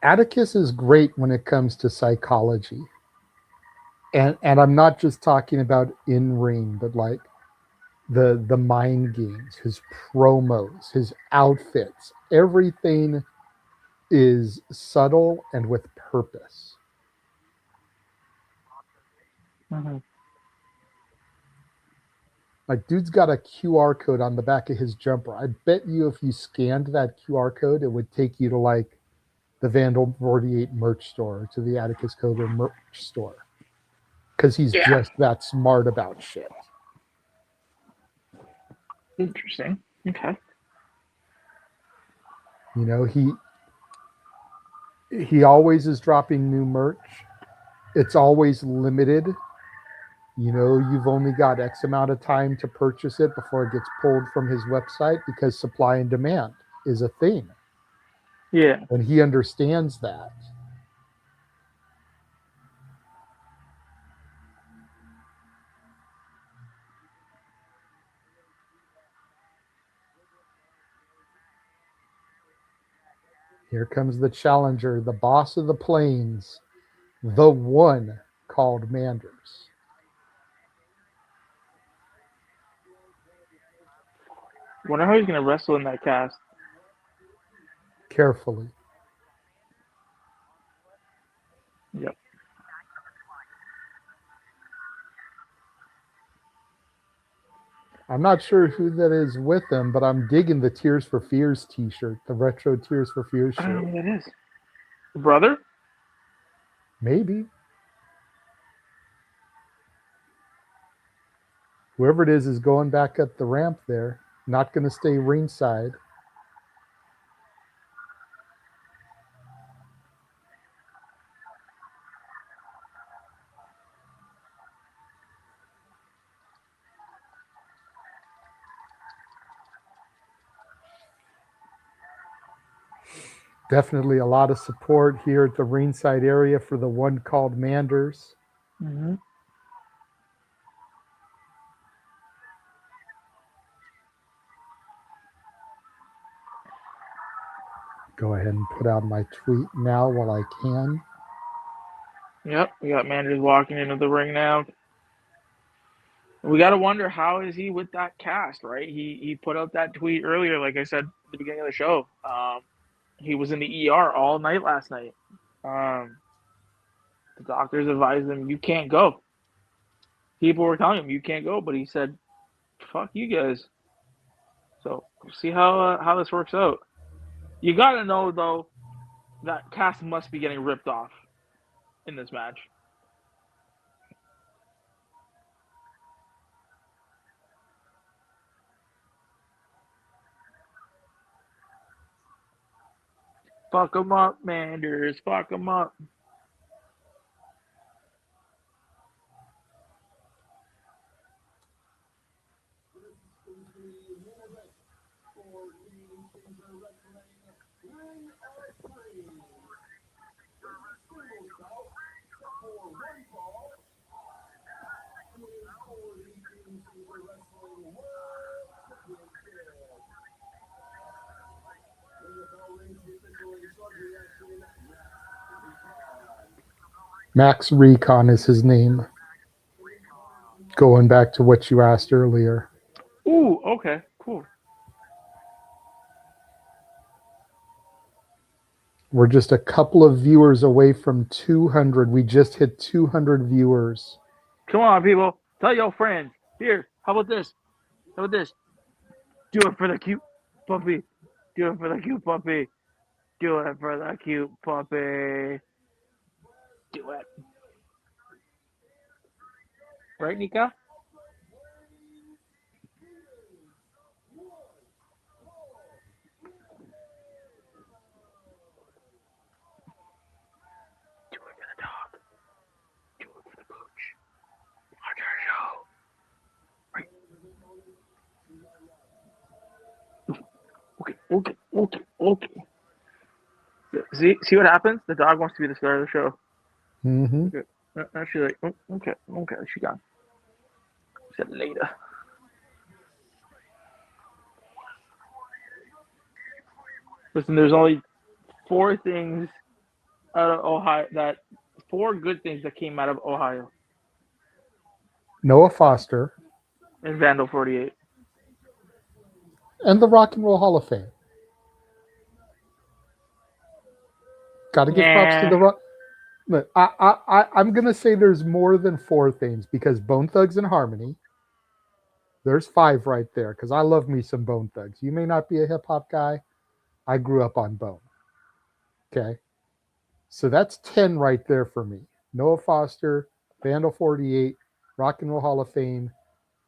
Atticus is great when it comes to psychology. And I'm not just talking about in ring, but like the mind games, his promos, his outfits, everything is subtle and with purpose. Mm-hmm. Like, dude's got a QR code on the back of his jumper. I bet you if you scanned that QR code, it would take you to like the Vandal 48 merch store, to the Atticus Cogar merch store. Because he's just that smart about shit. Interesting. Okay. You know, he always is dropping new merch. It's always limited. You know, you've only got X amount of time to purchase it before it gets pulled from his website, because supply and demand is a thing. Yeah. And he understands that. Here comes the challenger, the boss of the plains, the one called Manders. Wonder how he's gonna wrestle in that cast. Carefully. Yep. I'm not sure who that is with him, but I'm digging the Tears for Fears t-shirt, the retro Tears for Fears I don't know shirt. who that is. The brother? Maybe. Whoever it is going back up the ramp there. Not going to stay ringside. Definitely a lot of support here at the ringside area for the one called Manders. Mm-hmm. Go ahead and put out my tweet now while I can. Yep, we got Manders walking into the ring now. We got to wonder how is he with that cast, right? He put out that tweet earlier, like I said at the beginning of the show. He was in the ER all night last night. The doctors advised him you can't go. People were telling him you can't go, but he said, "Fuck you guys." So we'll see how this works out. You got to know though that cast must be getting ripped off in this match. Fuck him up, Manders. Fuck him up. Max Recon is his name. Going back to what you asked earlier. Ooh, okay, cool. We're just a couple of viewers away from 200. We just hit 200 viewers. Come on, people. Tell your friends. Here, how about this? How about this? Do it for the cute puppy. Do it for the cute puppy. Do it for the cute puppy. Do it. Right, Nika? Do it for the dog. Do it for the pooch. Watch our show. Right. Okay. See what happens? The dog wants to be the star of the show. Mm-hmm. Okay. Now she's like, oh, okay, she gone. Said later. Listen, there's only 4 things out of Ohio 4 good things that came out of Ohio. Noah Foster. And Vandal 48. And the Rock and Roll Hall of Fame. Got to give props to the Rock. Look, I'm going to say there's more than 4 things because Bone Thugs and Harmony. There's 5 right there because I love me some Bone Thugs. You may not be a hip-hop guy. I grew up on Bone. Okay? So that's 10 right there for me. Noah Foster, Vandal 48, Rock and Roll Hall of Fame,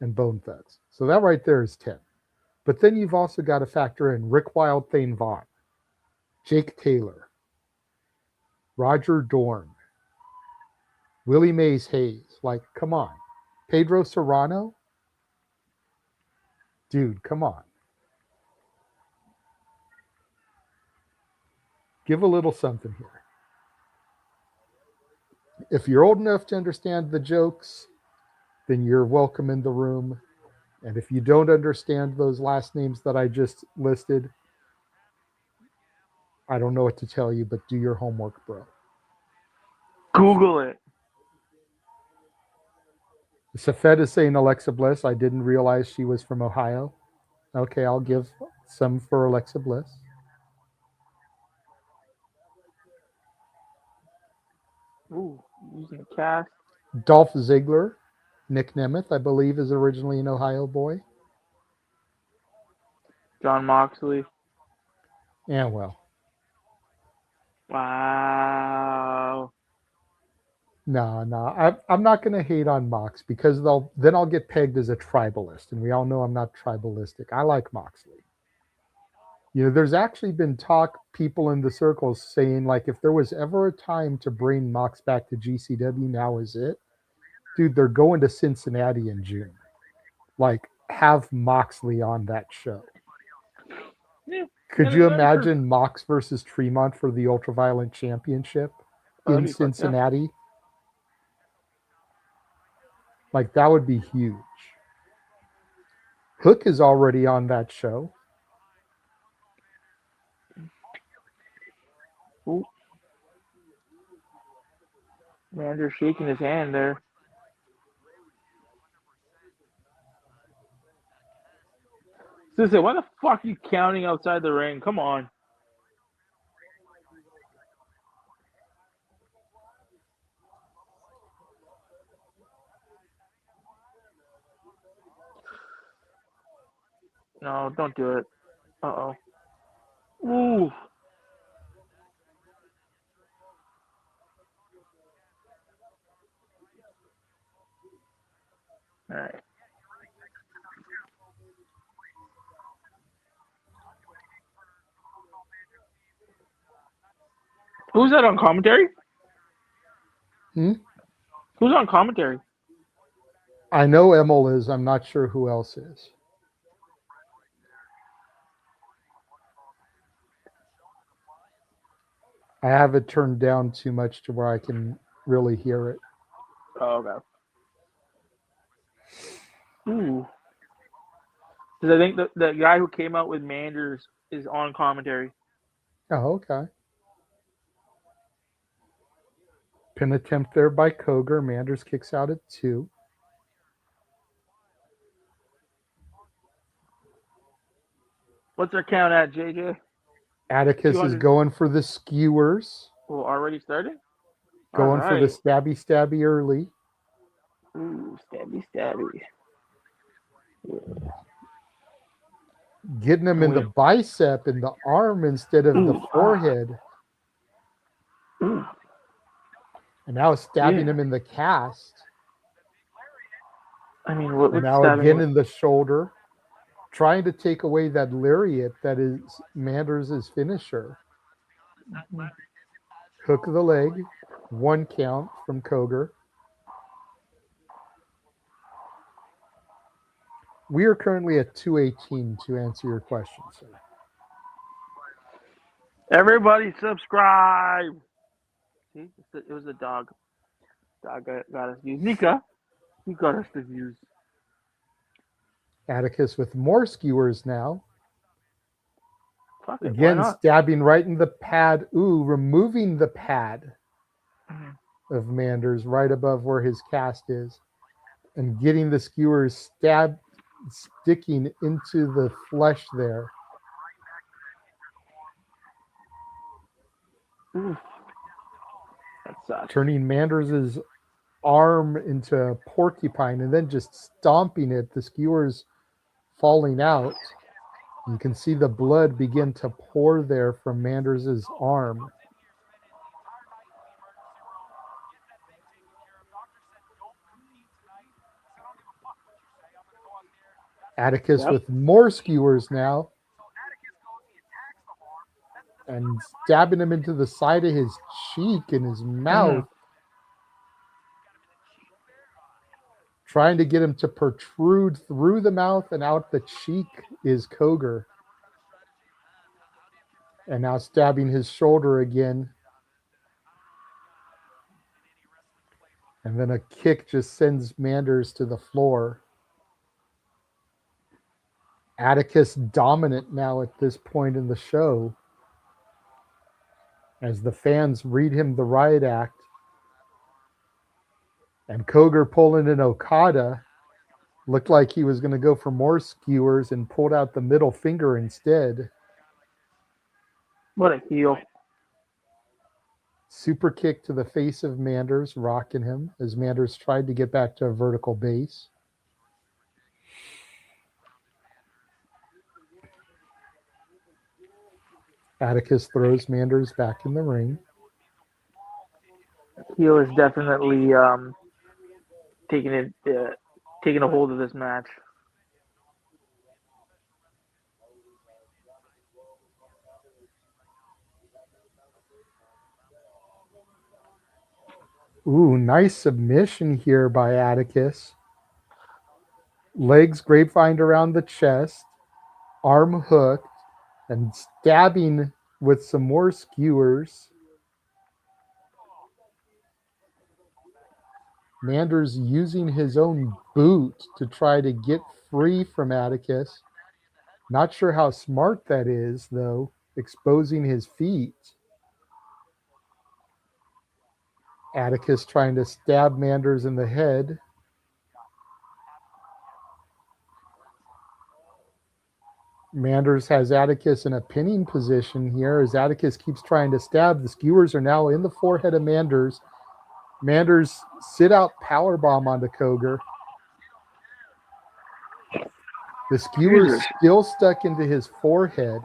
and Bone Thugs. So that right there is 10. But then you've also got to factor in Rick Wild Thane Vaughn, Jake Taylor, Roger Dorn, Willie Mays Hayes. Like, come on. Pedro Serrano? Dude, come on. Give a little something here. If you're old enough to understand the jokes, then you're welcome in the room. And if you don't understand those last names that I just listed, I don't know what to tell you, but do your homework, bro. Google it. Safed is saying Alexa Bliss. I didn't realize she was from Ohio. Okay, I'll give some for Alexa Bliss. Ooh, using the cast. Dolph Ziggler, Nick Nemeth, I believe, is originally an Ohio boy. John Moxley. And well. Wow. No. I'm not going to hate on Mox because then I'll get pegged as a tribalist. And we all know I'm not tribalistic. I like Moxley. You know, there's actually been people in the circles saying, like, if there was ever a time to bring Mox back to GCW, now is it. Dude, they're going to Cincinnati in June. Like, have Moxley on that show. Yeah. Could you imagine Mox versus Tremont for the Ultraviolent Championship in Cincinnati? Like, that would be huge. Hook is already on that show. Ooh. Manders shaking his hand there. Sissy, why the fuck are you counting outside the ring? Come on. No, don't do it. Uh-oh. Ooh. All right. Who's that on commentary? Who's on commentary? I know Emil is. I'm not sure who else is. I have it turned down too much to where I can really hear it. Oh, okay. Ooh. Because I think the guy who came out with Manders is on commentary. Oh, okay. Pin attempt there by Cogar. Manders kicks out at 2. What's our count at, JJ? Atticus is 200. going for the skewers. Oh, already started? Going for the Alright. stabby early. Ooh, stabby. Yeah. Getting him in the bicep and the arm instead of the forehead. Ooh. And now stabbing him in the cast. I mean, what And would now stabbing again in the shoulder. Trying to take away that lariat that is Manders' finisher. Hook of the leg. 1 count from Cogar. We are currently at 218 to answer your question, sir. Everybody subscribe. See, it was a dog. Dog got us views. Nika, you got us the views. Atticus with more skewers now. Fuck it, Again, why not? stabbing right in the pad. Ooh, removing the pad of Manders right above where his cast is. And getting the skewers sticking into the flesh there. Ooh. That sucks. Turning Manders' arm into a porcupine and then just stomping it. The skewers falling out. You can see the blood begin to pour there from Manders' arm. Atticus with more skewers now. And stabbing him into the side of his cheek and his mouth. Trying to get him to protrude through the mouth and out the cheek is Cogar. And now stabbing his shoulder again. And then a kick just sends Manders to the floor. Atticus dominant now at this point in the show. As the fans read him the riot act. And Cogar pulling an Okada. Looked like he was going to go for more skewers and pulled out the middle finger instead. What a heel. Super kick to the face of Manders, rocking him as Manders tried to get back to a vertical base. Atticus throws Manders back in the ring. Heel is definitely taking a hold of this match. Ooh, nice submission here by Atticus. Legs grapevine around the chest, arm hooked, and stabbing with some more skewers. Manders using his own boot to try to get free from Atticus. Not sure how smart that is, though, exposing his feet. Atticus trying to stab Manders in the head. Manders has Atticus in a pinning position here as Atticus keeps trying to stab. The skewers are now in the forehead of Manders. Manders sit out powerbomb onto Cogar. The skewer's Jesus. still stuck into his forehead.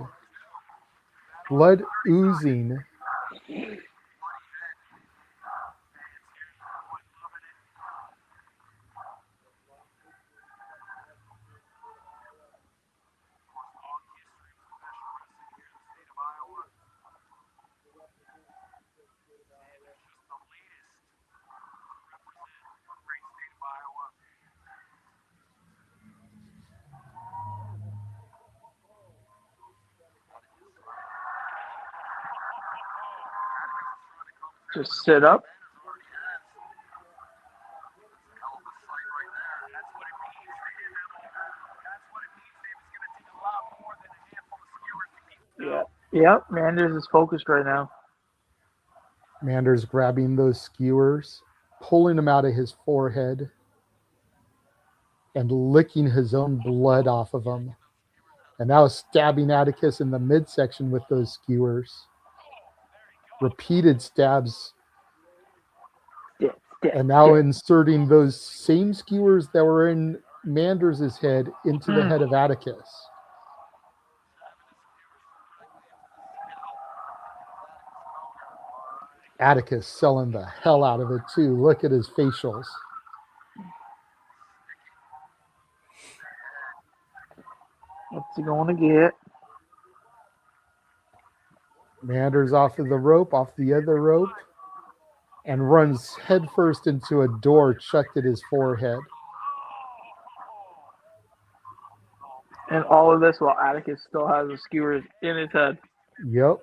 Blood oozing. Just sit up. Yeah. Yep. Manders is focused right now. Manders grabbing those skewers, pulling them out of his forehead, and licking his own blood off of them. And now stabbing Atticus in the midsection with those skewers. Repeated stabs. And now inserting those same skewers that were in Manders' head into the head of Atticus. Atticus selling the hell out of it too. Look at his facials. What's he going to get? Manders off of the rope, off the other rope, and runs headfirst into a door chucked at his forehead. And all of this while Atticus still has the skewers in his head. Yep.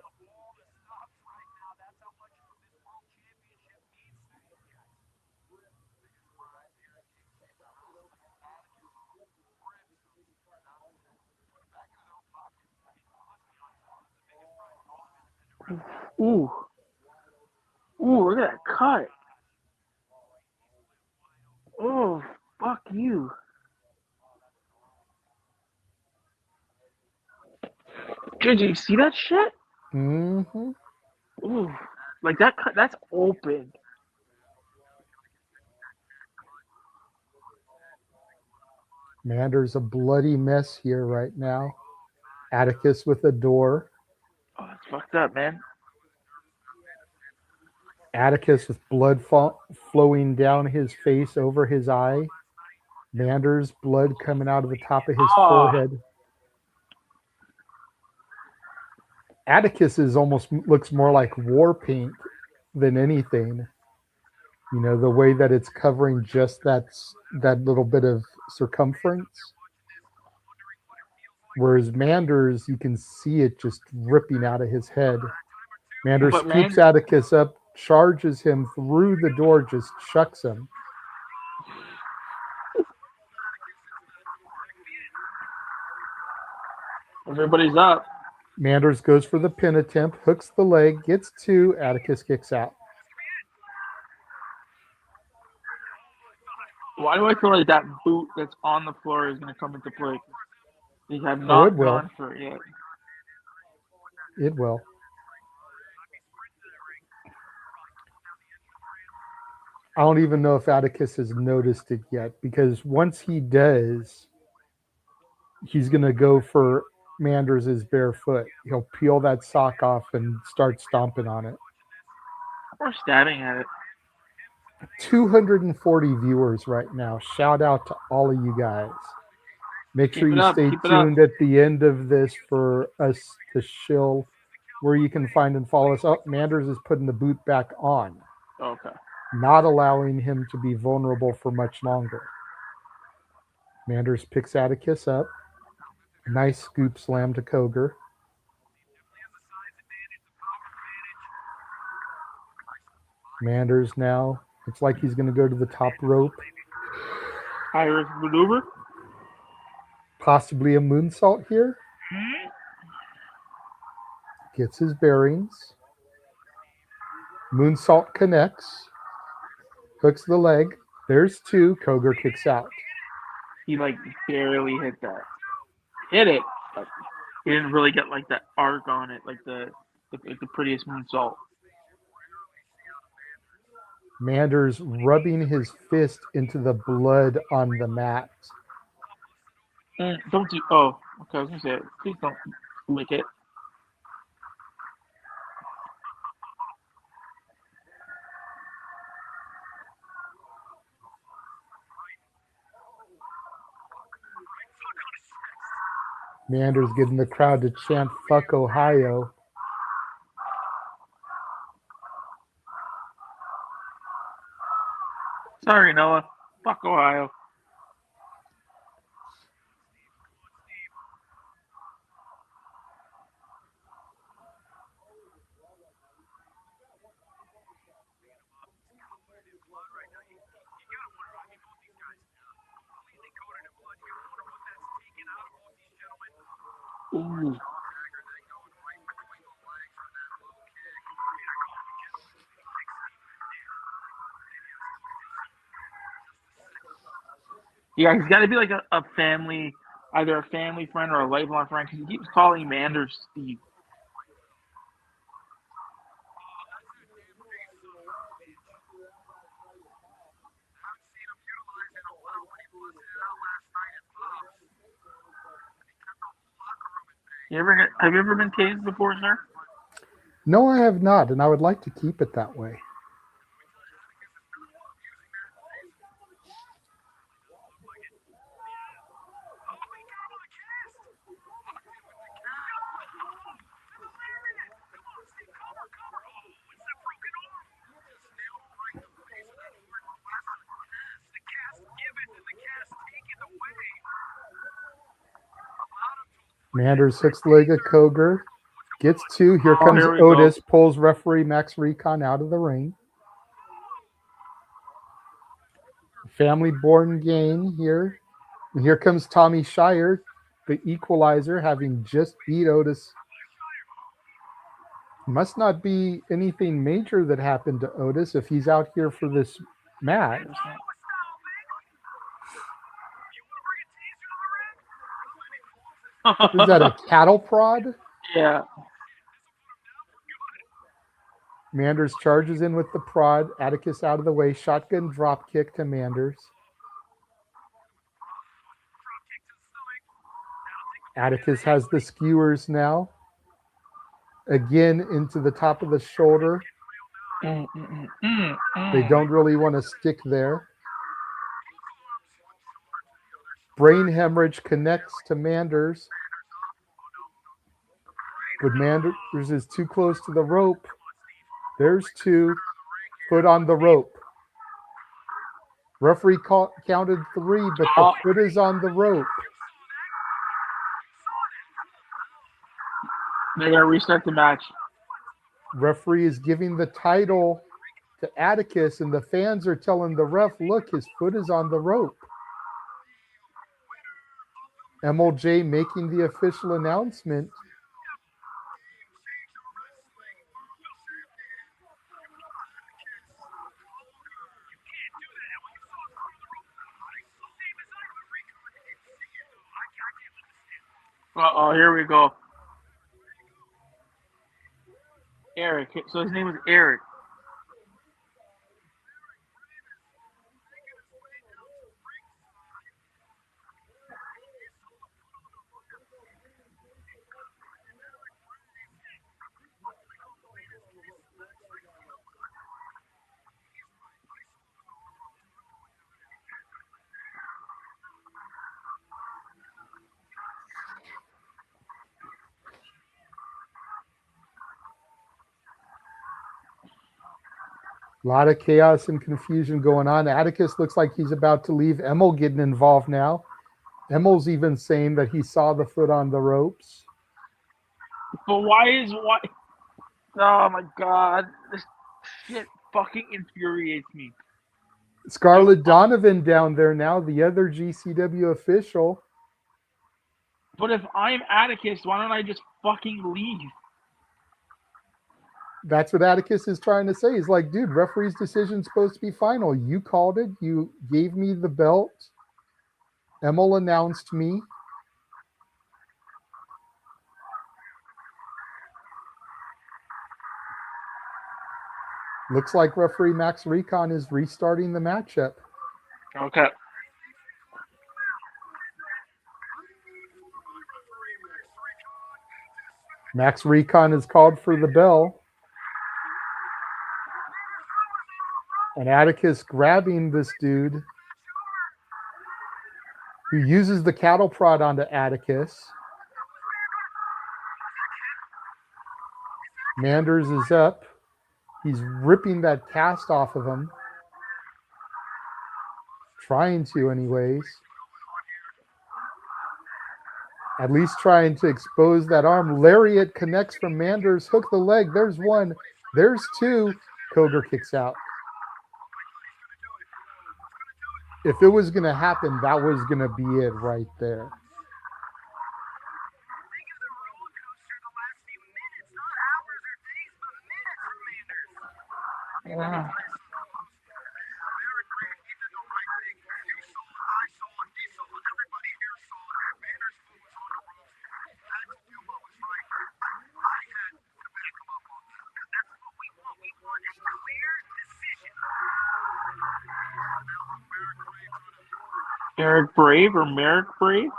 Ooh. Ooh, look at that cut. Oh, fuck you. Did you see that shit? Mm-hmm. Ooh. Like that cut, that's open. Manders a bloody mess here right now. Atticus with a door. Oh, that's fucked up, man. Atticus with blood flowing down his face over his eye. Manders blood coming out of the top of his forehead. Atticus is almost looks more like war paint than anything. You know, the way that it's covering just that little bit of circumference. Whereas Manders, you can see it just ripping out of his head. Manders scoops Atticus up, charges him through the door, just chucks him. Everybody's up. Manders goes for the pin attempt, hooks the leg, gets two, Atticus kicks out. Why do I feel like that boot that's on the floor is going to come into play? They have not gone for it yet. It will. I don't even know if Atticus has noticed it yet, because once he does, he's going to go for Manders' bare foot. He'll peel that sock off and start stomping on it. Or stabbing at it. 240 viewers right now. Shout out to all of you guys. Make sure you stay tuned at the end of this for us to shill where you can find and follow us. Oh, Manders is putting the boot back on. Okay. Not allowing him to be vulnerable for much longer. Manders picks Atticus up. Nice scoop slam to Cogar. Manders now. It's like he's going to go to the top rope. Irish maneuver. Possibly a moonsault here. Gets his bearings. Moonsault connects. hooks the leg. There's 2. Cogar kicks out. He like barely hit that. Hit it, but he didn't really get like that arc on it, like the prettiest moonsault. Manders rubbing his fist into the blood on the mat. Don't do. Oh, okay. I was gonna say, please don't lick it. Manders getting the crowd to chant "Fuck Ohio." Sorry, Noah. Fuck Ohio. Ooh. Yeah, he's got to be like a family, either a family friend or a lifelong friend, because he keeps calling Manders Steve. Have you ever been tased before, sir? No, I have not, and I would like to keep it that way. Manders hooks the leg of Cogar. Gets 2. Here comes Otis. Pulls referee Max Recon out of the ring. Family born game here. And here comes Tommy Shire, the equalizer, having just beat Otis. Must not be anything major that happened to Otis if he's out here for this match. Is that a cattle prod? Yeah. Manders charges in with the prod. Atticus out of the way. Shotgun drop kick to Manders. Atticus has the skewers now. Again into the top of the shoulder. They don't really want to stick there. Brain hemorrhage connects to Manders. But Manders is too close to the rope. There's 2. Foot on the rope. Referee counted 3, but the foot is on the rope. They're going to restart the match. Referee is giving the title to Atticus, and the fans are telling the ref, look, his foot is on the rope. MLJ making the official announcement. Uh-oh, here we go. Arik. So his name was Arik. A lot of chaos and confusion going on. Atticus looks like he's about to leave. Emil getting involved now. Emil's even saying that he saw the foot on the ropes. But why? Oh my god. This shit fucking infuriates me. Scarlett Donovan down there now, the other GCW official. But if I'm Atticus, why don't I just fucking leave? That's what Atticus is trying to say. He's like, dude, referee's decision's supposed to be final. You called it. You gave me the belt. Emil announced me. Looks like referee Max Recon is restarting the matchup. Okay. Max Recon is called for the bell. And Atticus grabbing this dude who uses the cattle prod onto Atticus. Manders is up. He's ripping that cast off of him. Trying to, anyways. At least trying to expose that arm. Lariat connects from Manders. Hook the leg. There's one. There's two. Cogar kicks out. If it was going to happen, that was going to be it right there. Yeah. Eric Brave or Merrick Brave?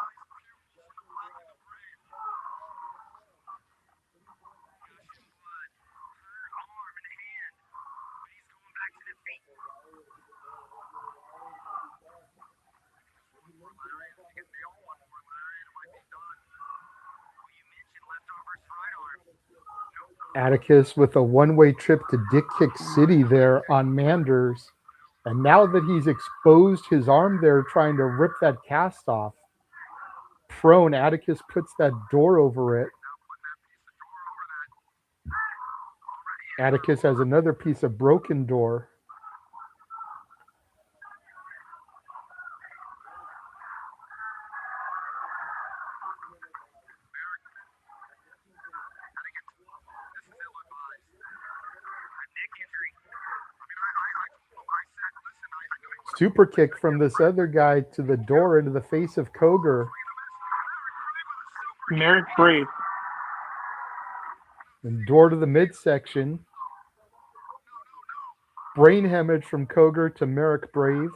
Atticus with a one-way trip to Dick Kick City there on Manders. And now that he's exposed his arm there trying to rip that cast off, prone, Atticus puts that door over it. Atticus has another piece of broken door. Super kick from this other guy to the door into the face of Cogar. Merrick Brave. And door to the midsection. Brain hemorrhage from Cogar to Merrick Brave.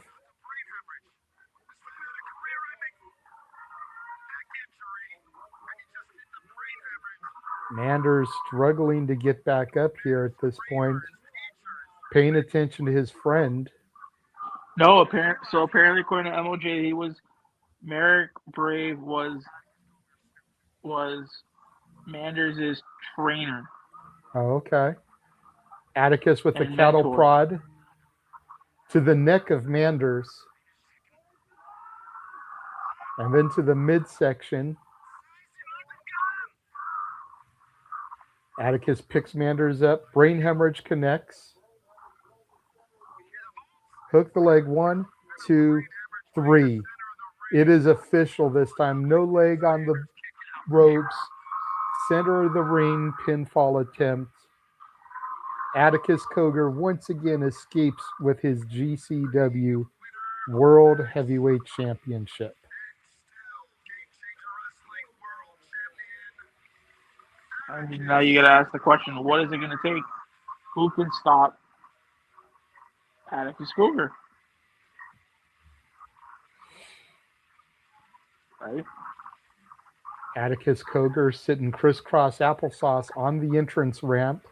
Manders struggling to get back up here at this point. Paying attention to his friend. No, apparently according to MOJ, he was Merrick Brave was Manders' trainer. Oh, okay. Atticus with the And cattle mentor. prod to the neck of Manders. And then to the midsection. Atticus picks Manders up. Brain hemorrhage connects. Hook the leg. 1, 2, 3. It is official this time. No leg on the ropes. Center of the ring pinfall attempt. Atticus Cogar once again escapes with his GCW World Heavyweight Championship. And now you got to ask the question, what is it going to take? Who can stop Atticus Cogar? Right? Atticus Cogar sitting crisscross applesauce on the entrance ramp.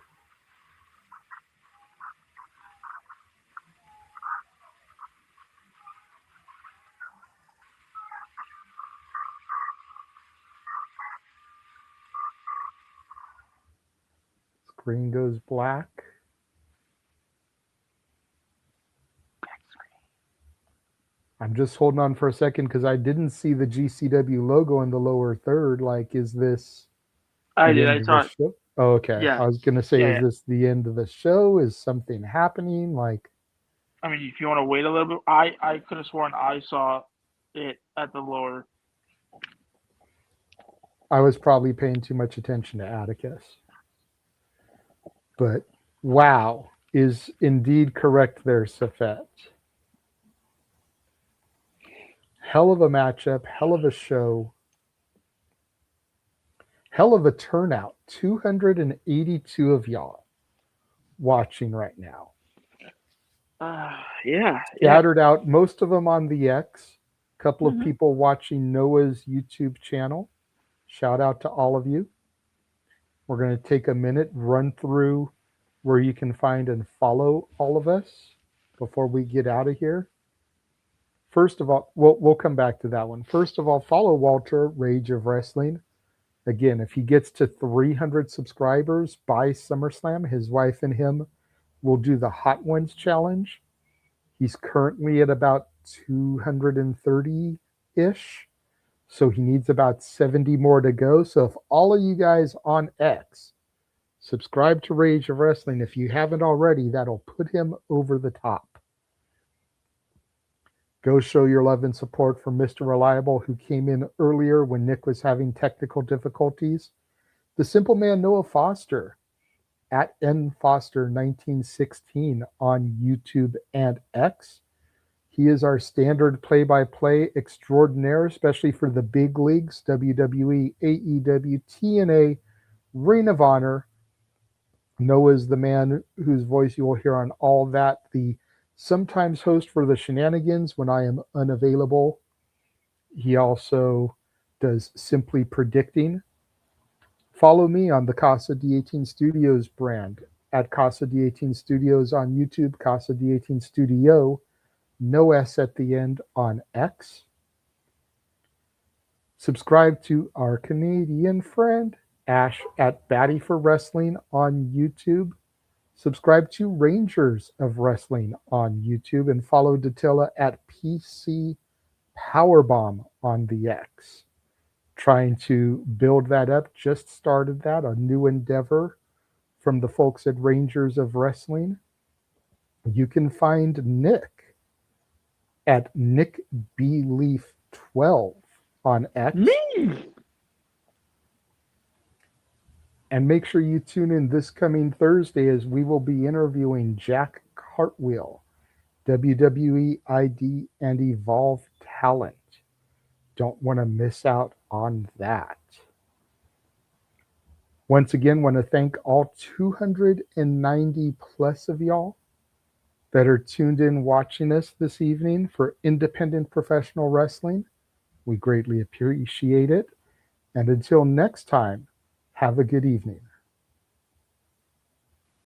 Screen goes black. I'm just holding on for a second because I didn't see the GCW logo in the lower third. Like, is this I the did. end I of saw the it. show? Oh, okay. Yeah. I was going to say, Yeah. is this the end of the show? Is something happening? Like, I mean, if you want to wait a little bit, I could have sworn I saw it at the lower. I was probably paying too much attention to Atticus. But wow is indeed correct there, Safet. Hell of a matchup, hell of a show, hell of a turnout. 282 of y'all watching right now. Yeah. Scattered out, most of them on the X. A couple of people watching Noah's YouTube channel. Shout out to all of you. We're going to take a minute, run through where you can find and follow all of us before we get out of here. First of all, we'll come back to that one. First of all, follow Walter, Rage of Wrestling. Again, if he gets to 300 subscribers by SummerSlam, his wife and him will do the Hot Ones Challenge. He's currently at about 230-ish. So he needs about 70 more to go. So if all of you guys on X subscribe to Rage of Wrestling, if you haven't already, that'll put him over the top. Go show your love and support for Mr. Reliable, who came in earlier when Nick was having technical difficulties. The Simple Man Noah Foster at nfoster1916 on YouTube and X. He is our standard play-by-play extraordinaire, especially for the big leagues, WWE, AEW, TNA, Ring of Honor. Noah's the man whose voice you will hear on all that. The sometimes host for the Shenanigans when I am unavailable. He also does Simply Predicting. Follow me on the Casa D18 Studios brand at Casa D18 Studios on YouTube, Casa D18 Studio, no S at the end on X. Subscribe to our Canadian friend, Ash at Batty for Wrestling on YouTube. Subscribe to Rangers of Wrestling on YouTube and follow Datilla at PC Powerbomb on the X. Trying to build that up, just started that, a new endeavor from the folks at Rangers of Wrestling. You can find Nick at Nick B. Leaf 12 on X. And make sure you tune in this coming Thursday as we will be interviewing Jack Cartwheel, WWE ID and Evolve talent. Don't want to miss out on that. Once again, want to thank all 290 plus of y'all that are tuned in watching us this evening for independent professional wrestling. We greatly appreciate it. And until next time, have a good evening.